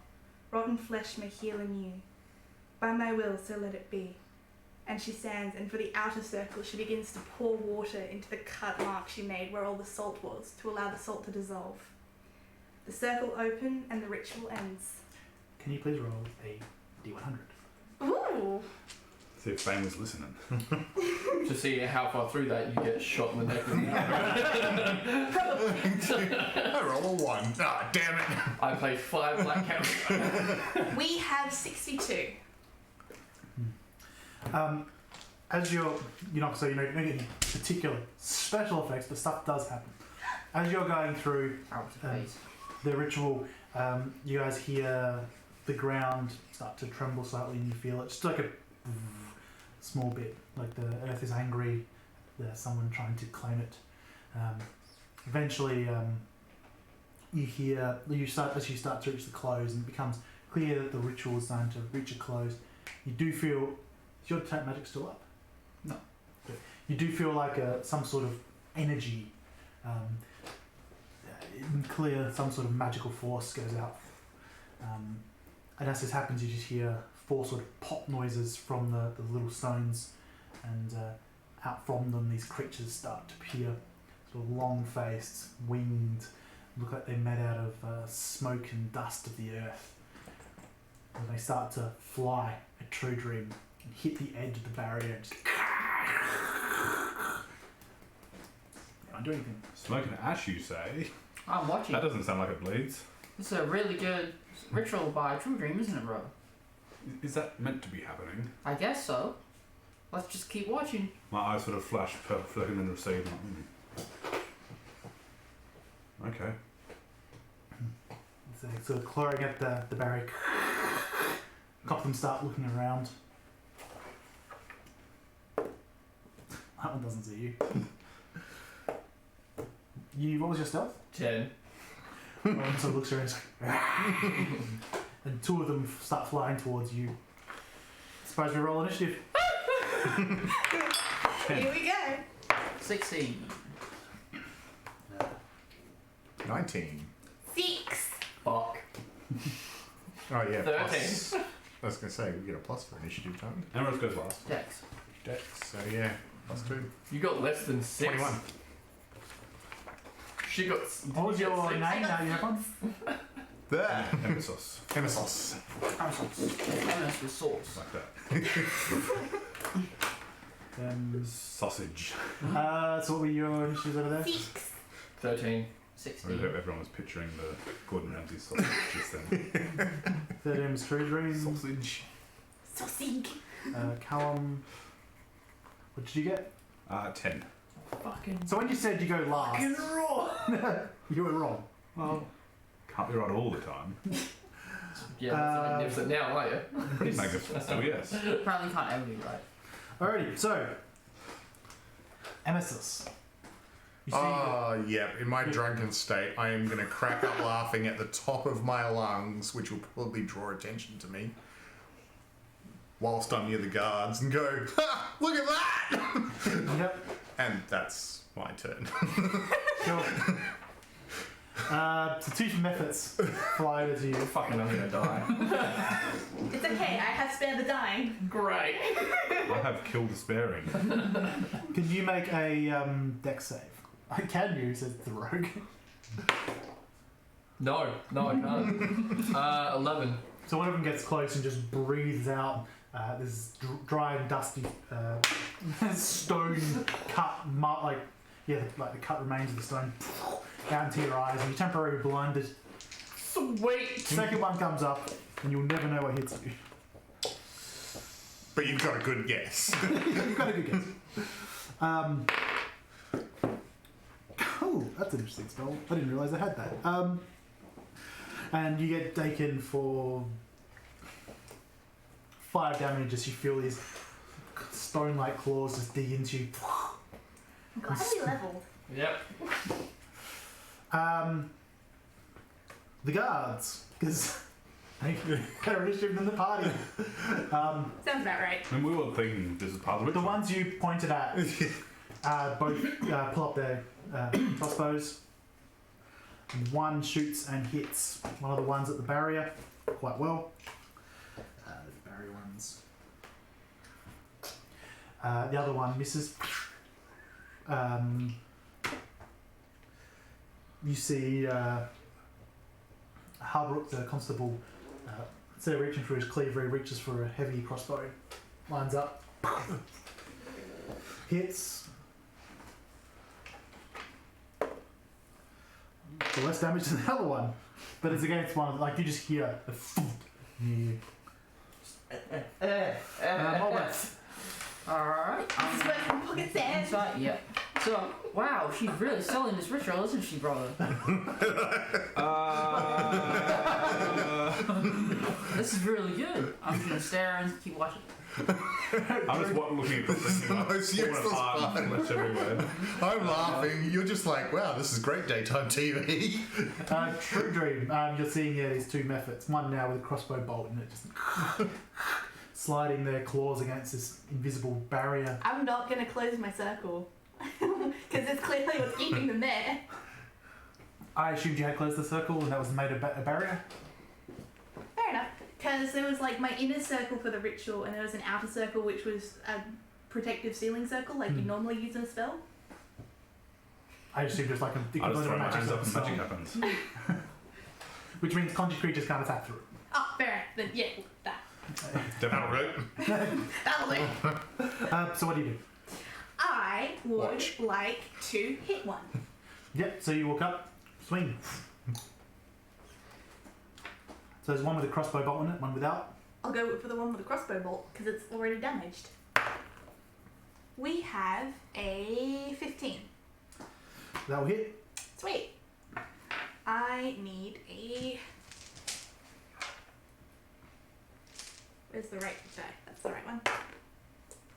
Rotten flesh may heal anew. By my will, so let it be. And she stands, and for the outer circle she begins to pour water into the cut mark she made where all the salt was, to allow the salt to dissolve. The circle opens and the ritual ends. Can you please roll a D100? Ooh! See if Bane was listening. To see how far through that you get shot in the neck with an arrow. I roll a 1. Ah, damn it. I play 5 black candles. We have 62. As you're not getting any particular special effects, but stuff does happen. As you're going through the ritual, you guys hear the ground start to tremble slightly, and you feel it just like a small bit, like the earth is angry. There's someone trying to claim it. Eventually, as you start to reach the close, and it becomes clear that the ritual is starting to reach a close. You do feel. Is your detect magic still up? No. Okay. You do feel like some sort of energy, clear, some sort of magical force goes out. And as this happens, you just hear 4 sort of pop noises from the little stones, and out from them these creatures start to appear, sort of long-faced, winged, look like they're made out of smoke and dust of the earth. And they start to fly at Truedream and hit the edge of the barrier and just... They don't do anything. Smoke and ash, you say? I'm watching. That doesn't sound like it bleeds. It's a really good ritual by Truedream, isn't it, bro? Is that meant to be happening? I guess so. Let's just keep watching. My eyes sort of flash purple, flicking and recede. Okay. So sort of clawing at the barrier. A couple of them start looking around. That one doesn't see you. What was your stealth? 10. One sort of looks around and two of them start flying towards you. Suppose we roll initiative. Here we go. 16. 19. 6. Fuck. Oh yeah. 13. Plus, I was gonna say we get a plus for initiative, don't we? Emharis goes last. Dex. Dex. So yeah, +2. You got less than 6. 21. She got. What was your six? name? Now you have one? There. Emissos. Emissos. Emissos with sauce. Like that. Sausage. So what were your initiatives over there? 6. 13. 16. I hope everyone was picturing the Gordon Ramsay sausage just then. 13 was Truedream. Sausage. Sausage. Callum. What did you get? 10. Fucking. So when you said you go last, raw. you were wrong. Well, can't be right all the time. Yeah, that's magnificent now, aren't you? Pretty magnificent still, yes. Apparently can't ever be right. Alrighty, so Emissos. You see, Yeah. In my drunken state, I am going to crack up laughing at the top of my lungs, which will probably draw attention to me, whilst I'm near the guards, and go, ha! Look at that! yep. And that's my turn. Cool. So two methods fly over to you. Fucking, I'm gonna die. It's okay, I have spared the dying. Great. I have killed the sparing. Can you make a dex save? Can you? Says the rogue. No, I can't. 11. So one of them gets close and just breathes out this dry and dusty stone cut, like the cut remains of the stone down to your eyes, and you're temporarily blinded. Sweet. Second one comes up, and you'll never know what hits you. But you've got a good guess. You've got a good guess. Oh, that's an interesting spell. I didn't realise I had that. And you get taken for 5 damage as you feel these stone-like claws just dig into you. I'm glad we leveled. Yep. The guards, because better initiative than the party. Sounds about right. And we were thinking this is part of the The ritual. ones you pointed at both pull up their crossbows. And one shoots and hits one of the ones at the barrier quite well. The barrier ones. The other one misses. You see Harbrook, the constable, instead of reaching for his cleaver, he reaches for a heavy crossbow. Lines up. Hits. For less damage than the other one. But it's against one of like you just hear the thump. Molbath. Alright. This is where my pocket stands. Insight, yep. So, wow, she's really selling this ritual, isn't she, brother? This is really good. I'm just gonna stare and keep watching. I'm just looking at the thing like, Most useless falling apart part. and flesh everywhere. I'm laughing. You're just like, wow, this is great daytime TV. Truedream. You're seeing these two methods. One now with a crossbow bolt and it just sliding their claws against this invisible barrier. I'm not going to close my circle. Because it's clearly what's keeping them there. I assumed you had closed the circle and that was made a barrier. Fair enough. Because there was like my inner circle for the ritual and there was an outer circle which was a protective ceiling circle like you normally use in a spell. I assumed just like a I just equivalent throw of my magic hands up and spell. magic happens. Which means conscious creatures can't attack through it. Oh, fair enough. Then yeah, that. Definitely. That'll do. So what do you do? I would Watch. like to hit one. Yep, so you walk up, swing. So there's one with a crossbow bolt in it, one without. I'll go for the one with the crossbow bolt because it's already damaged. We have a 15. That will hit. Sweet. I need a... Where's the right die? That's the right one.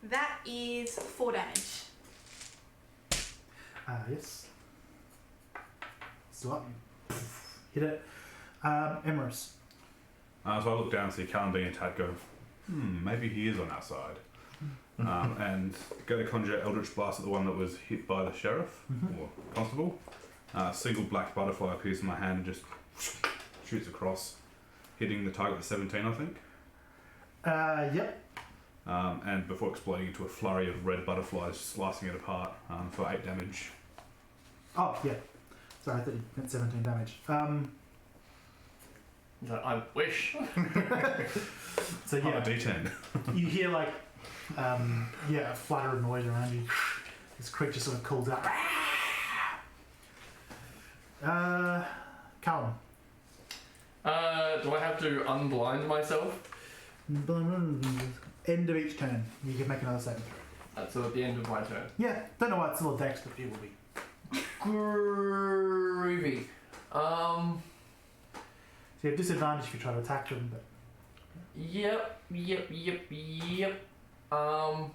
That is 4 damage. Yes. Still up. hit it. Emharis. So I look down and see Kallan and Tad go, maybe he is on our side. And go to conjure Eldritch Blast at the one that was hit by the sheriff or constable. Single black butterfly appears in my hand and just shoots across, hitting the target at 17, I think. Yep. And before exploding into a flurry of red butterflies, slicing it apart for 8 damage. Oh, yeah. Sorry, I thought you meant 17 damage. I wish. So On yeah, a D10. you hear like, a flutter of noise around you. This creature sort of calls out. Kallan. Do I have to unblind myself? End of each turn, you can make another saving throw. So at the end of my turn. Yeah, don't know why it's still a dex, but it will be. Groovy. So you have disadvantage if you try to attack them, but Yep.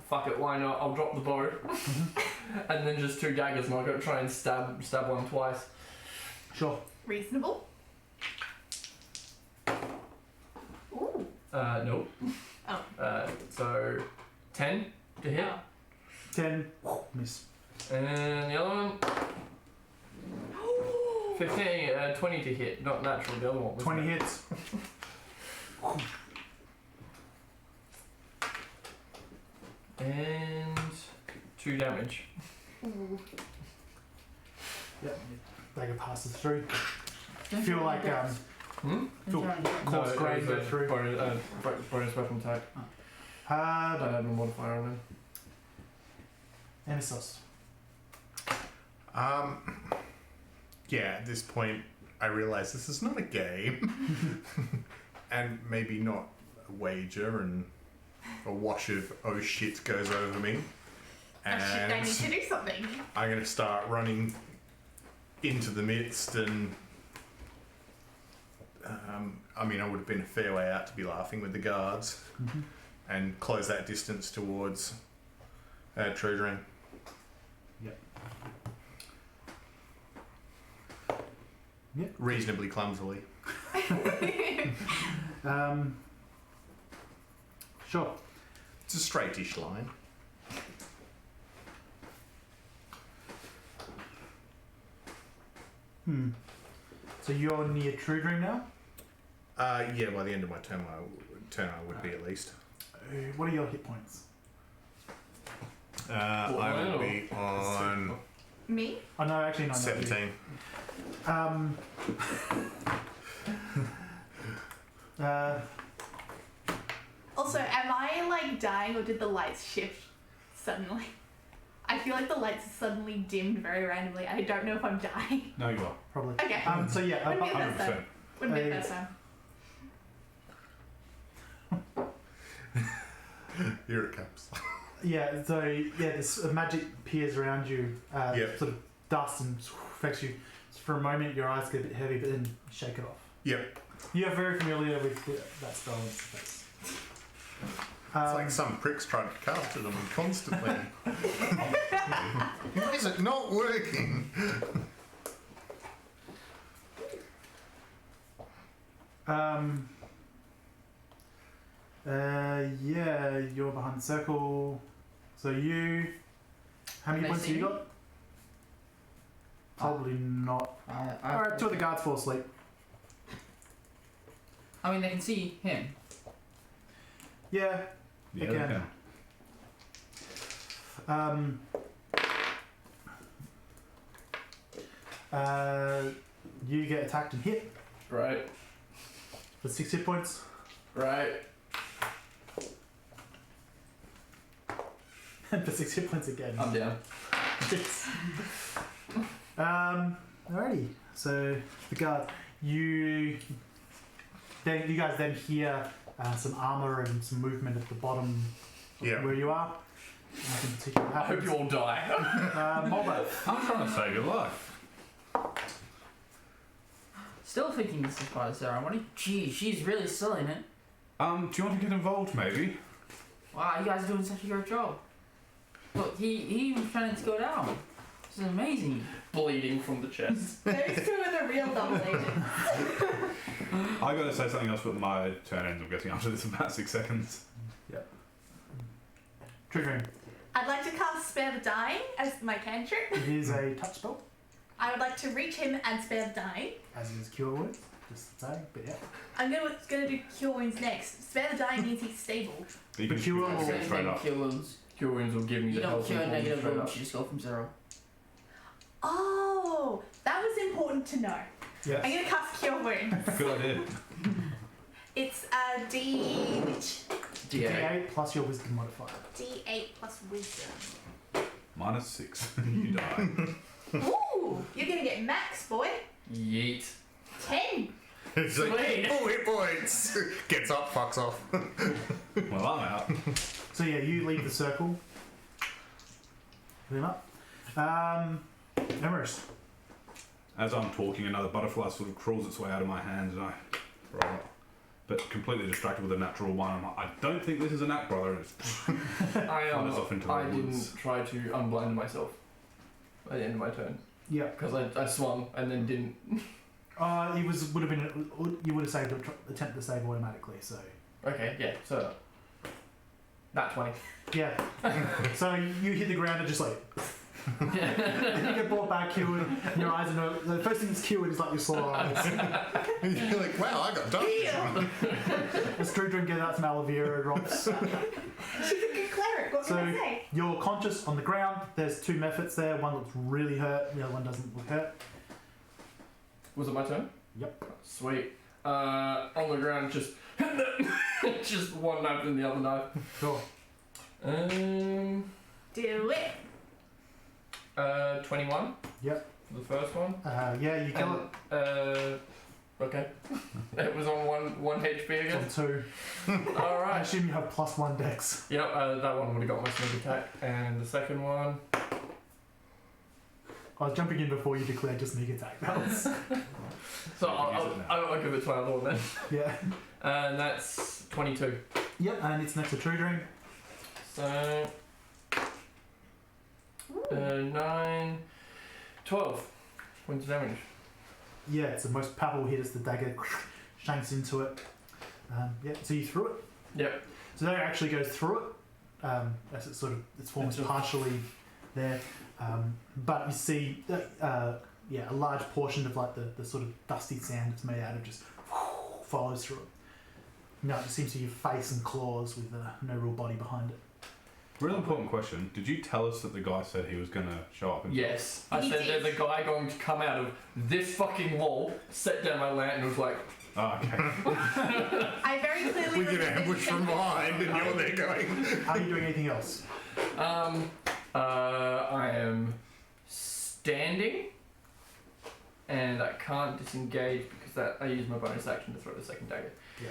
Fuck it, why not? I'll drop the bow. And then just 2 daggers and I'll go try and stab one twice. sure. Reasonable. Ooh. Nope. Oh. So 10 to hit. 10, miss. And the other one 15, 20 to hit, not natural, the other one was 20 natural. hits. And 2 damage. Ooh. Yep, dagger passes through. Don't Feel you like want feel to coarse it grain was go a through. bonus weapon attack. I don't have a modifier on Emissos. Yeah, at this point, I realise this is not a game. And maybe not a wager, and a wash of oh shit goes over me. Oh shit, I And need to do something. I'm going to start running into the midst, and I mean, I would have been a fair way out to be laughing with the guards, and close that distance towards Truedream. Yep. Reasonably clumsily. Sure. It's a straightish line. So you're near Truedream now? Yeah, by the end of my turn, I would be at least. What are your hit points? I will be on Me? Oh no, actually no. 17. Also, am I like dying or did the lights shift suddenly? I feel like the lights suddenly dimmed very randomly. I don't know if I'm dying. No, you are. Probably. Okay. So yeah, Wouldn't be the first 100%. time. Wouldn't be the first time. Here it comes. yeah. So yeah, this magic appears around you. Yep. Sort of dust and affects you. So for a moment, your eyes get a bit heavy, but then you shake it off. Yep. You're very familiar with that spell. It's like some pricks trying to cast it on me constantly. Why is it not working? Yeah, you're behind the circle. So you, how many Can they points see have you me? got? Probably not. Alright, 2 of the guards fall asleep. I mean, they can see him. Yeah, Yeah, Again. they can. You get attacked and hit Right. for 6 hit points. Right. And for 6 hit points again. I'm down. Yes. Alrighty. So the guards, you guys then hear some armor and some movement at the bottom of Yeah. where you are. Nothing particular I hope happens. you all die. Molbath. I'm trying to save your life. Still thinking this is part of the ceremony. Gee, she's really selling it. Do you want to get involved, maybe? Wow, you guys are doing such a great job. Look, he was trying to go down. This is amazing. Bleeding from the chest. Those two are the real double agents. I gotta say something else, but my turn ends, I'm guessing, after this about 6 seconds. Truedream. I'd like to cast Spare the Dying as my cantrip. It is a touch spell, I would like to reach him and Spare the Dying. as is Cure Wounds. Just saying, but yeah. I'm gonna do Cure Wounds next. Spare the Dying means he's stable. You can But just you do will- it Same straight thing, up. cure wounds. Cure wounds will give me You the don't health cure and wounds negative straight wounds, up. you just go from 0. Oh, that was important to know. Yes. I'm gonna cast Cure Wounds. Good idea. It's a D8 D8 plus your wisdom modifier. plus wisdom. -6. You die. Ooh, you're gonna get max, boy. Yeet. 10. It's like, Sweet. full hit points. Gets up, fucks off. Well, I'm out. So yeah, you leave the circle. Clean up. Emharis. As I'm talking, another butterfly sort of crawls its way out of my hands, and I roll up. But completely distracted with a natural 1. I'm like, I don't think this is an act, brother. It's Flies off into the I woods. didn't try to unblind myself at the end of my turn Yeah. because I swung and then didn't. Would have been. You would have saved attempt to save automatically. So Okay, yeah. So that 20. yeah. So you hit the ground and just like. And you get brought back, cured, and your eyes are no. The first thing that's cured is like your sore eyes. You're like, wow, I got done. As Truedream gets out some aloe vera drops. She's a good cleric. What So- can I say? You're conscious on the ground. There's 2 methods there. One looks really hurt. The other one doesn't look hurt. Was it my turn? Yep. Sweet. On the ground, just just one knife and the other knife. Sure. Do it. 21. Yep. For the first one. Yeah, you kill it. Okay. It was on one HP again. On 2. All I right. assume you have +1 dex. Yep. That one would have got my sneak attack, and the second one. I was jumping in before you declared your sneak attack. That was, So Yeah, use it now. I'll give it to my other one then. yeah. And that's 22. Yep, and it's next to Truedream. So 9, 12 points of damage. Yeah, it's the most palpable hit as the dagger shanks into it. Yeah, so you threw it. Yep. So that actually goes through it. As it sort of its form is It's a- partially there, but you see, a large portion of like the sort of dusty sand it's made out of just follows through it. No, it seems to be face and claws with no real body behind it. Really important question. Did you tell us that the guy said he was going to show up? Yes. I He said did. there's a guy going to come out of this fucking wall, set down my lantern, and was like, Oh, okay. I very clearly We get remember ambushed from behind and you're there going. Are you doing anything else? I am standing, and I can't disengage because I use my bonus action to throw the second dagger. Yeah.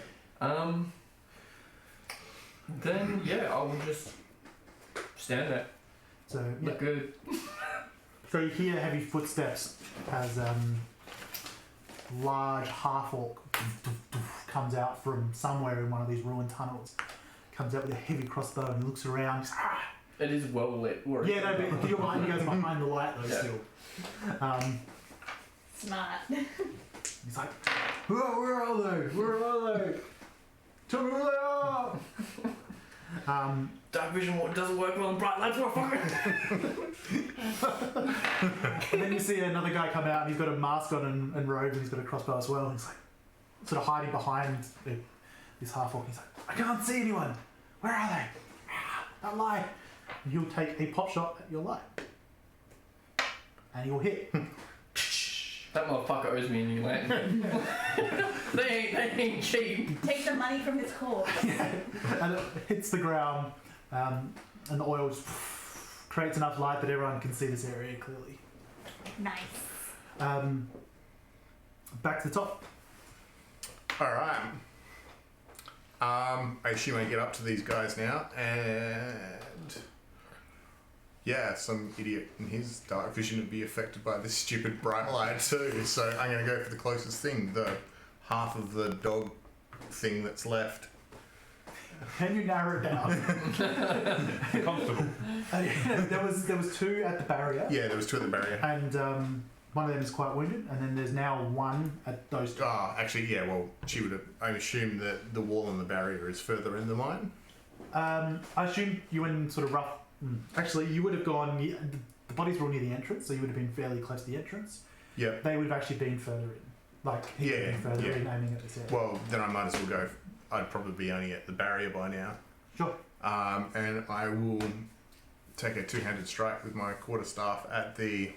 Then yeah, I will just stand there. So yeah. Look good. So you hear heavy footsteps as large half-orc comes out from somewhere in one of these ruined tunnels. Comes out with a heavy crossbow and he looks around. He's, It is well lit. Where yeah, no, but you're behind, you guys are behind the light though Yeah. still. Smart. He's like, where are they? Where are they? Tell me where they are! Dark vision doesn't work well in bright lights, motherfucker. And then you see another guy come out and he's got a mask on and robes and he's got a crossbow as well. And he's like, sort of hiding behind this half-orc. He's like, I can't see anyone. Where are they? That light. And he'll take a pot shot at your light. And he'll hit. That motherfucker owes me a new lantern. they ain't cheap. Take the money from his corpse. And it hits the ground. And the oil just creates enough light that everyone can see this area clearly. Nice. Back to the top. Alright. I assume I get up to these guys now, and yeah, some idiot in his dark vision would be affected by this stupid bright light too. So I'm going to go for the closest thing, the half of the dog thing that's left. Can you narrow it down? Constable. There was 2 at the barrier, Yeah, there was 2 at the barrier. and one of them is quite wounded, and then there's now 1 at those 2. Ah, actually, yeah. Well, she would have. I assume that the wall and the barrier is further in the mine. I assume you went in sort of rough. Actually, you would have gone. The bodies were all near the entrance, so you would have been fairly close to the entrance. Yeah. They would have actually been further in. Like, he would have been further in, aiming at this area. Well, then I might as well go. I'd probably be only at the barrier by now. Sure. And I will take a 2-handed strike with my quarterstaff at the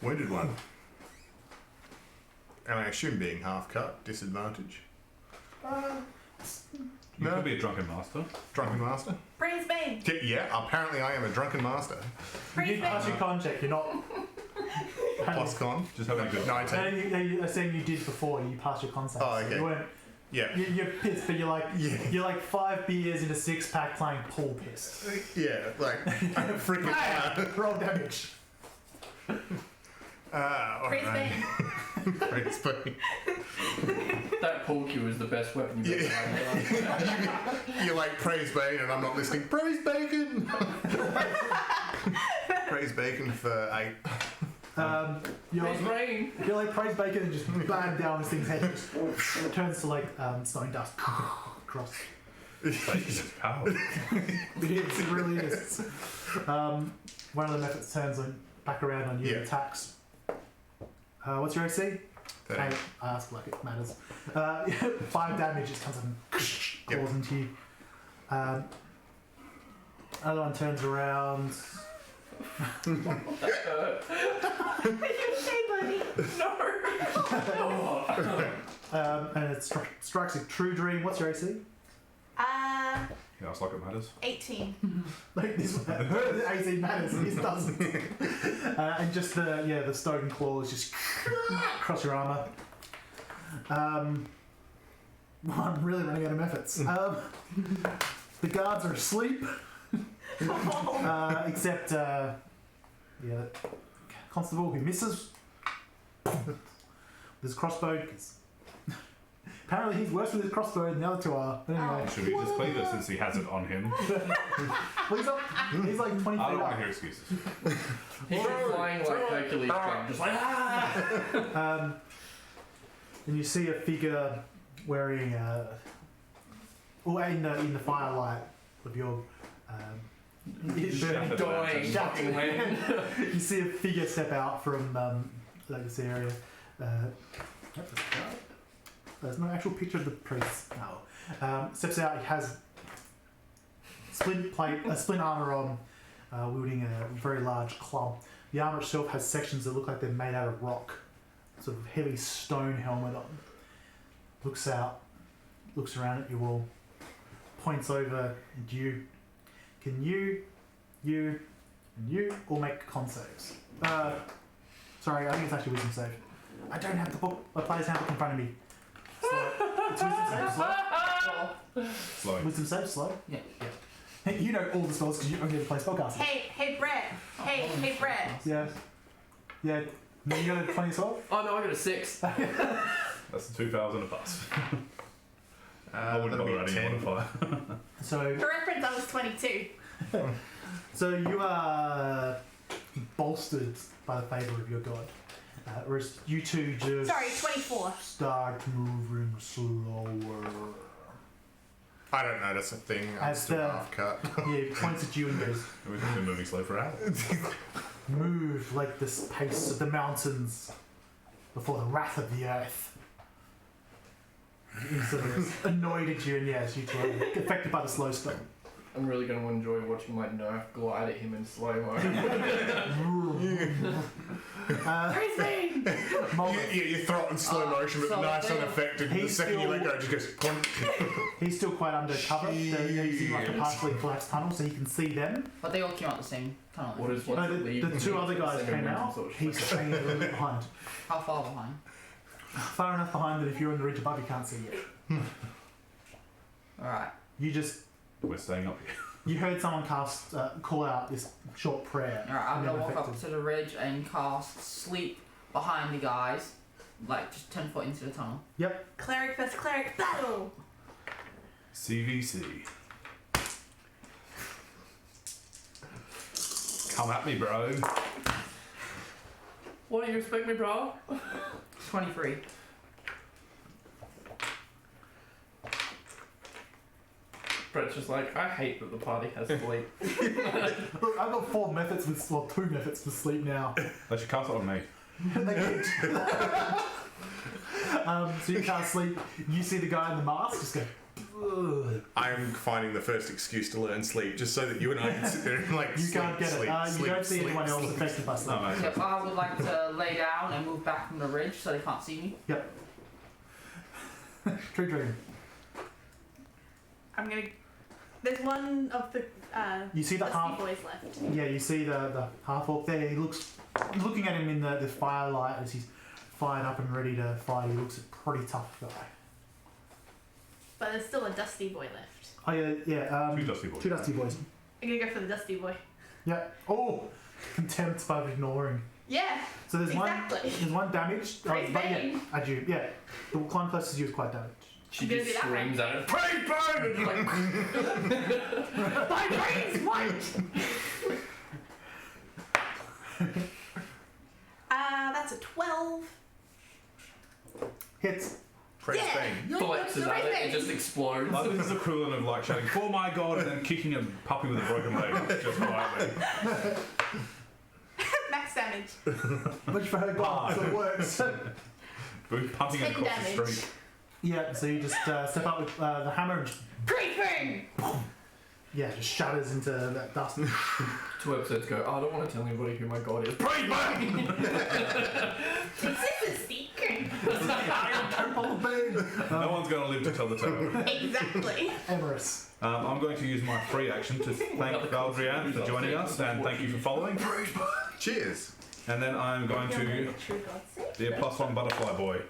wounded one. And I assume being half cut, disadvantage. You could be a drunken master. Drunken master? Praise Bane. Yeah, apparently I am a drunken master. You Praise did pass Bane. your con check, you're not. Plus con. Just having a good 19. I saying you did before, you passed your con save. Oh, so okay. you weren't. Yeah. You're pissed, but you're like Yeah. you're like 5 beers into 6-pack playing pool pissed. Yeah, like, I'm freaking out. Roll damage. Praise Alright. Bane. Praise Bane. That pool cue is the best weapon you've ever had. You're like, praise Bane, and I'm not listening. Praise Bacon! Praise Bacon for 8. You're Praise Rain. like praise bacon and just bang down this thing's head. It turns to like snowing dust. Cross. bacon's power. It really is. One of the methods turns back around on you and attacks. What's your AC? I ask like it matters. 5 damage just comes and claws into you. Other one turns around. Are you okay, buddy? No. And it strikes a Truedream. What's your AC? Yeah, it's like it matters. 18. Like this, her AC matters, this doesn't. And just the stone claws just across your armor. I'm really running out of methods. The guards are asleep, except constable who misses. There's crossbow. Apparently he's worse with his crossbow than the other 2 are. But anyway, Should we just cleave it since he has it on him? well, he's like 20 feet I don't want up. to hear excuses. He's flying like Hercules, just like And you see a figure wearing, in the firelight of your burning dying fucking wind. you see a figure step out from this area. There's no actual picture of the priest. No. Steps out. He has splint armor on, wielding a very large club. The armor itself has sections that look like they're made out of rock. Sort of heavy stone helmet on. Looks out. Looks around at you all. Points over at you. Can you, and you all make con saves? Sorry, I think it's actually wisdom save. I don't have the book. My player's handbook in front of me. Slow. It's wisdom save, slow. Slow. Wisdom save, slow. Yeah. Hey, you know all the spells because you only ever play spellcasting. Hey, Brett. Hey, Brett. Yeah. Yeah. You got a 20 as well? Oh no, I got a 6. That's the 2,000 a pass. I wouldn't that'll bother be adding a 10. modifier. So, For reference, I was 22. so you are bolstered by the favour of your god. Whereas you two just Sorry, 24. start moving slower. I don't notice a thing. I'm As still the- half cut. He points at you and goes, We've just been moving slow for hours. move like the pace of the mountains before the wrath of the earth. He's sort of annoyed at you, and yes, you two are affected by the slow spell. I'm really going to enjoy watching my nerf glide at him in slow mo. Praise Bane. Molbath, You throw it in slow motion, but so nice they- unaffected. The he's second you let still- go, it just goes. Clunk. he's still quite under cover. He's in like a partially collapsed tunnel, so you can see them. But they all came out the same tunnel. What is No, what's the, lead the from 2 the other guys same came momentum out. sort of He's staying a little bit behind. How far behind? Far enough behind that if you're on the ridge above, you can't see yet. Alright. You just We're staying up here. you heard someone call out this short prayer. Alright, I'm gonna Never walk up affected. to the ridge and cast sleep behind the guys. Like just 10 foot into the tunnel. Cleric vs. cleric battle. CVC. Come at me, bro. What do you expect me, bro? 23. Brett's just like, I hate that the party has sleep. Look, I've got 4 methods with, well, 2 methods for sleep now. They should cast it on me. So you can't sleep. You see the guy in the mask just go. Ugh. I'm finding the first excuse to learn sleep, just so that you and I can sit there and like You sleep, can't get sleep, it. You sleep, don't see sleep, anyone else sleep. affected by sleep. No, mate. Yep, I would like to lay down and move back from the ridge so they can't see me. Yep. Truedream. I'm gonna. There's one of the You see the dusty half. boys left. Yeah, you see the half orc there. He looks, looking at him in the firelight as he's fired up and ready to fight. He looks a pretty tough guy. But there's still a dusty boy left. Oh yeah. 2 dusty boys. 2 dusty boys. I'm gonna go for the dusty boy. Yeah. Oh, contempt by ignoring. Yeah, So there's exactly. one damage. Praise But yeah, Bane. at you. Yeah, the climb closest to you is quite damaged. She Gonna just do that screams at it. Praise Bane! And like, My brain's white. That's a 12. Hits. Praise Yeah. Bane. flexes at it, it just explodes. Like, this is the equivalent of like shouting, "For my god," and then kicking a puppy with a broken leg just quietly. Max damage. Which for her god, so it works. Punting it 10 across the damage. street. Yeah, so you just step up with the hammer and Praise Bane. just shatters into that dust. 2 episodes ago, I don't want to tell anybody who my god is. Praise Bane! Is this a secret? No one's going to live to tell the tale. Exactly. Emharis. I'm going to use my free action to thank Valdrian for joining us and thank you for following. Cheers. And then I'm going to True God sake. be a +1 butterfly boy.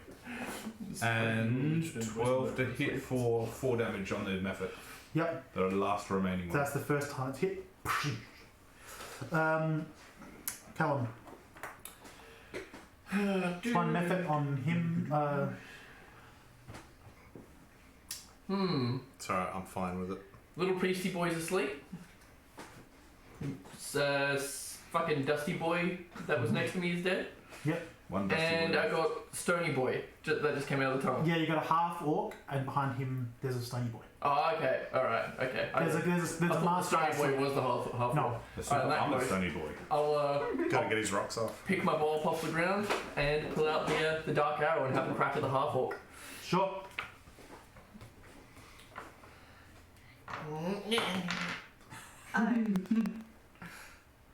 And 12 to hit for 4 damage on the method. Yep, The last remaining one. that's the first time it's hit. Kallan. One method on him. It's alright, I'm fine with it. Little priesty boy's asleep. Fucking dusty boy that was next to me is dead. One dusty And boy. I got stony boy that just came out of the tunnel. Yeah, you got a half orc, and behind him there's a stony boy. Oh, okay. Alright, okay. There's a I thought the master. stony boy was the half. No, I'm a stony boy. I'll Gotta get his rocks off. pick my ball up off the ground and pull out the dark arrow and have a crack at the half orc. sure.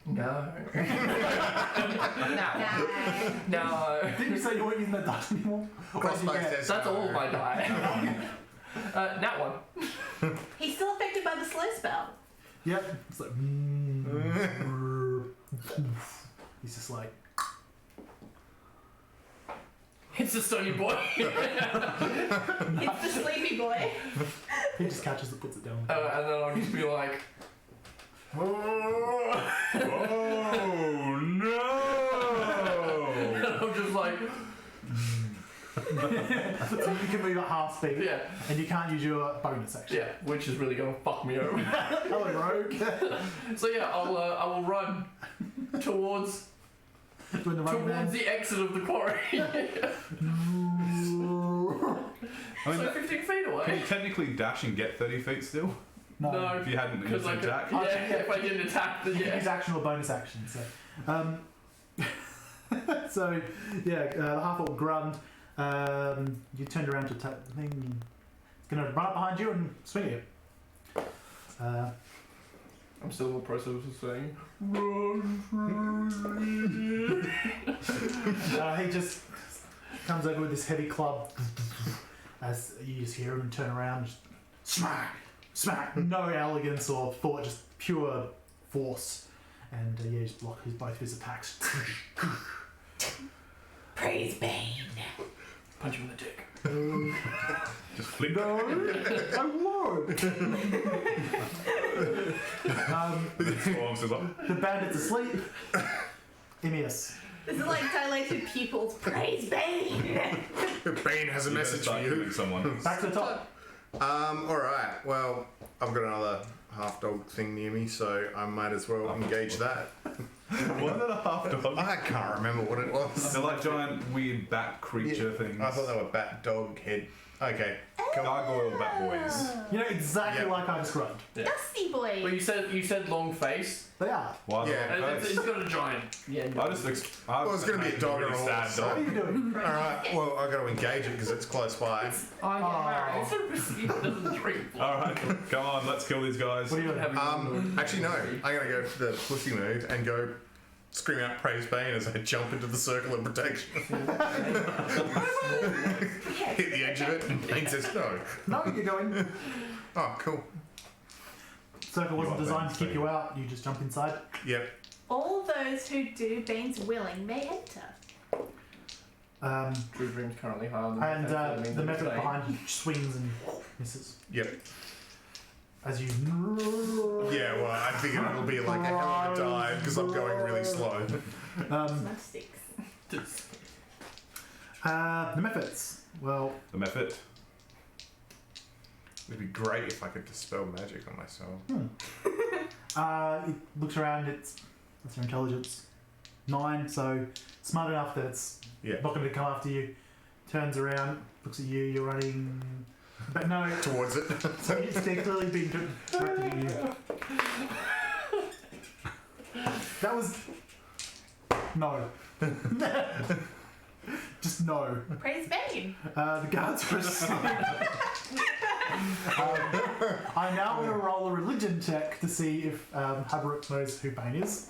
No. Now, No. Didn't you say you weren't using that dust anymore? Or did you Crossbow get- says That's no. all my die. That one. He's still affected by the slow spell. Yep. It's like. He's just like. It's the stony boy. It's the sleepy boy. He just catches it, puts it down. And then I'll just be like, Oh no! and I'm just like, So you can move at half speed, yeah, and you can't use your bonus action. yeah, which is really gonna fuck me over. Hello, rogue. So yeah, I will run towards Doing the running man. the exit of the quarry. I mean, So 15 feet can away. you technically dash and get 30 feet still? No. If you hadn't used Because an attack? yeah, if I didn't attack, then You can use yeah. action or bonus action. So, so yeah, the half orc grunt. You turned around to attack the thing. It's gonna run up behind you and swing at you. I'm still in the process of saying. He just comes over with this heavy club. As you just hear him turn around, just smack, smack. No elegance or thought, just pure force. And yeah, just block both his attacks. Praise Bane. Punch him in the dick. Just flick. No, I won't. Storms is like, The bandit's asleep. Emharis. This is like dilated pupils. Praise Bane. Bane has a you better message for start you. killing someone. Back to the top. Alright, well, I've got another half dog thing near me, so I might as well engage that. Wasn't it a half dog? I can't remember what it was. They're like giant weird bat creature things. I thought they were bat, dog, head. Okay. Gargoyle bat boys. You know, exactly Yep. like I described. Yeah. Dusty boy. Well, you said long face. They are. Why the Yeah. long It's face? got a giant. Yeah. I just Well, it's going to be a dog or really a sad horse. What are dog. you doing? Alright, well, I've got to engage it because it's close by. Oh, yeah. It's a risky. It doesn't drink. Alright, come on, let's kill these guys. What are you doing? Actually, no. I'm going to go for the pussy move and go scream out praise Bane as I jump into the circle of protection. Hit the edge of it and Bane says no. No, you're going. Oh, cool. Circle wasn't designed to keep you out. You just jump inside. Yep. All those who do Bane's willing may enter. Truedream's currently hard. And the method behind you swings and misses. Yep. As you. Yeah, well, I figured it'll be like a hell of a dive because I'm going really slow. Smudge sticks. The methods. Well, The method. It'd be great if I could dispel magic on myself. it looks around. That's your intelligence. 9, so smart enough that it's Yeah. not going to come after you. Turns around, looks at you. You're running, but no. Towards it. So it's clearly being directed at you. That was no. Just no. Praise Bane. The guards are asleep. I now want to roll a religion check to see if Habaruk knows who Bane is.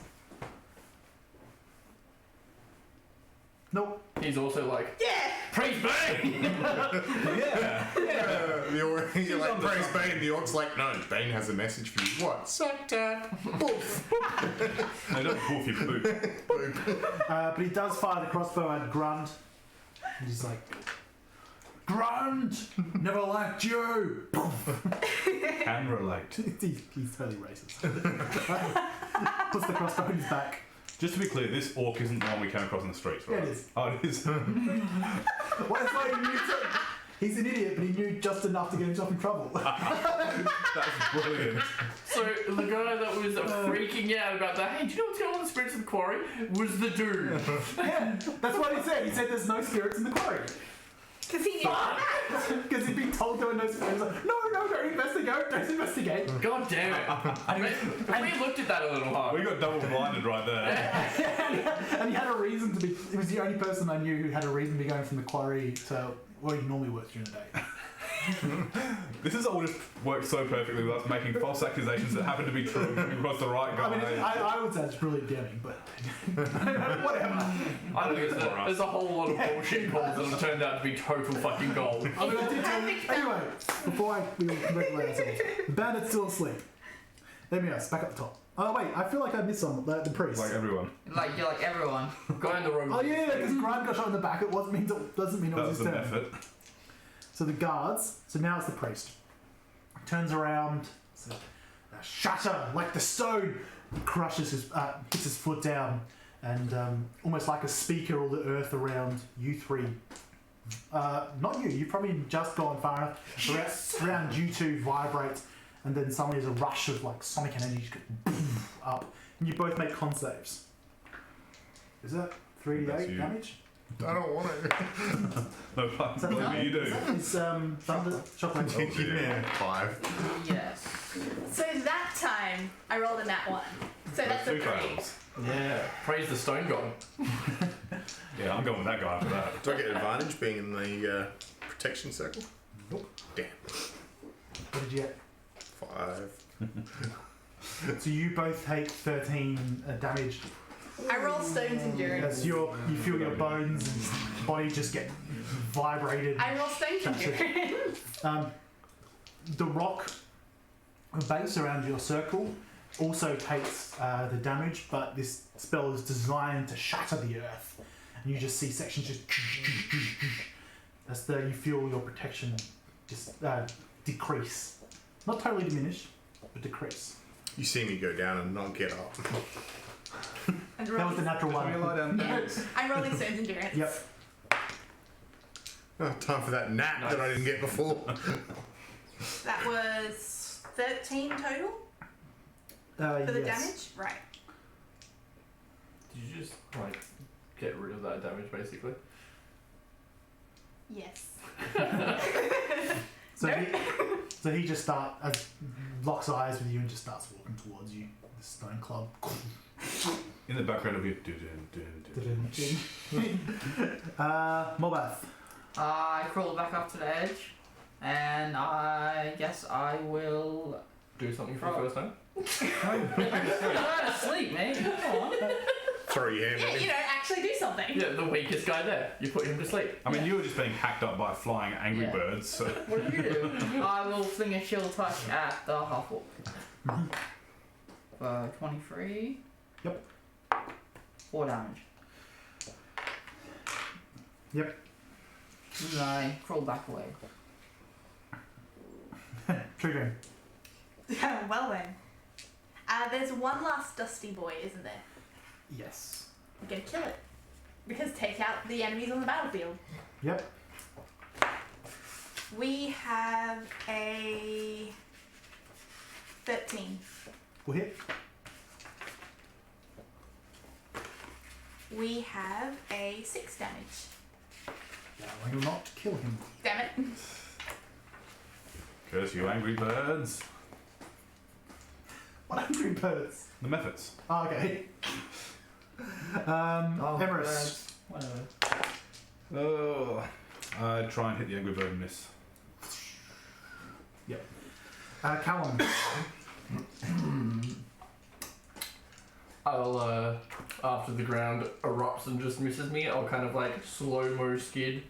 Nope. He's also like, Yeah. praise Bane! Yeah. You're like, praise Bane. The orc's like, no, Bane has a message for you. What? Suck tap. Boof. No, don't poof your boot. But he does fire the crossbow at Grund. And he's like, Grund! Never liked you! Can relate. he's totally racist. Puts the crossbow in his back. Just to be clear, this orc isn't the one we came across in the streets, right? Yeah, it is. Oh, it is. Well, that's why he knew he's an idiot, but he knew just enough to get himself in trouble. That's brilliant. So the guy that was freaking out about that, hey, do you know what's going on in the spirits of the quarry? Was the dude. Yeah, that's what he said. He said there's no spirits in the quarry. Because he knew. Because he'd been told there were no spirits. Like, no, don't investigate. God damn it. We looked at that a little hard. We got double blinded right there. And he had a reason to be. He was the only person I knew who had a reason to be going from the quarry to where he normally works during the day. This has all just worked so perfectly with us making false accusations that happen to be true across the right guy. I mean, I would say it's brilliant damning, but whatever. I think there's a whole lot of bullshit calls that have turned out to be total fucking gold. I mean, I did tell you. Anyway, before we regulate ourselves, the bandit's still asleep. Emissos, back up the top. Oh wait, I feel like I missed some. The priest. Like everyone. Like you're like everyone. Guy in the room. Oh yeah, because Grime got shot in the back. It doesn't mean it That was was his the turn. method. So the guards. So now it's the priest. Turns around. So, shatter like the stone. Crushes his, hits his foot down, and almost like a speaker, all the earth around you three. Not you. You've probably just gone far enough. Around you two vibrates, and then suddenly there's a rush of like sonic energy just goes up, and you both make con saves. Is that 3d8 damage? I don't want to. No, maybe you do. It's thunder shock like Yeah, 5. Yes. So that time, I rolled a nat 1. So that's a 3. fails. Yeah. Praise the stone god. Yeah, I'm going with that guy after that. Do I get advantage being in the protection circle? Nope. Damn. What did you get? 5. So you both take 13 damage I rolled stone's endurance. as you feel your bones and body just get vibrated. I rolled stone's endurance. The rock base around your circle also takes the damage, but this spell is designed to shatter the earth, and you just see sections just. As you feel your protection just decrease, not totally diminish, but decrease. You see me go down and not get up. And That was the natural Can we lie one. down? I'm rolling stone's endurance. Yep. Oh, time for that nap that I didn't get before. That was 13 total for the yes. damage? Right. Did you just like get rid of that damage basically? Yes. So he just locks eyes with you and just starts walking towards you. The stone club. In the background of you. Molbath. I crawl back up to the edge, and I guess I will. Do something for the first time? I'm not asleep, mate. Come on. Throw your hand at You me. know, actually do something. Yeah, the weakest guy there. You put him to sleep. I mean, you were just being hacked up by flying angry Yeah. birds, so. What do you do? I will fling a chill touch at the half orc. For 23. Yep. 4 damage. Yep. And I crawl back away. Truedream. Well then. There's one last dusty boy, isn't there? Yes. We're gonna kill it. Because take out the enemies on the battlefield. Yep. We have a 13. We'll hit. We have a 6 damage. I will not kill him. Damn it. Curse you, angry birds. What angry birds? The methods. Oh, okay. Emharis. Whatever. Oh. I try and hit the angry bird and miss. Kallan. I'll, after the ground erupts and just misses me, I'll kind of like slow-mo skid,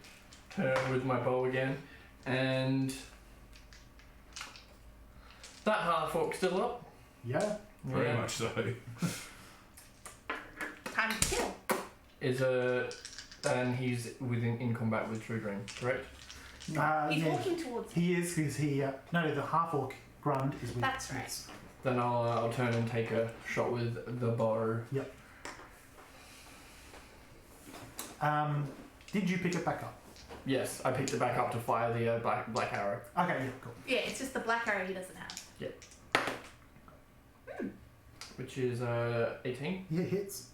turn with my bow again, and that half-orc still up? Yeah. Very Yeah. much so. Time to kill. And he's in combat with Truedream, correct? He's Yeah. walking towards me. He is because no, the half orc Grund is with. That's right. yes. Then I'll turn and take a shot with the bow. Did you pick it back up? Yes, I picked it back up to fire the black arrow. Okay, yeah, cool. Yeah, it's just the black arrow he doesn't have. Which is 18. Yeah, hits.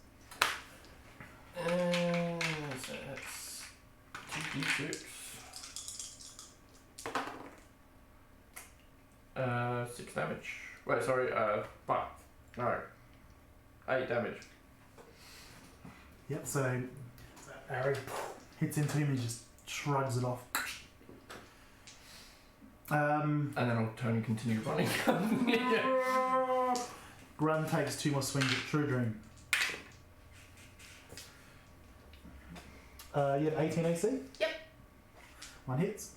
And so that's 2d6. 6 damage. Wait, sorry, 5. No. 8 damage. Yep. So arrow hits into him and he just shrugs it off. And then I'll turn and continue running. Yeah. Grund takes 2 more swings at Truedream. You had 18 AC? Yep. 1 hits.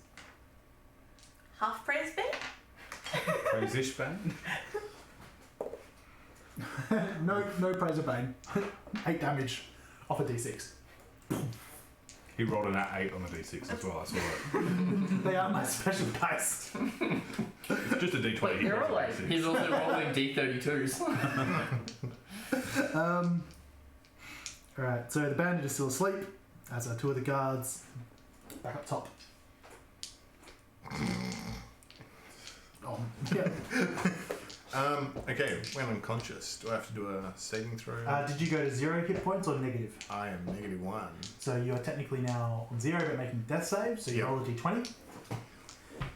Half praise bit. Praise-ish band. no praise or bane. 8 damage off a d6. He rolled an 8 on the d6 as well, I saw it. They are my special dice. Just a d20. Wait, he they're rolled all a like- D6. He's also rolling d32s. Alright, so the bandit is still asleep, as are 2 of the guards back up top. Yeah. Okay, when unconscious, do I have to do a saving throw? Did you go to 0 hit points or negative? I am -1. So you're technically now on 0 but making death saves, so you Yep. roll a d20.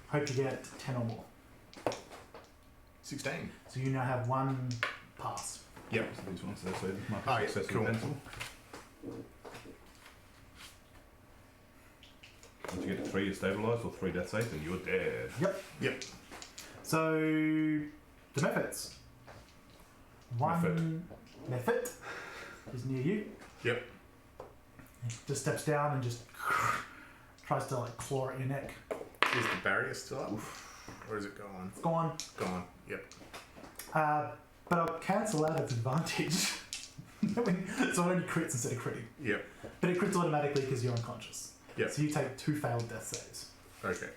Hope you get 10 or more. 16. So you now have 1 pass. Yep. So these ones there, so this might be Oh, yeah, success with cool. pencil. Once you get to 3, you're stabilised, or 3 death saves, and you're dead. Yep. So the methods. One method is near you. Yep. Just steps down and just tries to like claw at your neck. Is the barrier still up? Or is it gone? It's gone. Gone. Yep. But I'll cancel out its advantage. So it only crits instead of critting. Yep. But it crits automatically because you're unconscious. Yep. So you take 2 failed death saves. Okay.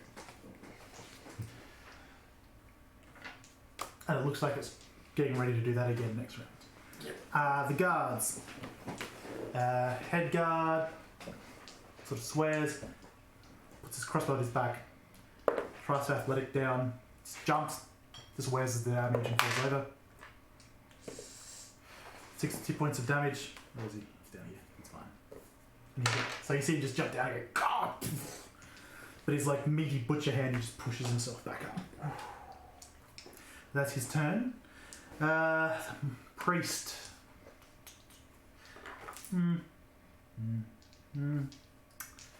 And it looks like it's getting ready to do that again next round. The guards. Head guard sort of swears, puts his crossbow at his back, tries to athletic down, jumps, just wears the damage and falls over. 62 points of damage. Where is he? He's down here. It's fine. And so you see him just jump down and go, God! But his like meaty butcher hand, he just pushes himself back up. That's his turn. Priest.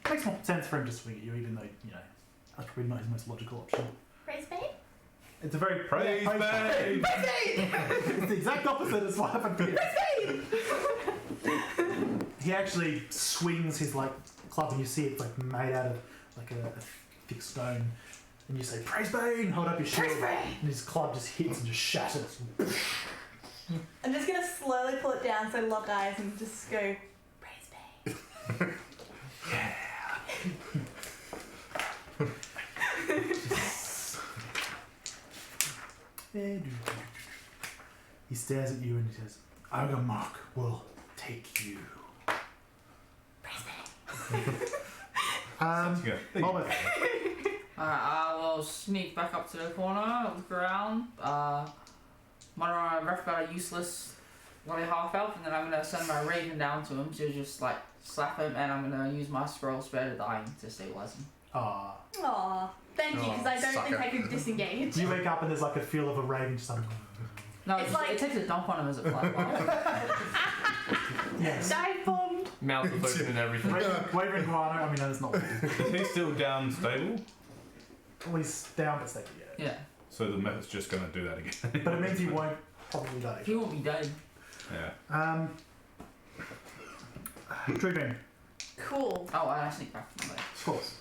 Makes more sense for him to swing at you, even though, you know, that's probably not his most logical option. Praise Bane? It's a very... Praise yeah, Bane! It's the exact opposite as what happened here. He actually swings his, like, club, and you see it's, like, made out of, like, a thick stone. And you say, Praise Bane! Hold up your shield. Praise Bane! And his club just hits and just shatters. I'm just gonna slowly pull it down so lock eyes and just go, Praise Bane. He stares at you and he says, Argamark will take you. Sounds Um, good. Molbath. Alright, I will sneak back up to the corner, look around, mutter on my breath about a useless bloody half elf, and then I'm gonna send my raven down to him to just like slap him, and I'm gonna use my scroll spare to dying to stabilize him. Aw. Aw, thank you, because I don't think sucker. I could disengage. You wake up and there's like a feel of a raven just like... No, It's it like- takes a dump on him as it flies by. Yes. Dive bombed. Mouth is open and everything. Wavering guano, I mean, that's not what it is. Is he still down stable? Well, he's down but stable, yeah. Yeah, So the method's just going to do that again. But it means he won't probably die. he won't be dead. Yeah. Truedream, Cool. Oh, and I sneak back from there. of course.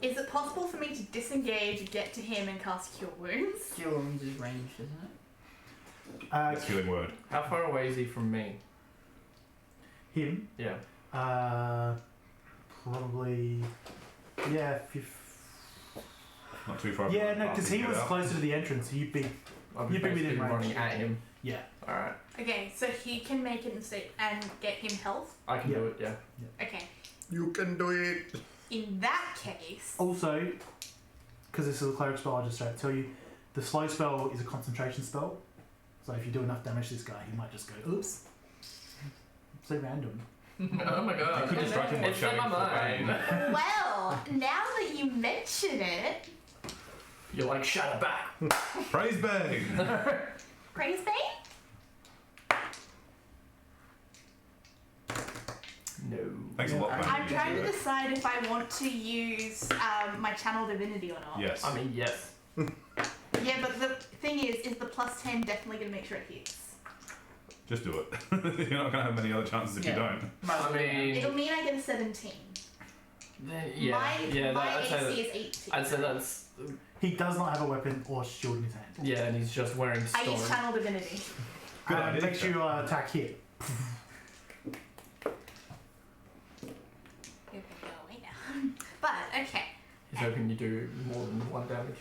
Is it possible for me to disengage, get to him, and cast Cure Wounds? Cure Wounds is ranged, isn't it? That's healing word. How far away is he from me? Him, Yeah. probably, yeah, Not too far. yeah, from no, the because path he to was get out. closer to the entrance, so you'd be, I'll be You'd be within basically range. running at him. yeah. Alright. Okay, so he can make it mistake and get him health. I can Yeah. do it, yeah. Okay. You can do it. In that case, Also, because this is a cleric spell, I'll just straight tell you, the slow spell is a concentration spell, so if you do enough damage to this guy, he might just go, oops. So random. Oh my god. You could distract him by It's in my shouting for mind. well, now that you mention it, You're like, shut it back. Praise Bane! Praise Bane? No. Thanks a lot, man. I'm trying to decide if I want to use my channel divinity or not. Yes. I mean, yes. Yeah, but the thing is the plus 10 definitely going to make sure it hits? Just do it. You're not going to have many other chances if you Yeah. don't. I mean, It'll mean I get a 17. yeah, my I'd AC say is 18. I'd say that's He does not have a weapon or shield in his hand. yeah, and he's just wearing I use stone. channel divinity. Good idea. Makes you attack hit. You're going to go away now. But, okay. He's hoping you do more than one damage.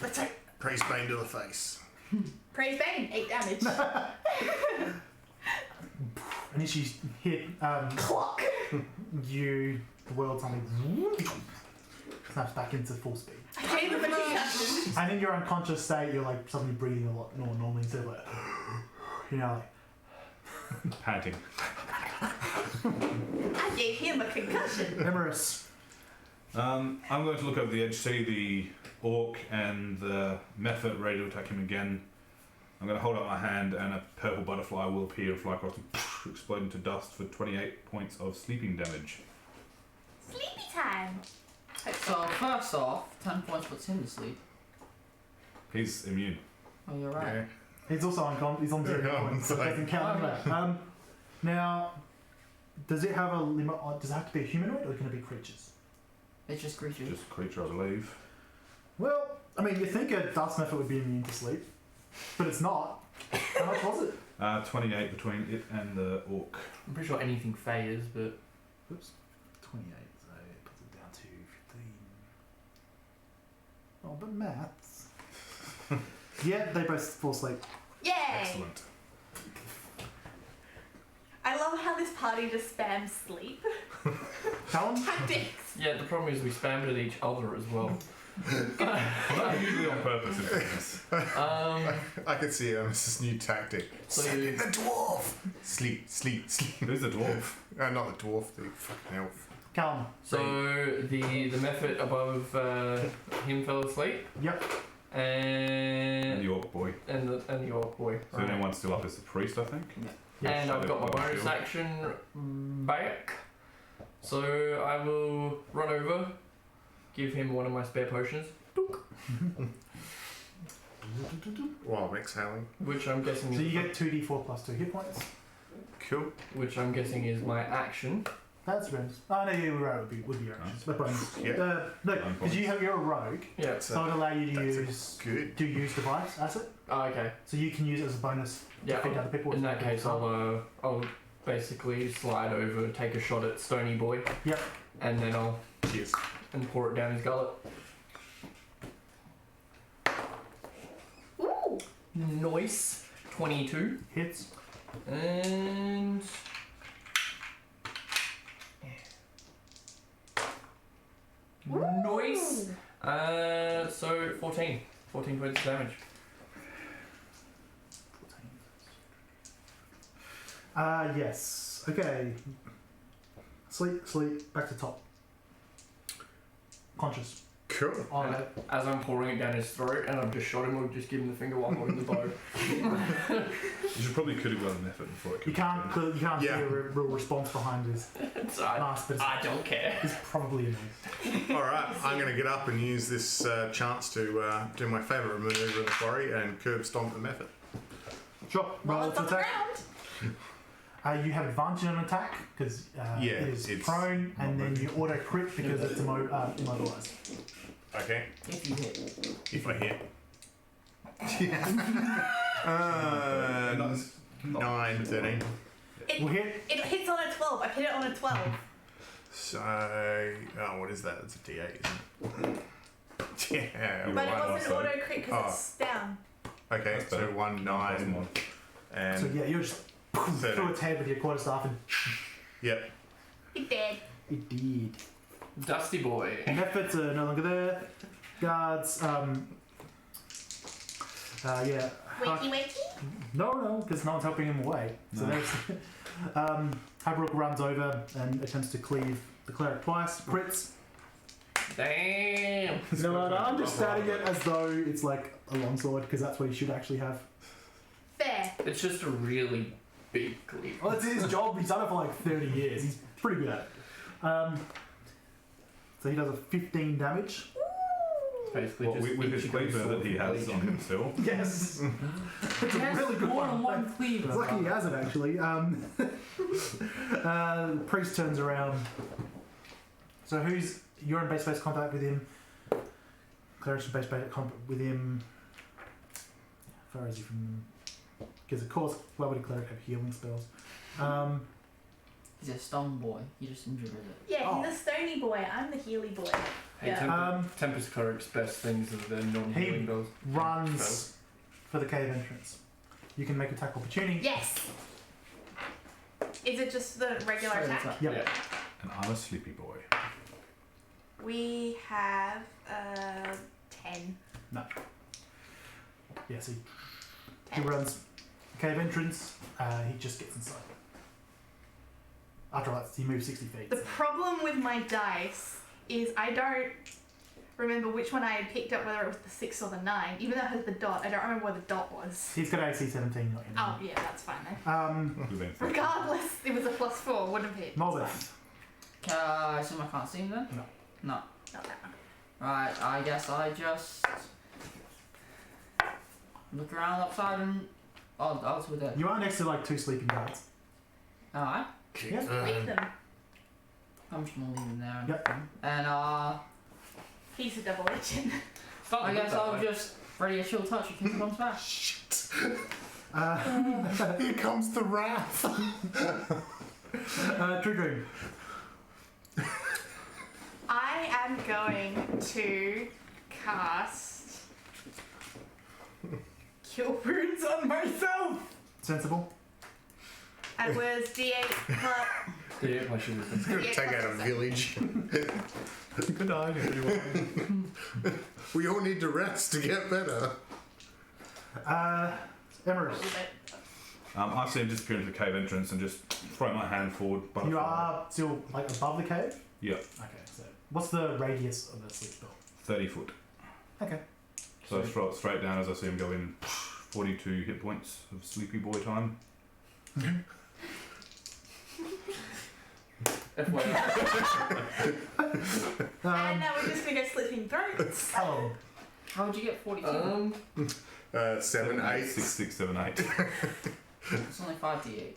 Let's hope. Praise Bane to the face. Praise Bane, 8 damage. And as you hit, Clock. you, the world suddenly snaps back into full speed. I gave him a concussion. And in your unconscious state, you're like suddenly breathing a lot more normally instead of like, you know, like, Panting. I gave him a concussion. Emharis. I'm going to look over the edge, see the orc and the method ready to attack him again. I'm going to hold up my hand and a purple butterfly will appear and fly across and explode into dust for 28 points of sleeping damage. Sleepy time. So first off, 10 points puts him to sleep. He's immune. Oh, you're right. Yeah. He's also he's on 0 Yeah, points, so it sorry. doesn't count on that. Now, does it have a limit? Does it have to be a humanoid or can it be creatures? It's just creatures. Just a creature, I believe. Well, I mean, you think a dust method would be immune to sleep, but it's not. How much was it? 28 between it and the orc. I'm pretty sure anything Fey is, but Oops. 28, so it puts it down to 15. Oh, but maths. Yeah, they both fall asleep. Yay! Excellent. I love how this party just spams sleep. Kallan? Tactics. Yeah, the problem is we spammed at each other as well. Not usually on purpose, in fairness. I could see this new tactic. So Send in the dwarf. Sleep. Who's the dwarf? Not the dwarf, the fucking elf. Kallan. So the method above him fell asleep, Yep. And the orc boy. and the orc boy. So the only one still up is the priest, I think. And I've got my Shadow bonus Shield. action back. So I will run over, give him one of my spare potions, While I'm exhaling. which I'm guessing So is you get 2d4 plus 2 hit points. Cool. which I'm guessing is my action. That's bonus. Oh no, yeah, right, would be your actions. But bonus. Yeah. No, because you're a rogue, Yeah. so it allow you to That's use good. use device asset. Oh, okay. So you can use it as a bonus to Yeah. feed other people. In that case, I'll basically slide over, take a shot at Stony Boy. Yep. And then I'll Cheers. and pour it down his gullet. Ooh. Nice. 22. hits. And nice. So 14 points of damage. Yes. Okay. Sleep. Back to top. Conscious. Cool. Oh, And no. as I'm pouring it down his throat, and I've just shot him, I'll just give him the finger while holding the bow. You should probably could have got an effort before it You comes can't. You can't Yeah. see a real response behind his So I mask, but I don't care. it's probably amazing. All right, I'm going to get up and use this chance to do my favourite maneuver in the quarry and curb stomp the method. Sure. While Roll it's to on the attack. ground. You have advantage on attack because Yeah, it is it's prone, and not then you auto crit because it's immobilized. Okay, If you hit. if I hit. Nice. 9, 13. Will hit. It hits on a 12. I hit it on a 12. So, what is that? It's a D8, isn't it? Yeah. You're But it right, wasn't so- auto crit because it's down. Okay, That's so better. 1, 9, and So yeah, you're just through its head with your quarterstaff, and yep. He dead. it did. Dusty Boy. Methods are no longer there. Guards. Yeah. Wakey wakey. No, because no one's helping him away. So No. there's. Habrok runs over and attempts to cleave the cleric twice. Crits. Damn. No, I'm just stating it as though it's like a longsword because that's what he should actually have. Fair. It's just a really big cleave. Well, it's his job. He's done it for like 30 years. He's pretty good at it. So he does a 15 damage. Basically, Well, just with his each cleaver sword that he has blade. on him still. Yes. It's a really good more one. than one cleaver. It's lucky he has it actually. The priest turns around. So you're in base contact with him. Cleric's in base contact with him. How far is he from? Because of course, why would a cleric have healing spells? He's a stone boy. He just enjoys it. Yeah, Oh. he's a stony boy. I'm the healy boy. Hey, Yeah. Tempest Cleric's best things are the non-healing He bells. Runs for the cave entrance. You can make attack opportunity. Yes. Is it just the regular Straight attack? attack. Yep. Yeah. And I'm a sleepy boy. We have 10. Yes, he runs cave entrance. He just gets inside. After that, he moves 60 feet. The problem with my dice is I don't remember which one I had picked up, whether it was the 6 or the 9. Even though it has the dot, I don't remember where the dot was. He's got AC 17, not in. Oh, yeah, that's fine then. Good info. Regardless, it was a +4, wouldn't have hit. Molbath. I assume I can't see him then? No. No. Not that one. Right, I guess I just look around outside and I'll with it. You are next to like 2 sleeping guards. Alright. Yeah. Leave them. I'm just gonna leave him there. Yep. And He's a double agent. I guess I'll just ready a chill touch if he comes back. Shit. Here comes the wrath. Truedream. I am going to cast Cure Wounds on myself. Sensible. It was D8 plus Yeah, my shit It's going to take out a village. Good night, everyone. We all need to rest to get better. Emharis, I see him disappear into the cave entrance and just throw my hand forward. you butterfly. are still like above the cave? Yep, Okay, so what's the radius of the sleep spell? 30 foot. Okay. So straight down as I see him go in. 42 hit points of sleepy boy time. FYI. And now we're just gonna go slitting throats. Oh, How would you get 42? 7, 8. 6, 6, 7, 8. It's only 5d8.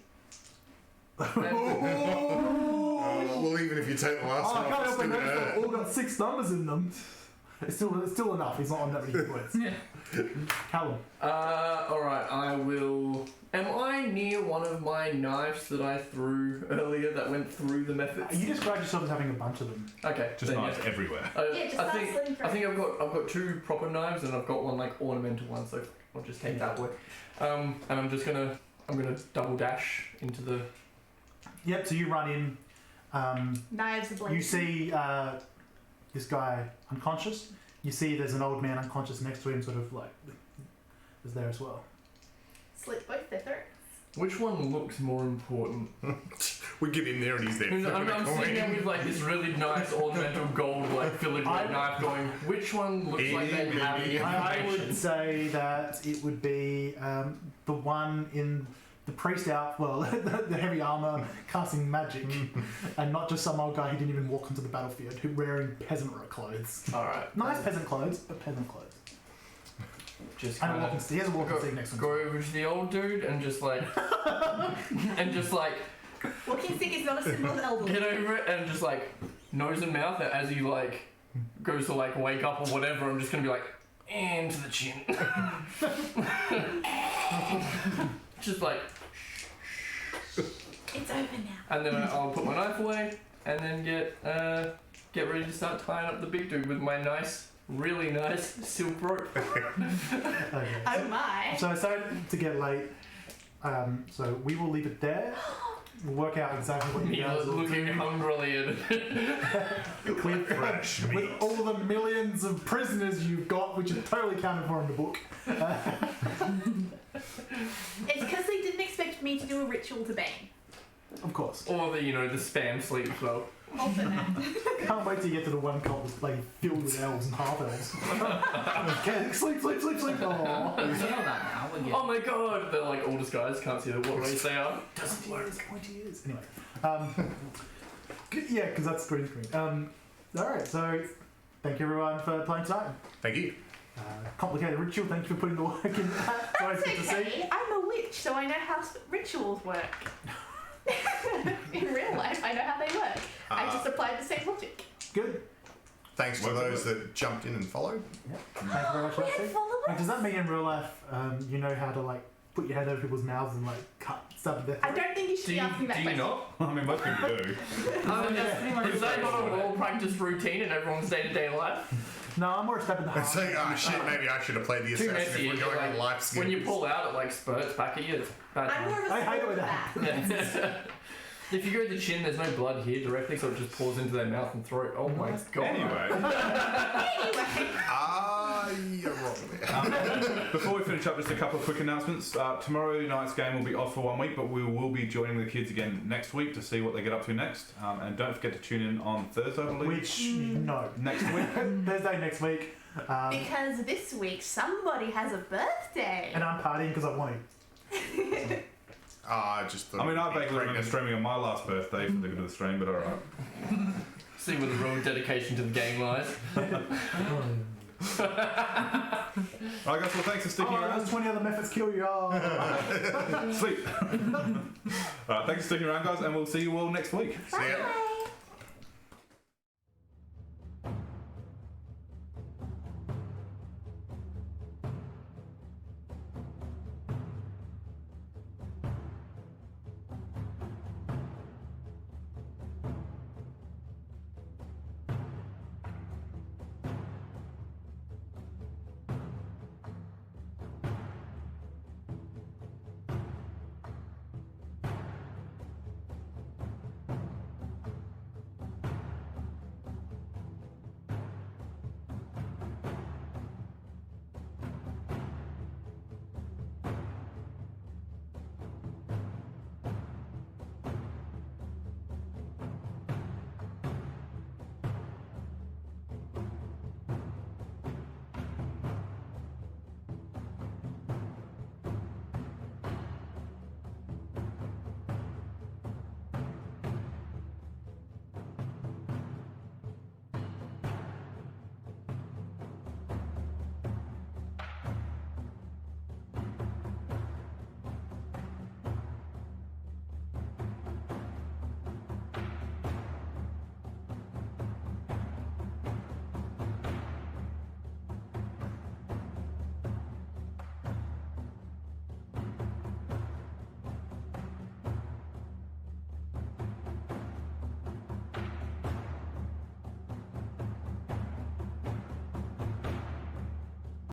Well, even if you take the last I one can't off, it's help but still notice gonna they've all got 6 numbers in them. It's still enough. He's not on that many hit points. Yeah. Callum. Alright, I will. Am I near one of my knives that I threw earlier that went through the methods? You described yourself as having a bunch of them. Okay, Just then knives yeah. everywhere. Yeah, just I start think slitting I think throats. I've got 2 proper knives and I've got one like ornamental one, so I'll just take that way. And I'm gonna double dash into the. Yep, so you run in. Knives are blazing. You see this guy unconscious. You see there's an old man unconscious next to him, sort of like is there as well. Slit both their throats. Which one looks more important? We get in there and he's there. I'm sitting there with like this really nice ornamental gold like filigree knife going. Which one looks like they have the I would information? say that it would be the one in the priest out, well, the heavy armor casting magic, and not just some old guy who didn't even walk onto the battlefield, who wearing peasant clothes. All right. Nice peasant clothes, but peasant clothes. Just And a kinda walking stick. He has a walking stick next to him. go over to the old dude and just like Walking stick is not a symbol of elderly. get over it and just like nose and mouth as he like goes to like wake up or whatever. I'm just gonna be like into the chin. Just like, It's over now. and then I'll put my knife away and then get ready to start tying up the big dude with my really nice silk rope. Okay. Oh my. So it's starting to get late. So we will leave it there. We'll work out exactly what you Me guys will looking do. hungrily at With, Fresh with meat. all the millions of prisoners you've got, which are totally counted for in the book. It's because they didn't expect me to do a ritual to Bane. Of course. or the the spam sleep as well. Also that. Can't wait till you get to the one cult that's like filled with elves and half elves. Okay, sleep. We Aww. know that now. We're good. Oh my god! They're like all disguised, can't see what race they are. Doesn't work. Pointy ears. Anyway. Yeah, because that's green screen. Alright, so thank you everyone for playing tonight. Thank you. Complicated ritual, thank you for putting the work in that. It's always That's good to see. okay. I'm a witch, so I know how rituals work. In real life, I know how they work. I just applied the same logic. Good. Thanks to those that jumped in and followed. Thank you very much for We that. had Steve. followers. Like, does that mean in real life you know how to like put your hand over people's mouths and like stab their I don't think you should Do be you, asking that do you question. not? I mean, most people do. That's pretty much Is that not a well-practiced routine in everyone's day-to-day life? No, I'm more a step in the And heart. saying, oh shit, maybe I should have played the Too assassin messy. if we're going Like, on life skills. when you pull out, it like spurts back at you. It's bad. I'm more of a I hate it when sword that back. If you go to the chin, there's no blood here directly, so it just pours into their mouth and throat. Oh my god. Anyway, Anyway, you're wrong there. before we finish up, just a couple of quick announcements. Tomorrow night's game will be off for 1 week, but we will be joining the kids again next week to see what they get up to next. And don't forget to tune in on Thursday, I believe. Which no. Next week. Thursday next week. because this week somebody has a birthday. And I'm partying because I want to. I just thought. I mean, I you'd be vaguely remember pregnant. streaming on my last birthday for the good of the stream, but alright. See where the real dedication to the game lies. Alright guys, well thanks for sticking There's around. 20 other methods kill you. Oh. Sleep. Alright, thanks for sticking around guys, and we'll see you all next week. See ya.